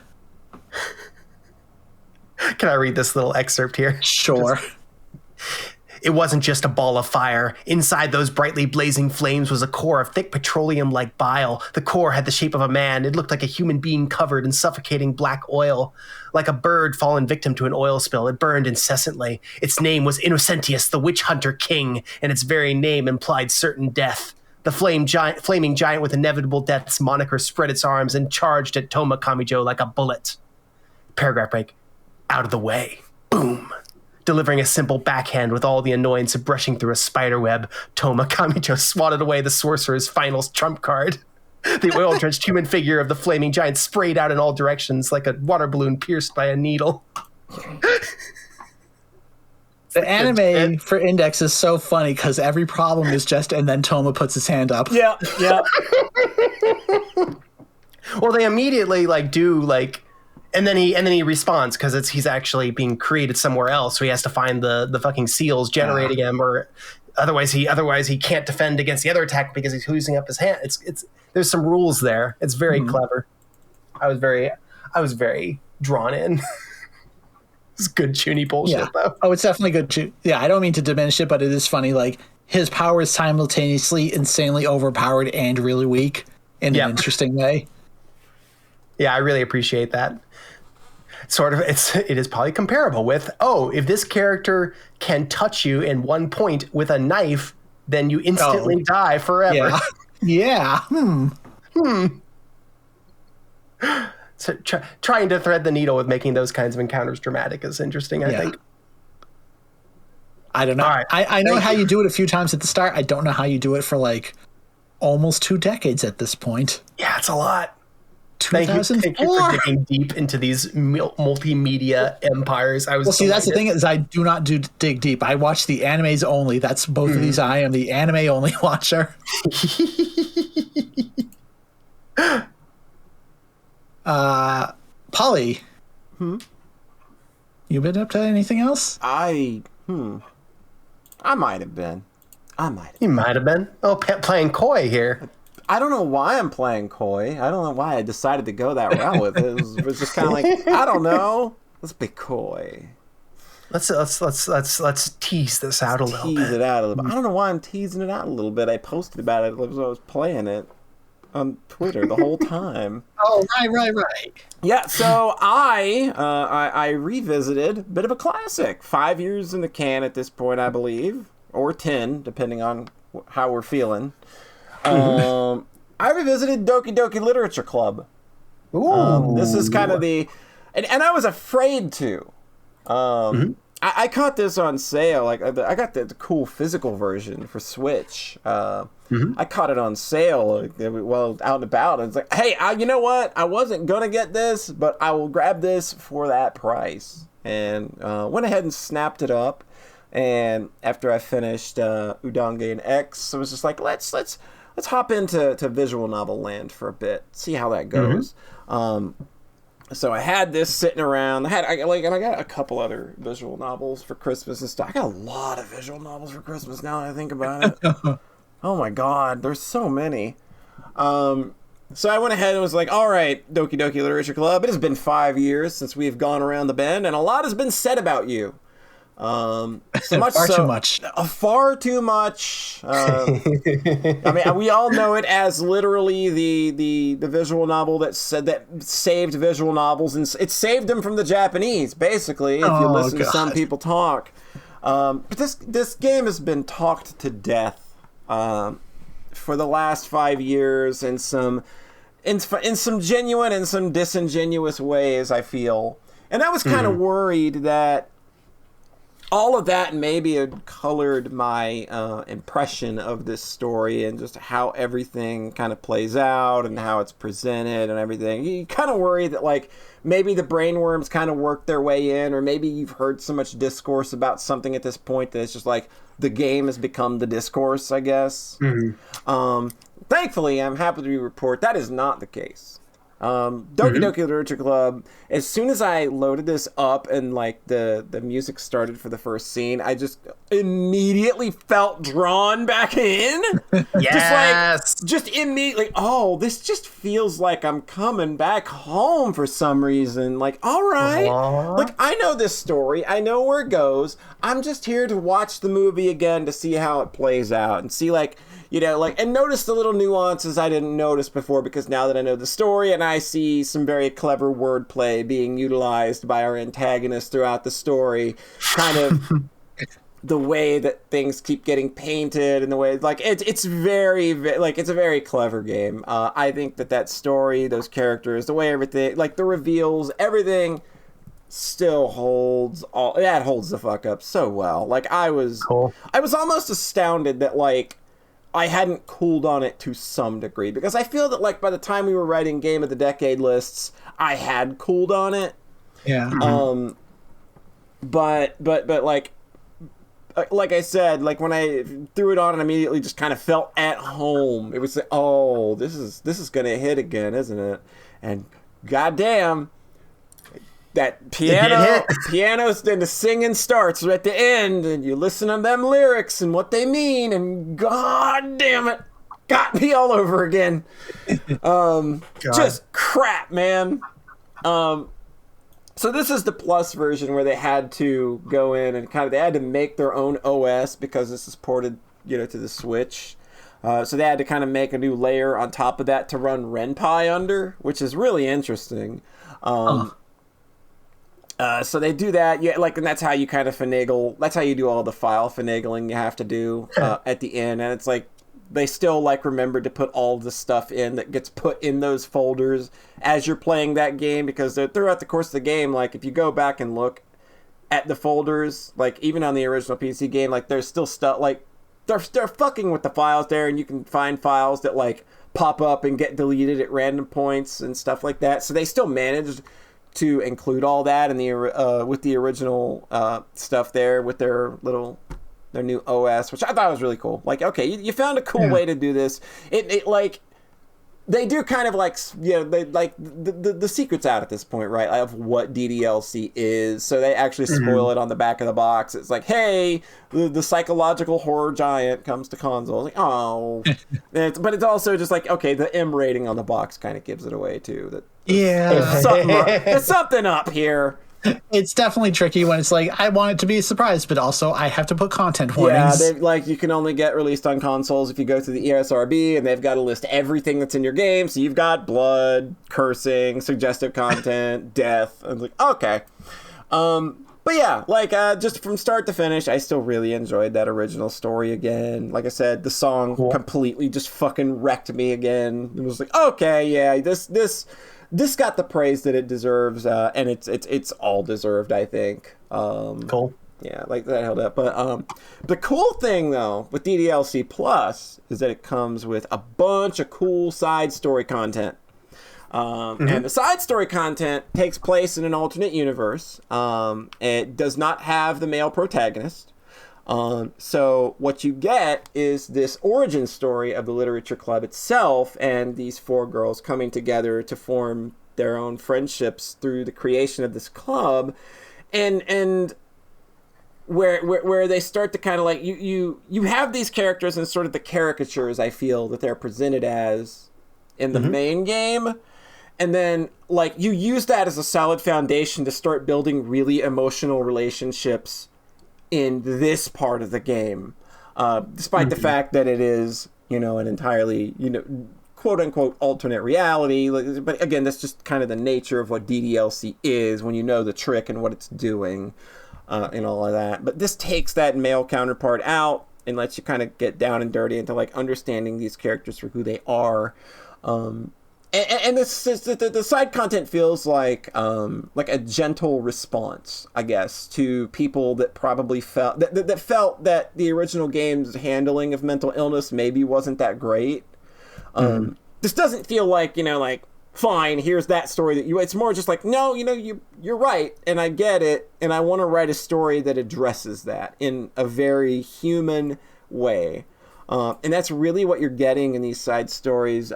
Can I read this little excerpt here? Sure. It wasn't just a ball of fire. Inside those brightly blazing flames was a core of thick petroleum-like bile. The core had the shape of a man. It looked like a human being covered in suffocating black oil. Like a bird fallen victim to an oil spill, it burned incessantly. Its name was Innocentius, the Witch Hunter King, and its very name implied certain death. The flaming giant with inevitable death's moniker spread its arms and charged at Toma Kamijo like a bullet. Paragraph break. Out of the way. Boom. Delivering a simple backhand with all the annoyance of brushing through a spider web, Toma Kamijo swatted away the sorcerer's final trump card. The oil-drenched human figure of the flaming giant sprayed out in all directions like a water balloon pierced by a needle. The anime for Index is so funny because every problem is just, and then Toma puts his hand up. Yeah. Well, they immediately and then he responds because he's actually being created somewhere else, so he has to find the fucking seals generating him, or otherwise he can't defend against the other attack because he's using up his hand. It's there's some rules there. It's very clever. I was very drawn in. It's good chuny bullshit though. Oh, it's definitely good. Yeah, I don't mean to diminish it, but it is funny. Like his power is simultaneously insanely overpowered and really weak in an interesting way. Yeah, I really appreciate that. Sort of, it is probably comparable with, if this character can touch you in one point with a knife, then you instantly die forever. Yeah. So trying to thread the needle with making those kinds of encounters dramatic is interesting, I think. I don't know. All right. I know how you do it a few times at the start. I don't know how you do it for like almost 2 decades at this point. Yeah, it's a lot. Thank you 2004. for digging deep into these multimedia empires. Well, see, that's the thing is I do not dig deep. I watch the animes only. That's both of these. I am the anime only watcher. Polly. You been up to anything else? I might have been. You might have been. Oh, playing coy here. I don't know why I'm playing coy. I don't know why I decided to go that route with it. It was just kind of like, I don't know. Let's be coy. Let's tease this out a little bit. Tease it out a little bit. I don't know why I'm teasing it out a little bit. I posted about it as I was playing it on Twitter the whole time. Oh, right. Yeah, so I revisited a bit of a classic. 5 years in the can at this point, I believe, or 10, depending on how we're feeling. I revisited Doki Doki Literature Club. This is kind of the... And I was afraid to. I caught this on sale. Like I got the cool physical version for Switch. I caught it on sale while out and about. And it's like, hey, you know what? I wasn't going to get this, but I will grab this for that price. And went ahead and snapped it up. And after I finished Udange and X, I was just like, let's hop into visual novel land for a bit, see how that goes. So I had this sitting around. I got a couple other visual novels for Christmas and stuff. I got a lot of visual novels for Christmas now that I think about it. Oh my God, there's so many. So I went ahead and was like, all right, Doki Doki Literature Club, it has been 5 years since we've gone around the bend, and a lot has been said about you. So much Far so, too much. Far too much. I mean, we all know it as literally the visual novel that saved visual novels, and it saved them from the Japanese, basically. If you listen to some people talk, but this game has been talked to death for the last 5 years in some genuine and some disingenuous ways, I feel, and I was kind of worried that all of that maybe had colored my impression of this story and just how everything kind of plays out and how it's presented and everything. You kind of worry that, like, maybe the brainworms kind of worked their way in, or maybe you've heard so much discourse about something at this point that it's just like the game has become the discourse, I guess. Thankfully, I'm happy to report that is not the case. Doki Doki Literature Club, as soon as I loaded this up and like the music started for the first scene, I just immediately felt drawn back in. Yes. Just immediately, oh, this just feels like I'm coming back home for some reason. Like, all right, like I know this story, I know where it goes. I'm just here to watch the movie again to see how it plays out and see, like, you know, like, and notice the little nuances I didn't notice before, because now that I know the story and I see some very clever wordplay being utilized by our antagonist throughout the story, kind of the way that things keep getting painted and the way, like, it's very, like, it's a very clever game. I think that story, those characters, the way everything, like the reveals, everything still holds the fuck up so well. Like, I was almost astounded that, like, I hadn't cooled on it to some degree, because I feel that, like, by the time we were writing Game of the Decade lists, I had cooled on it. Yeah. But like I said, like, when I threw it on and immediately just kind of felt at home, it was like, oh, this is gonna hit again, isn't it? And goddamn, that piano and the singing starts right at the end, and you listen to them lyrics and what they mean, and god damn it, got me all over again. Just crap, man. So this is the plus version where they had to go in and they had to make their own OS, because this is ported, you know, to the Switch. So they had to kind of make a new layer on top of that to run Ren'Py under, which is really interesting. So they do that, and that's how you kind of finagle. That's how you do all the file finagling you have to do at the end. And it's like they still, like, remember to put all the stuff in that gets put in those folders as you're playing that game, because throughout the course of the game, like, if you go back and look at the folders, like, even on the original PC game, like, there's still stuff, like, they're fucking with the files there, and you can find files that like pop up and get deleted at random points and stuff like that. So they still managed to include all that in the with the original stuff there with their new OS, which I thought was really cool. Like, okay, you found a cool way to do this. It like they do kind of like, you know, they like the secret's out at this point, right? Of what DDLC is. So they actually spoil it on the back of the box. It's like, hey, the psychological horror giant comes to consoles. Like, oh, but it's also just like, okay, the M rating on the box kind of gives it away too. That there's something up here. It's definitely tricky when it's like, I want it to be a surprise, but also I have to put content warnings. Yeah, like you can only get released on consoles if you go to the ESRB, and they've got to list everything that's in your game. So you've got blood, cursing, suggestive content, death. I'm like, okay. But yeah, like just from start to finish, I still really enjoyed that original story again. Like I said, the song completely just fucking wrecked me again. It was like, okay, yeah, this got the praise that it deserves, and it's all deserved, I think. Cool. Yeah, like that held up. But the cool thing, though, with DDLC Plus is that it comes with a bunch of cool side story content. And the side story content takes place in an alternate universe. It does not have the male protagonist. So what you get is this origin story of the literature club itself, and these four girls coming together to form their own friendships through the creation of this club, and where they start to kind of like you have these characters and sort of the caricatures I feel that they're presented as in the main game. And then, like, you use that as a solid foundation to start building really emotional relationships in this part of the game, despite the fact that it is, you know, an entirely, you know, quote-unquote alternate reality. But again, that's just kind of the nature of what DDLC is when you know the trick and what it's doing and all of that. But this takes that male counterpart out and lets you kind of get down and dirty into, like, understanding these characters for who they are. And this the side content feels like a gentle response, I guess, to people that probably felt that felt that the original game's handling of mental illness maybe wasn't that great. This doesn't feel like, you know, like, fine, here's that story that you. It's more just like, no, you know, you're right, and I get it, and I want to write a story that addresses that in a very human way, and that's really what you're getting in these side stories.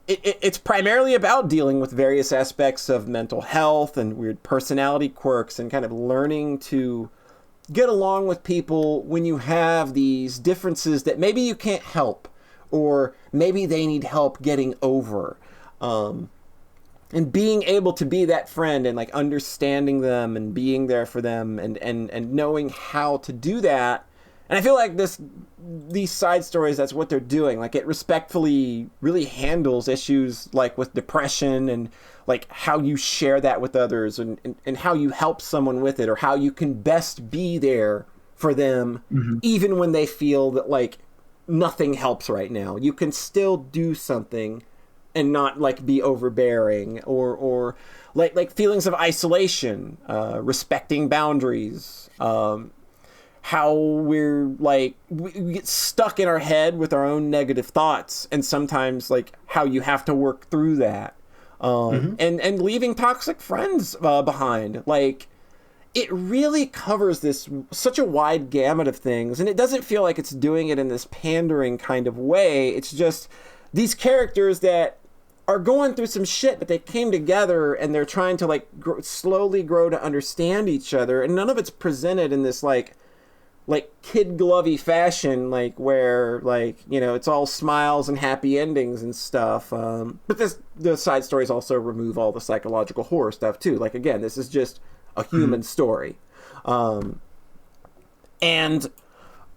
It's primarily about dealing with various aspects of mental health and weird personality quirks and kind of learning to get along with people when you have these differences that maybe you can't help, or maybe they need help getting over. And being able to be that friend and, like, understanding them and being there for them and knowing how to do that. And I feel like these side stories, that's what they're doing. Like, it respectfully really handles issues like with depression and, like, how you share that with others and how you help someone with it, or how you can best be there for them even when they feel that, like, nothing helps right now. You can still do something and not, like, be overbearing or like feelings of isolation, respecting boundaries, how we're, like, we get stuck in our head with our own negative thoughts, and sometimes, like, how you have to work through that, and leaving toxic friends behind. Like, it really covers such a wide gamut of things, and it doesn't feel like it's doing it in this pandering kind of way. It's just these characters that are going through some shit, but they came together and they're trying to, like, slowly grow to understand each other, and none of it's presented in this, like kid glovey fashion, like, where, like, you know, it's all smiles and happy endings and stuff. But the side stories also remove all the psychological horror stuff too. Like, again, this is just a human story. And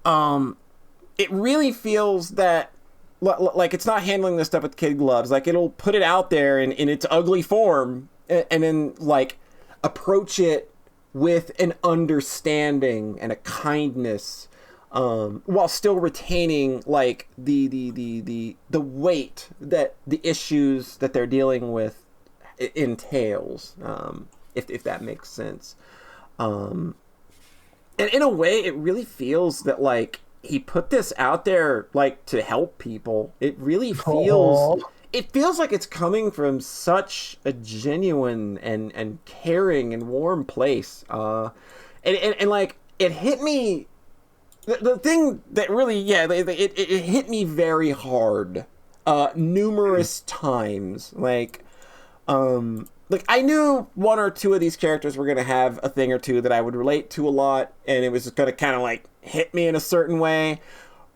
it really feels that, like, it's not handling this stuff with kid gloves. Like, it'll put it out there in its ugly form and then, like, approach it with an understanding and a kindness, while still retaining, like, the weight that the issues that they're dealing with entails, if that makes sense. And in a way, it really feels that, like, he put this out there, like, to help people. It really feels... It feels like it's coming from such a genuine and caring and warm place. And like, it hit me... The thing that really, it hit me very hard. Numerous times. Like, I knew one or two of these characters were going to have a thing or two that I would relate to a lot, and it was just going to kind of, like, hit me in a certain way.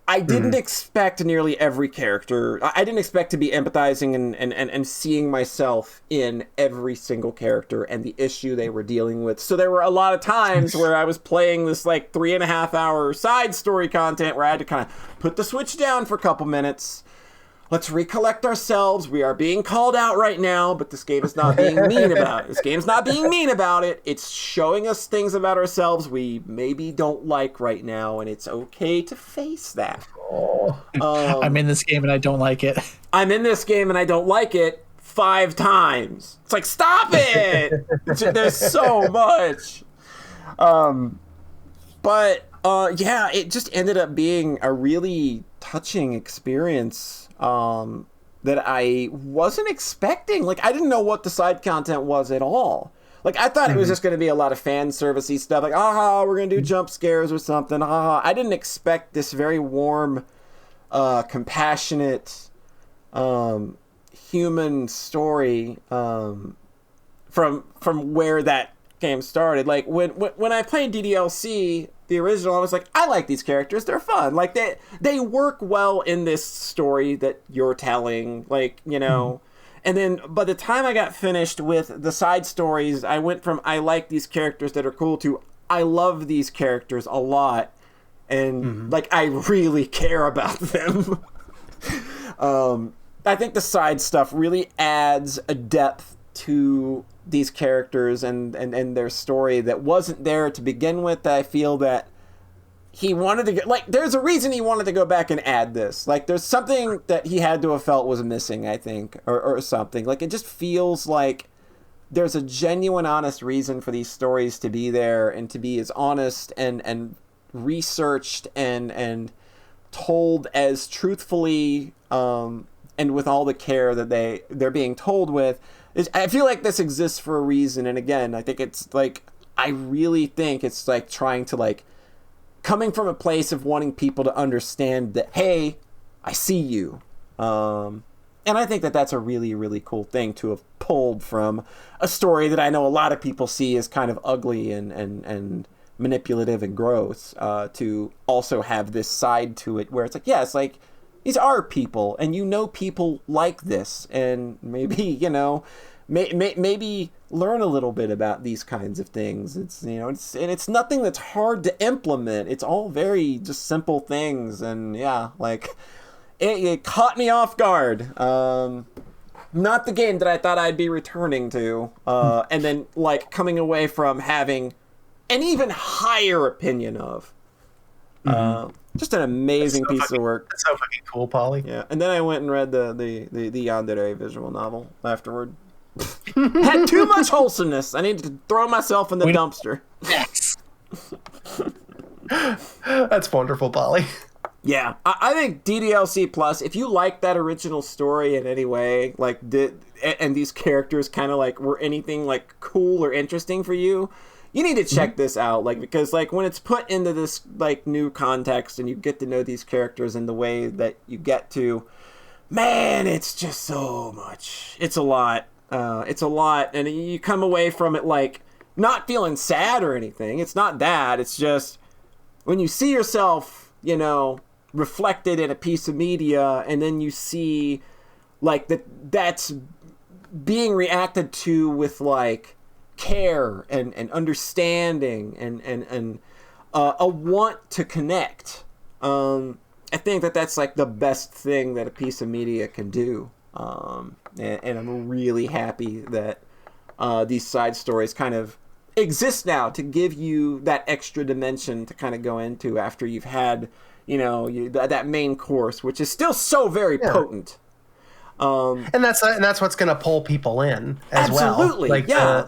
I didn't expect nearly every character. I didn't expect to be empathizing and seeing myself in every single character and the issue they were dealing with. So there were a lot of times where I was playing this, like, 3.5 hour side story content where I had to kind of put the switch down for a couple minutes. Let's recollect ourselves. We are being called out right now, but this game is not being mean about it. This game's not being mean about it. It's showing us things about ourselves we maybe don't like right now, and it's okay to face that. I'm in this game and I don't like it. I'm in this game and I don't like it 5 times. It's like, stop it! There's so much. Yeah, it just ended up being a really touching experience. That I wasn't expecting. Like, I didn't know what the side content was at all. Like, I thought it was just going to be a lot of fan servicey stuff. Like, we're going to do jump scares or something. I didn't expect this very warm, compassionate, human story from where that game started. Like, when I played DDLC, the original, I was like, I like these characters. They're fun. Like, they work well in this story that you're telling. Like, you know. And then by the time I got finished with the side stories, I went from I like these characters that are cool to I love these characters a lot. And, like, I really care about them. I think the side stuff really adds a depth to these characters and their story that wasn't there to begin with. I feel that he wanted to get, like, there's a reason he wanted to go back and add this. Like, there's something that he had to have felt was missing, I think, or something. Like, it just feels like there's a genuine, honest reason for these stories to be there and to be as honest and researched and told as truthfully and with all the care that they're being told with. I feel like this exists for a reason, and again, I think it's like, I really think it's like trying to, like, coming from a place of wanting people to understand that, hey, I see you. And I think that that's a really, really cool thing to have pulled from a story that I know a lot of people see as kind of ugly and manipulative and gross, to also have this side to it where it's like, yeah, it's like, these are people, and you know people like this, and maybe, you know, maybe learn a little bit about these kinds of things. It's, you know, it's nothing that's hard to implement. It's all very just simple things, and yeah, like, it caught me off guard. Not the game that I thought I'd be returning to, and then, like, coming away from having an even higher opinion of. Just an amazing piece of work. That's so fucking cool, Polly. Yeah, and then I went and read the Yandere visual novel afterward. Had too much wholesomeness. I needed to throw myself in the dumpster. Yes. That's wonderful, Polly. Yeah, I think DDLC Plus, if you like that original story in any way, like, and these characters kind of, like, were anything, like, cool or interesting for you, you need to check this out, like, because, like, when it's put into this, like, new context and you get to know these characters in the way that you get to, man, it's just so much. It's a lot. And you come away from it, like, not feeling sad or anything. It's not that. It's just when you see yourself, you know, reflected in a piece of media, and then you see, like, that's being reacted to with, like, care and understanding and a want to connect. I think that's, like, the best thing that a piece of media can do. And I'm really happy that these side stories kind of exist now to give you that extra dimension to kind of go into after you've had, you know, that main course, which is still so very potent. And that's what's going to pull people in as absolutely, well. Like, yeah.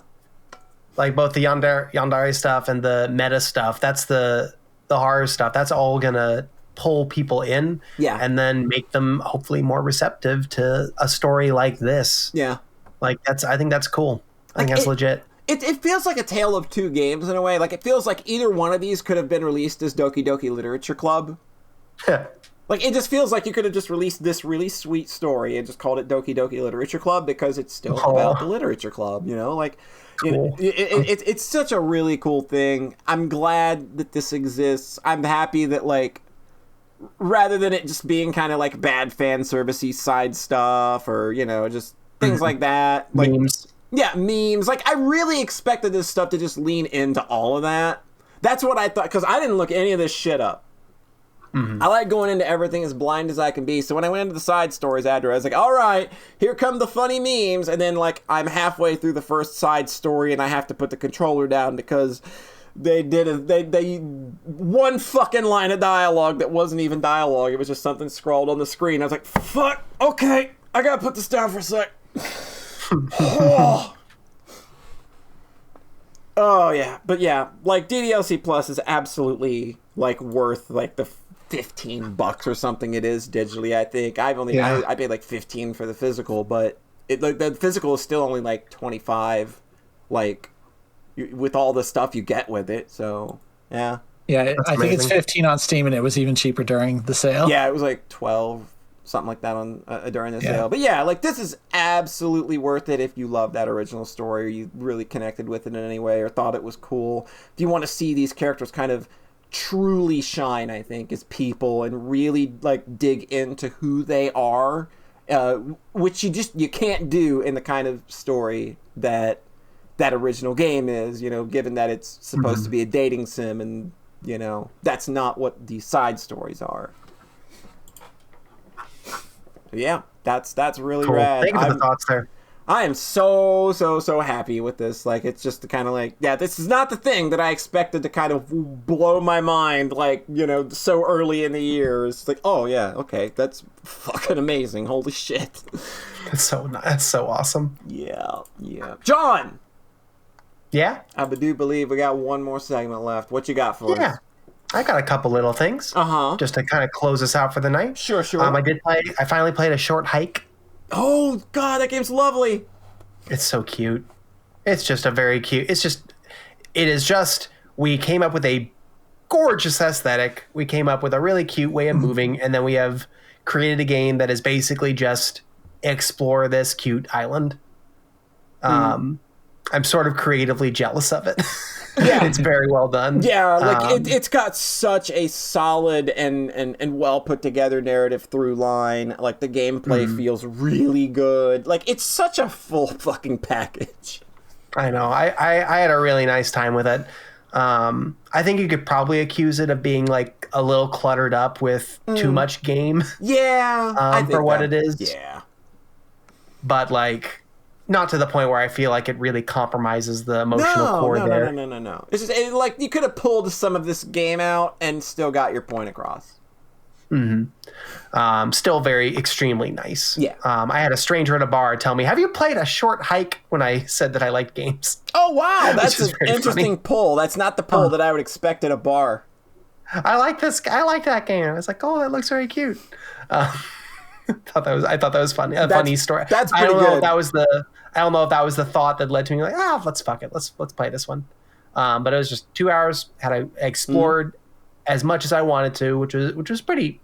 like both the Yandere stuff and the meta stuff. That's the horror stuff. That's all gonna pull people in, and then make them hopefully more receptive to a story like this. Yeah, like I think that's cool. I think that's legit. It feels like a tale of two games in a way. Like, it feels like either one of these could have been released as Doki Doki Literature Club. Like, it just feels like you could have just released this really sweet story and just called it Doki Doki Literature Club because it's still about the Literature Club, you know? Like, you know, it's such a really cool thing. I'm glad that this exists. I'm happy that, like, rather than it just being kind of like bad fan servicey side stuff or, you know, just things like that. Like, memes. Yeah, memes. Like, I really expected this stuff to just lean into all of that. That's what I thought, because I didn't look any of this shit up. I like going into everything as blind as I can be. So when I went into the side stories after, I was like, all right, here come the funny memes. And then, like, I'm halfway through the first side story and I have to put the controller down because they one fucking line of dialogue that wasn't even dialogue. It was just something scrawled on the screen. I was like, fuck, okay, I gotta put this down for a sec. Oh yeah, but yeah, like DDLC Plus is absolutely like worth like the $15 or something it is digitally. I think I paid like 15 for the physical, but the physical is still only like 25, like with all the stuff you get with it. So yeah, I think it's 15 on Steam, and it was even cheaper during the sale. Yeah, it was like 12. Something like that on during the sale. But yeah, like, this is absolutely worth it if you love that original story or you really connected with it in any way or thought it was cool. If you want to see these characters kind of truly shine, I think, as people and really like dig into who they are, which you can't do in the kind of story that original game is, you know, given that it's supposed to be a dating sim, and you know, that's not what these side stories are. Yeah, that's really cool. rad. Thank you for the thoughts there. I am so happy with this. Like, it's just kind of like, yeah, this is not the thing that I expected to kind of blow my mind, like, you know, so early in the year. It's like, oh yeah, okay, that's fucking amazing. Holy shit. That's so awesome. Yeah. John! Yeah? I do believe we got one more segment left. What you got for us? I got a couple little things. Just to kind of close us out for the night. Sure. I finally played A Short Hike. Oh, God, that game's lovely. It's so cute. It's just we came up with a gorgeous aesthetic. We came up with a really cute way of moving, and then we have created a game that is basically just explore this cute island. I'm sort of creatively jealous of it. Yeah, it's very well done. Yeah, like it's got such a solid and well put together narrative through line. Like, the gameplay feels really good. Like, it's such a full fucking package. I know. I had a really nice time with it. I think you could probably accuse it of being like a little cluttered up with too much game. Yeah, I think what it is. Yeah, but like, not to the point where I feel like it really compromises the emotional core there. No. It's just like you could have pulled some of this game out and still got your point across. Still very extremely nice. Yeah. I had a stranger at a bar tell me, "Have you played A Short Hike?" when I said that I liked games. Oh wow, that's an interesting pull. That's not the pull that I would expect at a bar. I like that game. I was like, "Oh, that looks very cute." I thought that was funny. Funny story. That's pretty I don't know good. if that was the thought that led to me like, let's play this one. But it was just 2 hours. I explored as much as I wanted to, which was pretty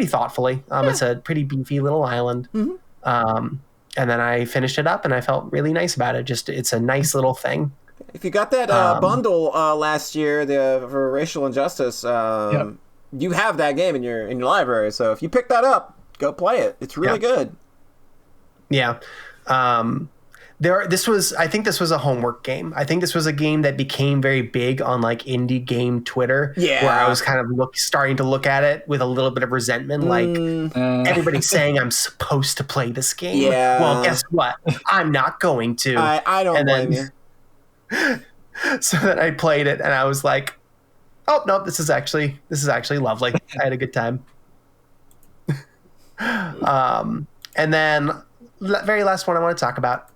thoughtfully. It's a pretty beefy little island. And then I finished it up, and I felt really nice about it. Just, it's a nice little thing. If you got that bundle last year, for Racial Injustice, you have that game in your library. So if you pick that up, go play it. It's really good. Yeah. I think this was a homework game. I think this was a game that became very big on like indie game Twitter. Yeah. Where I was kind of starting to look at it with a little bit of resentment. Like, everybody's saying I'm supposed to play this game. Yeah. Well, guess what? I'm not going to. I don't blame you. So then I played it, and I was like, oh no, this is actually lovely. I had a good time. And then very last one I want to talk about,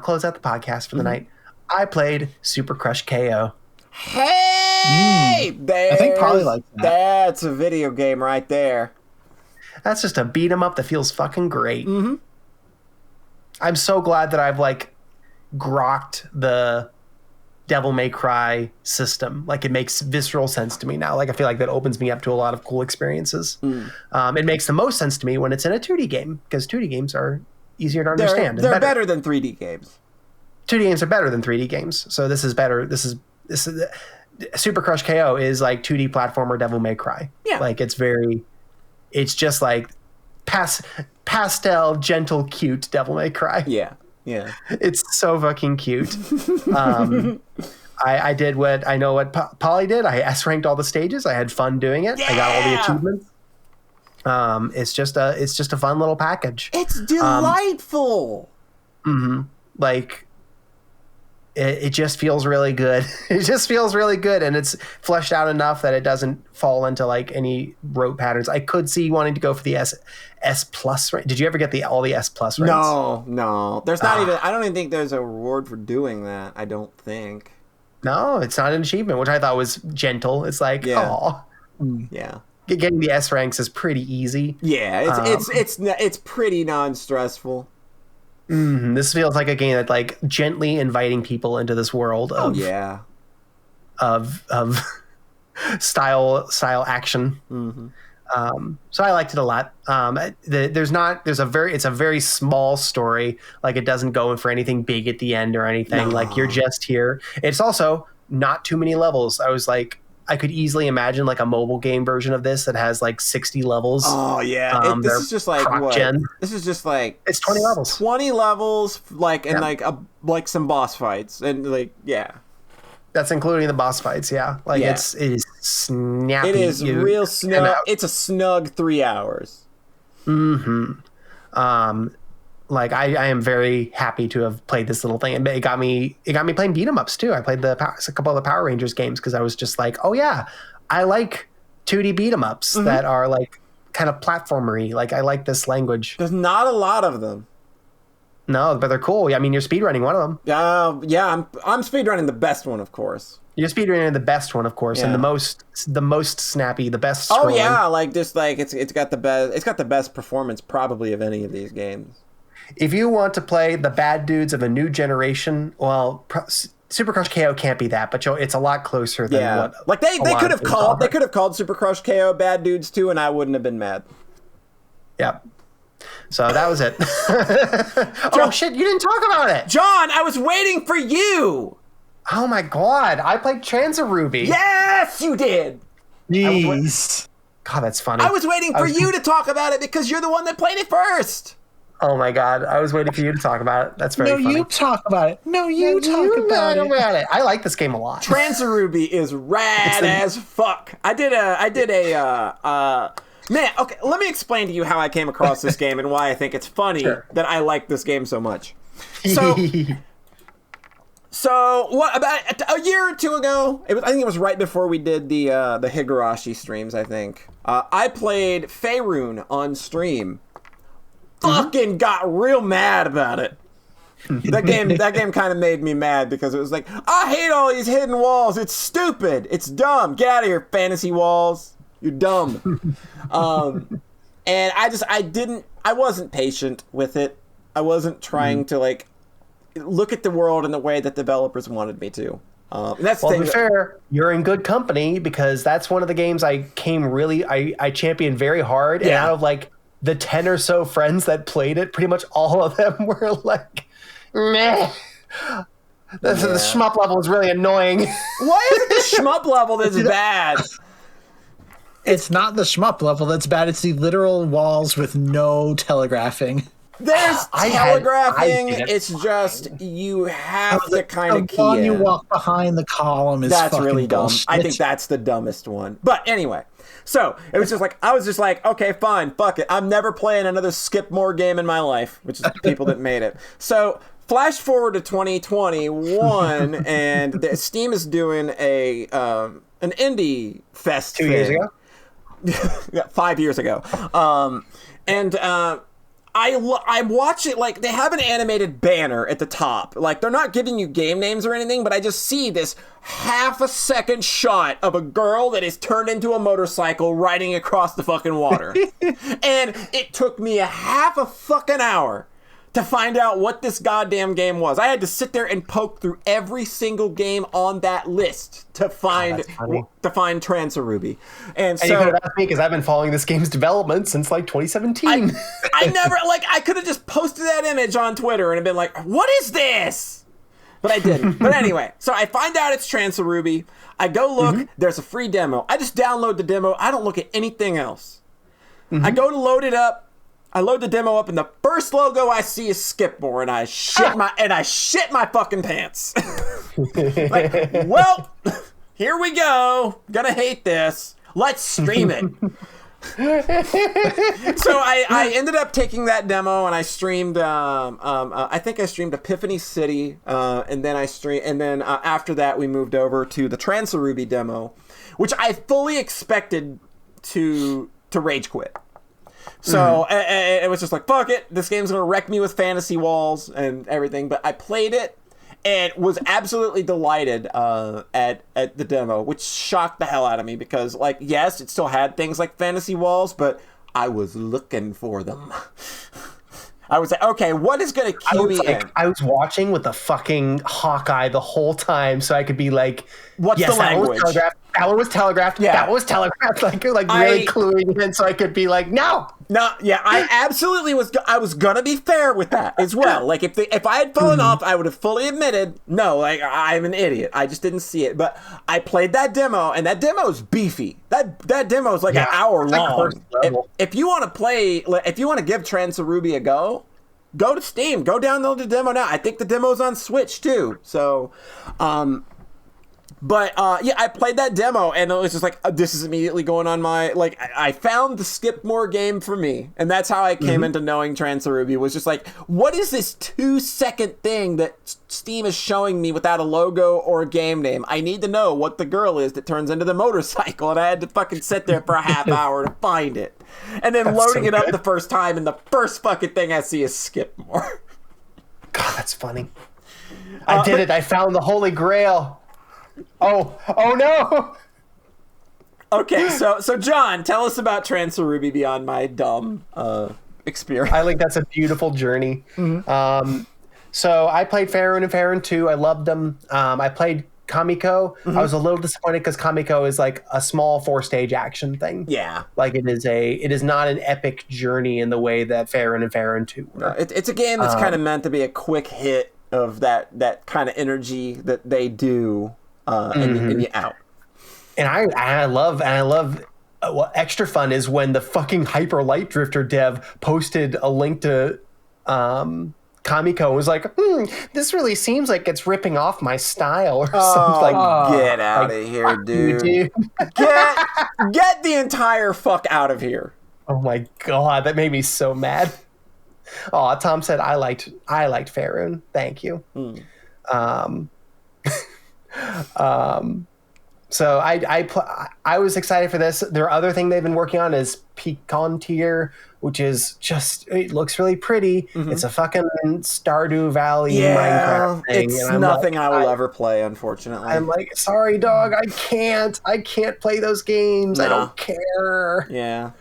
close out the podcast for the night. I played Super Crush KO. Hey! I think Polly likes that. That's a video game right there. That's just a beat 'em up that feels fucking great. Mm-hmm. I'm so glad that I've like grokked the Devil May Cry system. Like, it makes visceral sense to me now. Like, I feel like that opens me up to a lot of cool experiences. It makes the most sense to me when it's in a 2D game, because 2D games are easier to understand. They're better than 3D games. 2D games are better than 3D games, so this is better. This is Super Crush KO is like 2D platformer Devil May Cry. Yeah, like it's just like pastel, gentle, cute Devil May Cry. Yeah. It's so fucking cute. I did what I know what Polly did. I S-ranked all the stages. I had fun doing it. Yeah! I got all the achievements. It's just a fun little package. It's delightful. Like, it just feels really good. It just feels really good, and it's fleshed out enough that it doesn't fall into like any rote patterns. I could see wanting to go for the S plus rank. Did you ever get all the S plus ranks? No. There's not even. I don't even think there's a reward for doing that. I don't think. No, it's not an achievement, which I thought was gentle. It's like, yeah. Getting the S ranks is pretty easy. Yeah, it's pretty non-stressful. This feels like a game that like gently inviting people into this world of of style action. So I liked it a lot. It's a very small story. Like, it doesn't go in for anything big at the end or anything. No. Like, you're just here. It's also not too many levels. I was like, I could easily imagine like a mobile game version of this that has like 60 levels. Oh yeah, this is just like what? This is just like it's 20 levels. 20 levels, like, and like some boss fights, and like that's including the boss fights. Yeah, like it is snappy. It is real snug. It's a snug 3 hours. Like, I am very happy to have played this little thing. It got me playing beat 'em ups too. I played a couple of the Power Rangers games because I was just like, oh yeah, I like 2D beat 'em ups that are like kind of platformery. Like, I like this language. There's not a lot of them. No, but they're cool. I mean, you're speedrunning one of them. I'm speedrunning the best one, of course. You're speedrunning the best one, of course, and the most snappy, the best scrolling. Oh yeah, like just like it's got the best performance probably of any of these games. If you want to play the bad dudes of a new generation, well, Super Crush KO can't be that, but it's a lot closer than what. Like they could have called Super Crush KO Bad Dudes 2, and I wouldn't have been mad. Yeah. So that was it. Oh shit! You didn't talk about it, John. I was waiting for you. Oh my god! I played Transaruby. Yes, you did. Jeez. God, that's funny. I was waiting for you to talk about it because you're the one that played it first. Oh my god, I was waiting for you to talk about it. That's very funny. No, you talk about it. No, you talk about it. I like this game a lot. Transaruby is rad as fuck. I did a man, okay, let me explain to you how I came across this game and why I think it's funny that I like this game so much. So what, about a year or two ago, I think it was right before we did the Higurashi streams, I think. I played Faerun on stream. Fucking got real mad about it. That game kind of made me mad because it was like, I hate all these hidden walls. It's stupid. It's dumb. Get out of here, fantasy walls. You're dumb. And I wasn't patient with it. I wasn't trying to like look at the world in the way that developers wanted me to. That's well, to be fair, you're in good company because that's one of the games I championed very hard. And out of like the 10 or so friends that played it, pretty much all of them were like, meh. The shmup level is really annoying. Why is it the shmup level that's bad? It's not the shmup level that's bad. It's the literal walls with no telegraphing. There's telegraphing. It's just you have to kind of key in. You walk behind the column is that's really dumb. Bullshit. I think that's the dumbest one. But anyway, so it was just like I was just like, okay, fine, fuck it. I'm never playing another Skipmore game in my life, which is the people that made it. So flash forward to 2021, and Steam is doing an indie fest 2 years ago. 5 years ago, and I watch it, like, they have an animated banner at the top. Like, they're not giving you game names or anything, but I just see this half a second shot of a girl that is turned into a motorcycle riding across the fucking water. And it took me a half a fucking hour to find out what this goddamn game was. I had to sit there and poke through every single game on that list to find Transaruby. And so you could have asked me because I've been following this game's development since like 2017. I never, like, I could have just posted that image on Twitter and been like, what is this? But I didn't. But anyway, so I find out it's Transaruby. I go look, there's a free demo. I just download the demo. I don't look at anything else. I go to load it up. I load the demo up, and the first logo I see is Skipmore, and I shit my fucking pants. Like, well, here we go. Gonna hate this. Let's stream it. So I ended up taking that demo, and I streamed. I think I streamed Epiphany City, and then after that we moved over to the Transaruby demo, which I fully expected to rage quit. So it was just like, fuck it, this game's gonna wreck me with fantasy walls and everything. But I played it and was absolutely delighted at the demo, which shocked the hell out of me because, like, yes, it still had things like fantasy walls, but I was looking for them. I was like, okay, what is gonna cue me in? I was watching with a fucking hawk eye the whole time, so I could be like, what's the language? That one was telegraphed. Yeah. That was telegraphed. Like really cluing in, so I could be like, no. Yeah, I absolutely was. I was gonna be fair with that as well. Like, if I had fallen off, I would have fully admitted, no, like, I'm an idiot. I just didn't see it. But I played that demo, and that demo is beefy. That demo is like an hour long. If you want to play, if you want to give Transaruby a go to Steam. Go download the demo now. I think the demo's on Switch too. So, But yeah, I played that demo, and it was just like, this is immediately going on my, like, I found the Skipmore game for me, and that's how I came into knowing Transaruby, was just like, what is this 2-second thing that Steam is showing me without a logo or a game name? I need to know what the girl is that turns into the motorcycle, and I had to fucking sit there for a half hour to find it. And then loading it up the first time, and the first fucking thing I see is Skipmore. God, that's funny. I did it. I found the Holy Grail. Oh no! Okay, so John, tell us about Transaruby beyond my dumb experience. I think that's a beautiful journey. So I played Faerun and Faerun 2. I loved them. I played Kamiko. I was a little disappointed because Kamiko is like a small 4-stage action thing. Yeah, like it is not an epic journey in the way that Faerun and Faerun 2 were. No, it's a game that's kind of meant to be a quick hit of that kind of energy that they do. And you out. And I love what extra fun is when the fucking Hyper Light Drifter dev posted a link to Kamiko and was like, this really seems like it's ripping off my style or something. Get out of here, dude. Get the entire fuck out of here. Oh my god, that made me so mad. Oh, Tom said I liked Faerun. Thank you. So I was excited for this. Their other thing they've been working on is Picontier, which is just, it looks really pretty. It's a fucking Stardew Valley Minecraft thing. It's nothing I will ever play, unfortunately. I'm like, sorry, dog, I can't play those games. No. I don't care. Yeah.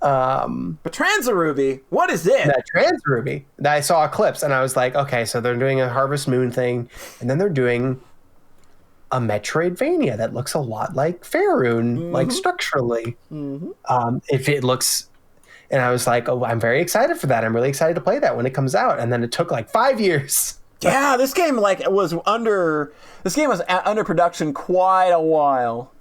But Transaruby, what is it? That Transaruby. I saw clips and I was like, okay, so they're doing a Harvest Moon thing, and then they're doing a Metroidvania that looks a lot like Faerun, like structurally. If it looks, and I was like, oh, I'm very excited for that. I'm really excited to play that when it comes out. And then it took like 5 years. Yeah, this game was under production quite a while.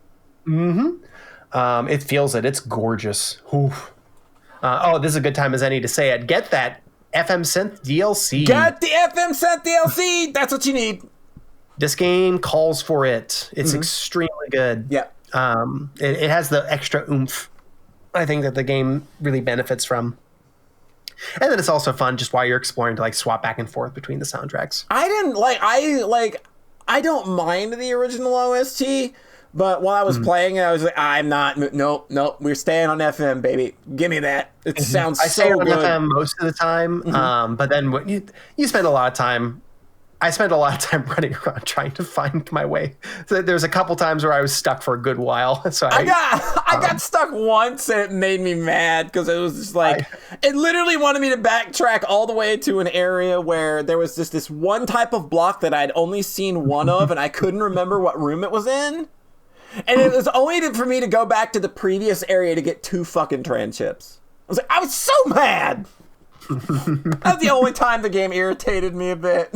It feels it. It's gorgeous. This is a good time as any to say it. Get that FM Synth DLC. Get the FM Synth DLC. That's what you need. This game calls for it. It's extremely good. Yeah. It has the extra oomph, I think, that the game really benefits from. And then it's also fun just while you're exploring to like swap back and forth between the soundtracks. I don't mind the original OST, But while I was playing it, I was like, I'm not. Nope. We're staying on FM, baby. Give me that. It sounds I stay so on good. FM most of the time, but then when you spend a lot of time. I spent a lot of time running around trying to find my way. So there's a couple times where I was stuck for a good while. So I got stuck once, and it made me mad because it was just like it literally wanted me to backtrack all the way to an area where there was just this one type of block that I'd only seen one of, and I couldn't remember what room it was in. And it was only for me to go back to the previous area to get 2 fucking tranships. I was so mad. That's the only time the game irritated me a bit.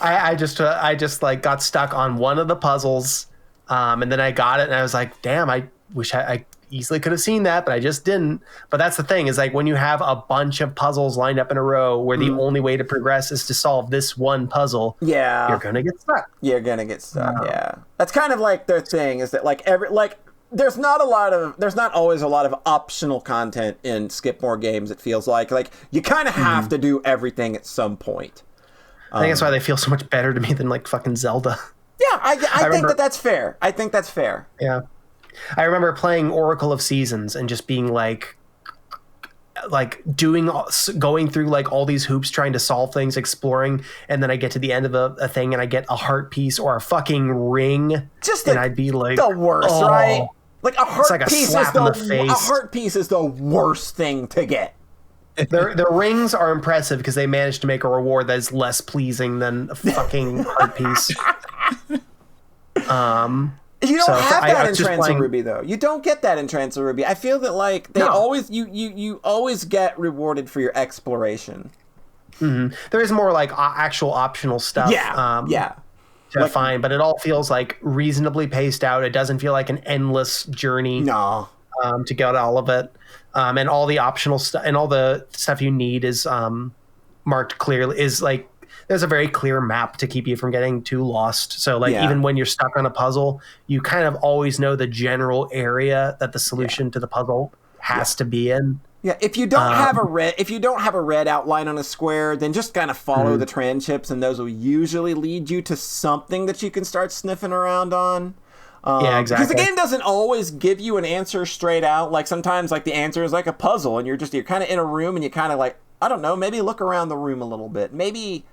I just like got stuck on one of the puzzles, and then I got it, and I was like, damn, I wish I easily could have seen that, but I just didn't. But that's the thing, is like when you have a bunch of puzzles lined up in a row where the only way to progress is to solve this one puzzle, you're gonna get stuck. Yeah, that's kind of like their thing, is that there's not always a lot of optional content in Skipmore games. It feels like you kind of have to do everything at some point. I think that's why they feel so much better to me than like fucking Zelda. Yeah, I think that's fair. I think that's fair. Yeah. I remember playing Oracle of Seasons and just being going through like all these hoops trying to solve things, exploring, and then I get to the end of a thing and I get a heart piece or a fucking ring, and I'd be like, the worst, right? Like a heart piece a heart piece is the worst thing to get. The rings are impressive because they managed to make a reward that is less pleasing than a fucking heart piece. You don't have that in Transfer Ruby, though. You don't get that in Transfer Ruby. I feel that like they always you always get rewarded for your exploration. Mm-hmm. There is more like actual optional stuff. To find, but it all feels like reasonably paced out. It doesn't feel like an endless journey. No. To get all of it, and all the optional stuff and all the stuff you need is marked clearly. Is like there's a very clear map to keep you from getting too lost. So like even when you're stuck on a puzzle, you kind of always know the general area that the solution to the puzzle has to be in. Yeah, if you don't have a red outline on a square, then just kind of follow the tranships, and those will usually lead you to something that you can start sniffing around on. Yeah, exactly. Because the game doesn't always give you an answer straight out. Like sometimes, like the answer is like a puzzle, and you're kind of in a room, and you kind of like, I don't know, maybe look around the room a little bit, maybe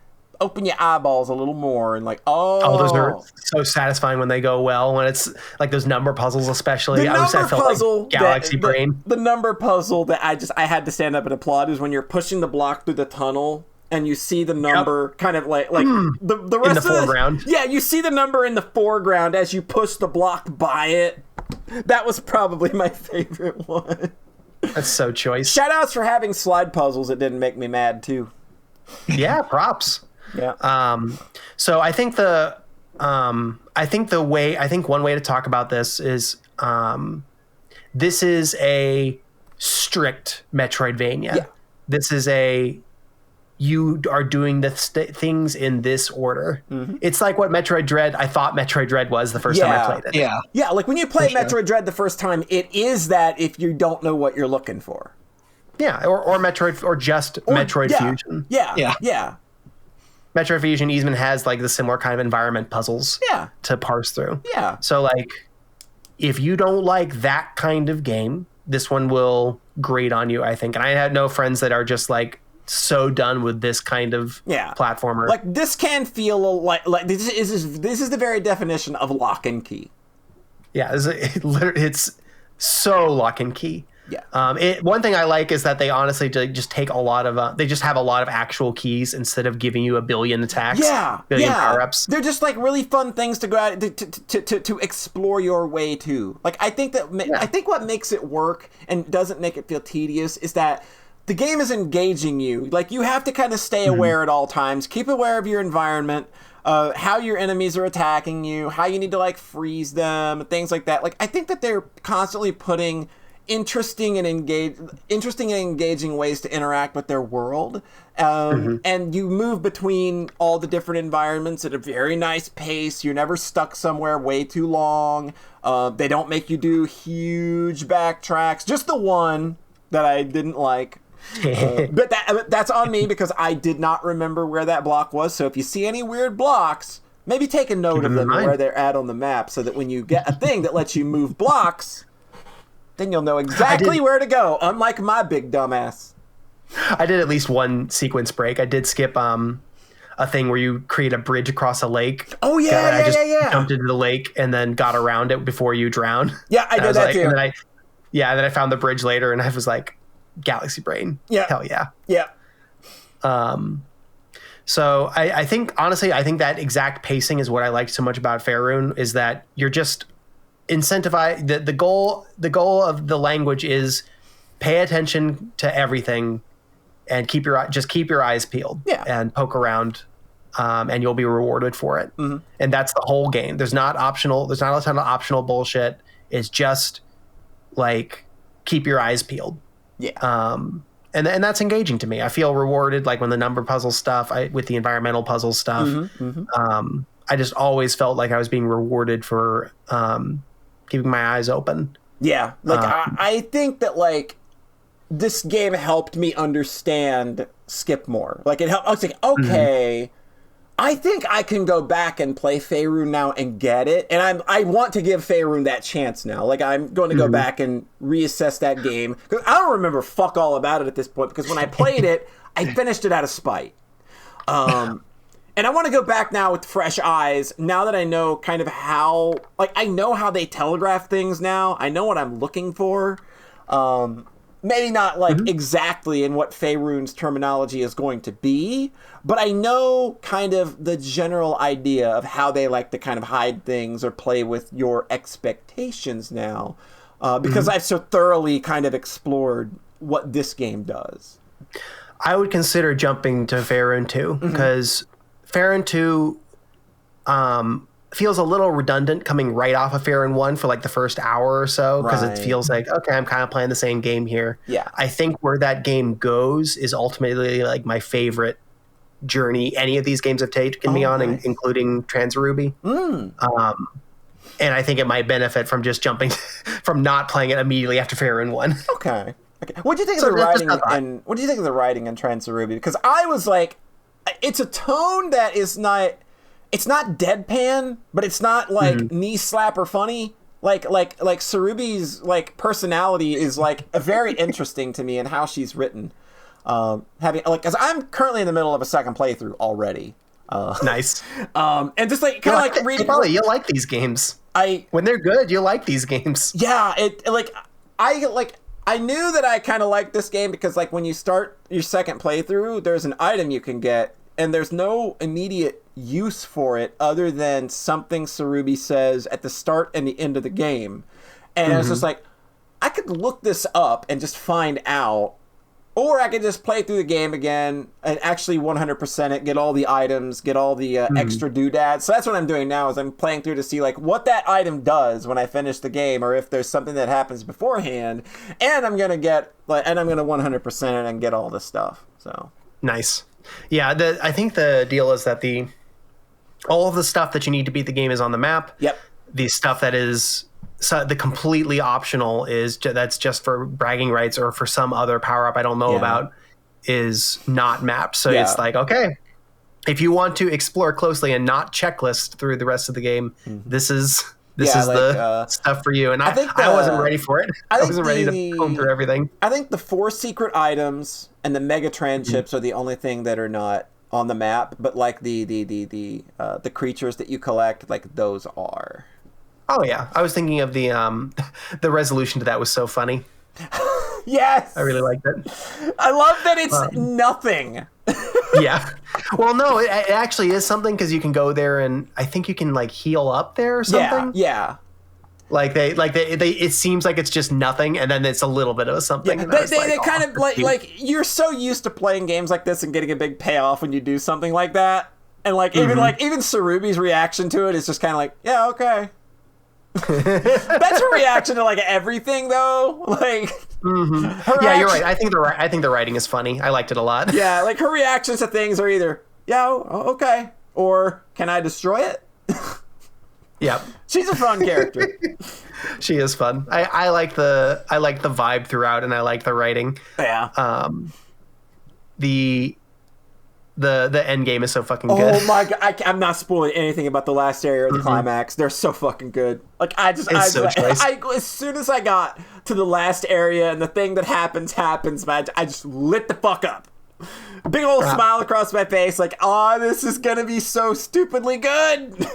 open your eyeballs a little more, and like, those are so satisfying when they go well. When it's like those number puzzles, especially. I felt like Galaxy Brain. The number puzzle that I had to stand up and applaud is when you're pushing the block through the tunnel. And you see the number kind of like the rest in the foreground. You see the number in the foreground as you push the block by it. That was probably my favorite one. That's so choice. Shout outs for having slide puzzles that didn't make me mad too. Yeah, props. Yeah. So I think one way to talk about this is this is a strict Metroidvania. Yeah. This is you are doing the things in this order. Mm-hmm. It's like what Metroid Dread, I thought Metroid Dread was the first time I played it. Yeah. Yeah, like when you play Metroid Dread the first time, it is that if you don't know what you're looking for. Yeah, or Metroid, or Metroid Fusion. Yeah. Metroid Fusion even has like the similar kind of environment puzzles to parse through. Yeah. So like, if you don't like that kind of game, this one will grate on you, I think. And I had no friends that are just like, so done with this kind of platformer. Like this can feel like this is the very definition of lock and key. Yeah, it's so lock and key. Yeah. One thing I like is that they honestly just take a lot of they just have a lot of actual keys instead of giving you a billion attacks. Billion power-ups. They're just like really fun things to go out to explore your way to. Like I think what makes it work and doesn't make it feel tedious is that the game is engaging you. Like, you have to kind of stay aware at all times. Keep aware of your environment, how your enemies are attacking you, how you need to, like, freeze them, things like that. Like, I think that they're constantly putting interesting and engaging ways to interact with their world. And you move between all the different environments at a very nice pace. You're never stuck somewhere way too long. They don't make you do huge backtracks. Just the one that I didn't like. But that's on me because I did not remember where that block was. So if you see any weird blocks, Maybe take a note of them and where they're at on the map so that when you get a thing that lets you move blocks, then you'll know exactly where to go, unlike my big dumbass. I did at least one sequence break. I did skip a thing where you create a bridge across a lake. Oh, yeah, I just jumped into the lake and then got around it before you drown. Yeah, I did that too. And then I found the bridge later and I was like, Galaxy Brain. Yeah. Hell yeah. Yeah. So I think, honestly, I think that exact pacing is what I liked so much about Faerun, is that you're just incentivized. The goal of the language is pay attention to everything and keep your eyes peeled and poke around, and you'll be rewarded for it. Mm-hmm. And that's the whole game. There's not a ton of optional bullshit. It's just like, keep your eyes peeled. Yeah. And that's engaging to me. I feel rewarded, like when the number puzzle stuff, with the environmental puzzle stuff. Mm-hmm, mm-hmm. I just always felt like I was being rewarded for keeping my eyes open. Yeah, like I think that like this game helped me understand skip more. Like it helped. I was like, okay, I think I can go back and play Faerun now and get it. And I want to give Faerun that chance now. Like I'm going to go back and reassess that game, because I don't remember fuck all about it at this point, because when I played it, I finished it out of spite. And I want to go back now with fresh eyes, now that I know kind of how, like, I know how they telegraph things now. I know what I'm looking for. Maybe not like exactly in what Faerun's terminology is going to be, but I know kind of the general idea of how they like to kind of hide things or play with your expectations now, because I've so thoroughly kind of explored what this game does. I would consider jumping to Faerun 2, because Faerun 2 feels a little redundant coming right off of Faerun 1 for like the first hour or so, because it feels like, okay, I'm kind of playing the same game here. Yeah. I think where that game goes is ultimately like my favorite journey any of these games have taken me on, including Transruby. And I think it might benefit from just jumping from not playing it immediately after Faerun 1. Okay. What do you think of the writing in Transruby? Because I was like, it's a tone that is not, it's not deadpan, but it's not like knee slapper funny. Like Sarubi's like personality is like very interesting to me, and how she's written. Because I'm currently in the middle of a second playthrough already. Nice. And just like kind of like reading. Probably you'll like these games. When they're good, you'll like these games. Yeah. I knew that I kind of liked this game because like when you start your second playthrough, there's an item you can get, and there's no immediate use for it other than something Sarubi says at the start and the end of the game. And it's just like, I could look this up and just find out, or I could just play through the game again and actually 100% it, get all the items, get all the extra doodads. So that's what I'm doing now, is I'm playing through to see like what that item does when I finish the game, or if there's something that happens beforehand, and I'm going to 100% it and get all this stuff. So nice. Yeah, I think the deal is that all of the stuff that you need to beat the game is on the map. Yep. The stuff that is the completely optional that's just for bragging rights or for some other power up I don't know about is not mapped. So it's like, okay, if you want to explore closely and not checklist through the rest of the game, this is the stuff for you. And I wasn't ready for it. I wasn't ready to comb through everything. I think the 4 secret items and the Megatran chips are the only thing that are not on the map, but like the creatures that you collect, like those are. Oh yeah, I was thinking of the resolution to that was so funny. Yes, I really liked it. I love that it's nothing. Yeah. Well, no, it actually is something, because you can go there and I think you can like heal up there or something. Yeah. Like they it seems like it's just nothing, and then it's a little bit of a something. Yeah, they kind of like you're so used to playing games like this and getting a big payoff when you do something like that, and like even Sarubi's reaction to it is just kind of like, yeah, okay. That's her reaction to like everything, though. Like, yeah, you're right. I think the writing is funny. I liked it a lot. Yeah, like her reactions to things are either okay, or can I destroy it? Yep. She's a fun character. She is fun. I like the vibe throughout, and I like the writing. Yeah. the end game is so fucking good. Oh my god! I'm not spoiling anything about the last area or the climax. They're so fucking good. Like as soon as I got to the last area and the thing that happens, man, I just lit the fuck up. Big old smile across my face, like, oh, this is gonna be so stupidly good.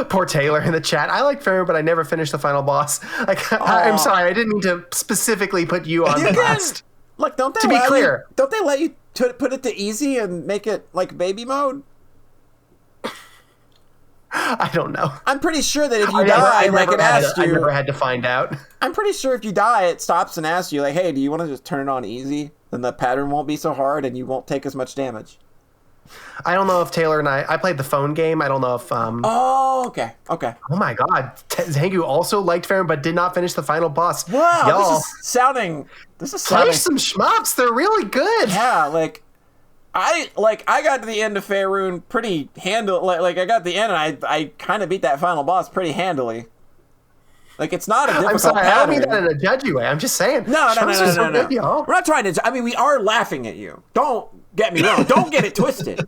Poor Taylor in the chat. I like Fair, but I never finished the final boss. Like, I'm sorry, I didn't mean to specifically put you on blast. Look, don't they let you put it to easy and make it like baby mode? I don't know. I'm pretty sure that if you die, it asks you. I never had to find out. I'm pretty sure if you die, it stops and asks you, like, hey, do you want to just turn it on easy? Then the pattern won't be so hard and you won't take as much damage. I don't know if Taylor and I played the phone game. I don't know if Oh, okay. Oh my god. Zangu also liked Fair but did not finish the final boss. Wow, y'all. This is sounding Play some shmups. They're really good. Yeah, I got to the end of Faerun pretty handily. Like I got to the end and I kind of beat that final boss pretty handily. Like, it's not a difficult I'm sorry, pattern. I don't mean that in a judgy way. I'm just saying. No. Good, y'all. We're not trying to. I mean, we are laughing at you. Don't get me wrong. Don't get it twisted.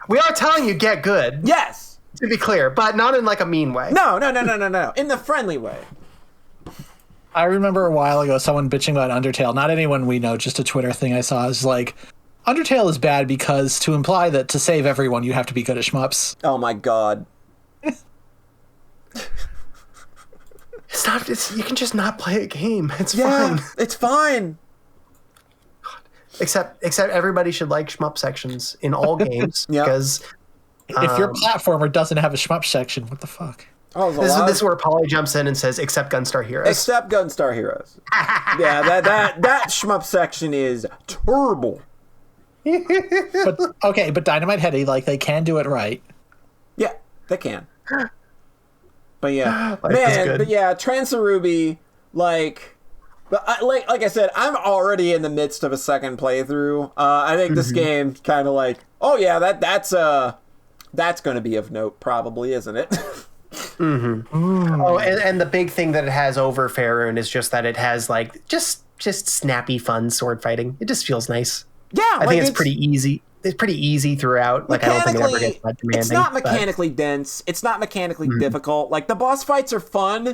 We are telling you get good. Yes. To be clear, but not in like a mean way. No. In the friendly way. I remember a while ago someone bitching about Undertale. Not anyone we know, just a Twitter thing I saw. Is like, Undertale is bad because to imply that to save everyone you have to be good at shmups. Oh my god. You can just not play a game. It's fine. It's fine. Except everybody should like shmup sections in all games. Because if your platformer doesn't have a shmup section, what the fuck? Oh, this is where Polly jumps in and says, except Gunstar Heroes. Except Gunstar Heroes. Yeah, that shmup section is terrible. But Dynamite Heady, like, they can do it right. Yeah, they can. But yeah, Transaruby, like I said, I'm already in the midst of a second playthrough. I think this game kind of like, oh yeah, that's going to be of note, probably, isn't it? Oh, and the big thing that it has over Faerun is just that it has like just snappy, fun sword fighting. It just feels nice. Yeah, I think it's pretty easy. It's pretty easy throughout. Like, I don't think it ever gets that demanding. It's not mechanically dense. It's not mechanically difficult. Like, the boss fights are fun.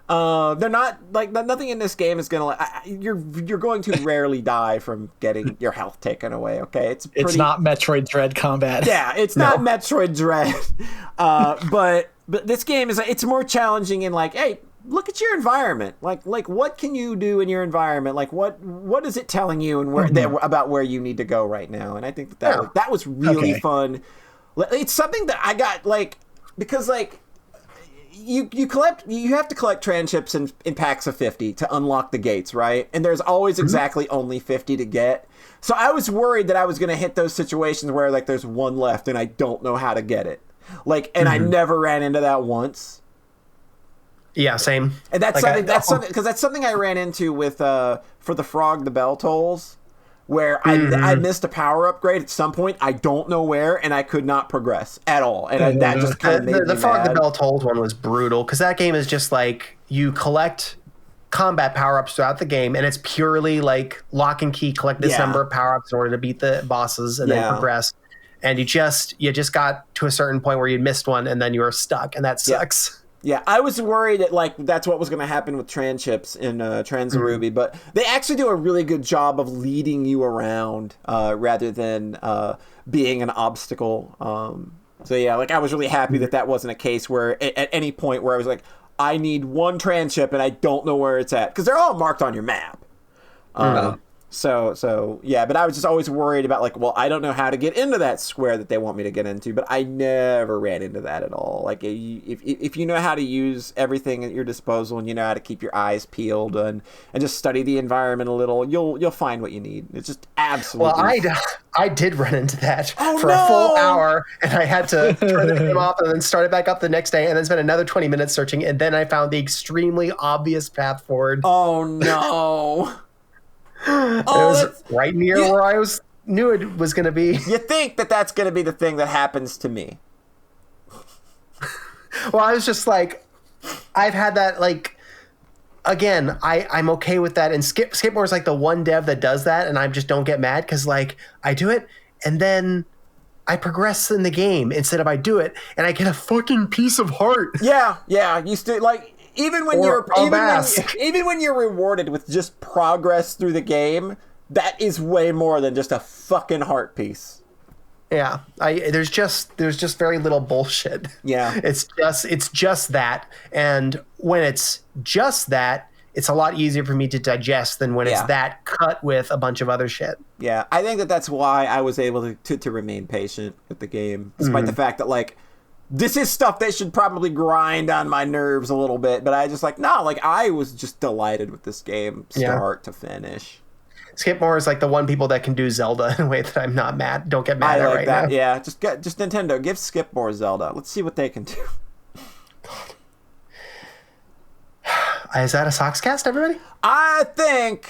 They're not like nothing in this game is gonna you're going to rarely die from getting your health taken away. Okay, it's not Metroid Dread combat. Yeah, it's not Metroid Dread. But this game is it's more challenging in like, hey, look at your environment. Like what can you do in your environment? Like what is it telling you and where about where you need to go right now? And I think that was really fun. It's something that I got because you have to collect tranships in packs of 50 to unlock the gates, right? And there's always exactly only 50 to get. So I was worried that I was going to hit those situations where like there's one left and I don't know how to get it. I never ran into that once. Yeah, same. And that's something I ran into with for the Frog the Bell Tolls, where I missed a power upgrade at some point. I don't know where, and I could not progress at all. And that just kind of made me mad. The Frog the Bell Tolls one was brutal because that game is just like you collect combat power-ups throughout the game, and it's purely like lock and key, collect this number of power-ups in order to beat the bosses and then progress. And you just got to a certain point where you missed one, and then you were stuck, and that sucks. Yeah, I was worried that that's what was going to happen with tranships in Transaruby, but they actually do a really good job of leading you around rather than being an obstacle. So yeah, I was really happy that wasn't a case where at any point where I was like, I need one tranship and I don't know where it's at, because they're all marked on your map. So yeah, but I was just always worried about I don't know how to get into that square that they want me to get into, but I never ran into that at all. Like if you know how to use everything at your disposal and you know how to keep your eyes peeled and just study the environment a little, you'll find what you need. It's just absolutely. Well, I did run into that for a full hour, and I had to turn the game off and then start it back up the next day, and then spend another 20 minutes searching, and then I found the extremely obvious path forward. Oh no. It was right near where I knew it was going to be. You think that's going to be the thing that happens to me? Well, I was just like, I've had that again, I'm okay with that. And Skipmore is like the one dev that does that, and I just don't get mad because like I do it and then I progress in the game instead of I do it and I get a fucking piece of heart. Yeah. You still like even when you're rewarded with just progress through the game, that is way more than just a fucking heart piece. Yeah, there's just very little bullshit. Yeah, it's just that, and when it's just that, it's a lot easier for me to digest than when it's that cut with a bunch of other shit. Yeah, I think that's why I was able to remain patient with the game, despite the fact that like this is stuff that should probably grind on my nerves a little bit. But I just like no, like I was just delighted with this game, start to finish. Skipmore is like the one people that can do Zelda in a way that I'm not mad. Don't get mad at right now. Yeah, just Nintendo. Give Skipmore Zelda. Let's see what they can do. Is that a Sockscast, everybody? I think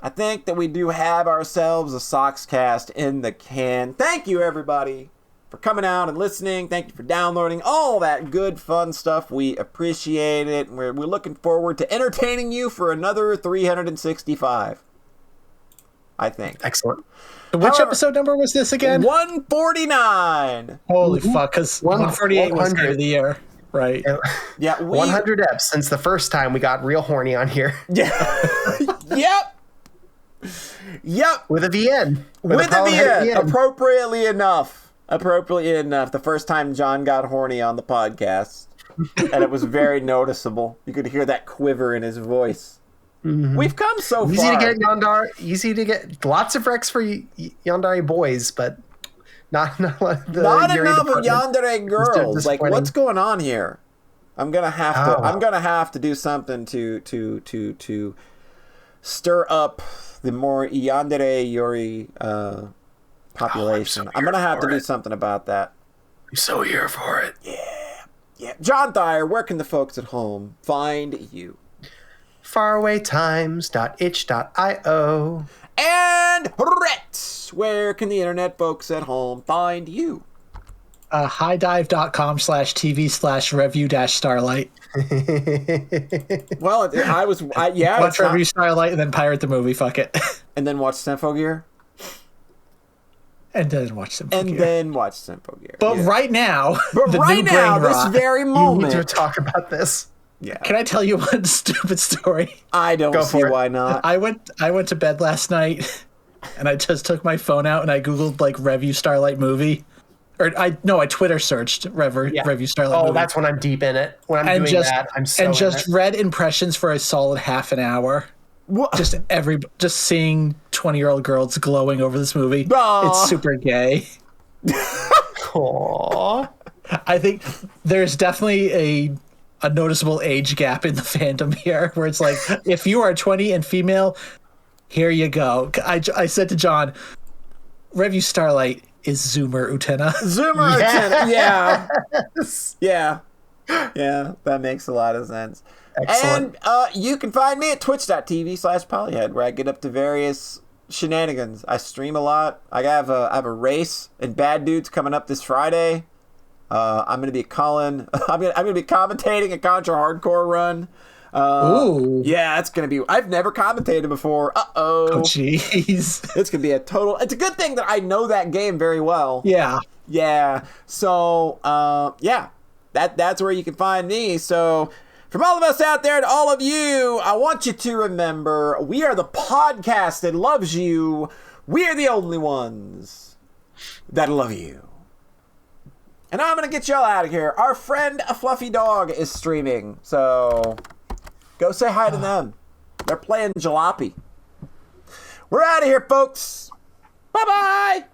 that we do have ourselves a Sockscast in the can. Thank you, everybody, for coming out and listening. Thank you for downloading all that good, fun stuff. We appreciate it. We're looking forward to entertaining you for another 365. I think. Excellent. Which episode number was this again? 149. Holy fuck, because 148 was Game of the Year. Right. Yeah. 100 eps since the first time we got real horny on here. Yeah. Yep. With a VN. With a VN. Appropriately enough. The first time John got horny on the podcast. And it was very noticeable. You could hear that quiver in his voice. Mm-hmm. We've come so far. Easy to get lots of Rex for Yandere boys, but not enough of Yandere girls. Like, what's going on here? I'm gonna have to do something to stir up the more Yandere Yuri population. I'm gonna have to do something about that. I'm so here for it. Yeah. John Thayer, where can the folks at home find you? farawaytimes.itch.io. And Rhett, where can the internet folks at home find you? highdive.com/TV/review-starlight. Well, watch Review Starlight and then pirate the movie. Fuck it. And then watch Symphogear. And then watch Symphogear. But right now, this very moment, you need to talk about this. Yeah. Can I tell you one stupid story? I don't see why not. I went to bed last night and I just took my phone out and I Googled like Review Starlight movie. I Twitter searched Review Starlight movie. Oh, that's when I'm deep in it. When I'm doing that, I'm so read impressions for a solid half an hour. What? Just seeing 20-year-old girls glowing over this movie. Aww. It's super gay. Aww. I think there's definitely a noticeable age gap in the fandom here, where it's like, if you are 20 and female, here you go. I said to John, Review Starlight is Zoomer Utena. Utena, yeah. Yeah, that makes a lot of sense. Excellent. And you can find me at twitch.tv/polyhead, where I get up to various shenanigans. I stream a lot. I have a race in Bad Dudes coming up this Friday. I'm gonna be commentating a Contra Hardcore run. Ooh. Yeah, it's gonna be. I've never commentated before. Oh, jeez. It's gonna be a total. It's a good thing that I know that game very well. Yeah. So, that's where you can find me. So, from all of us out there to all of you, I want you to remember, we are the podcast that loves you. We are the only ones that love you. And I'm going to get y'all out of here. Our friend, a Fluffy Dog, is streaming. So go say hi to them. They're playing Jalopy. We're out of here, folks. Bye-bye.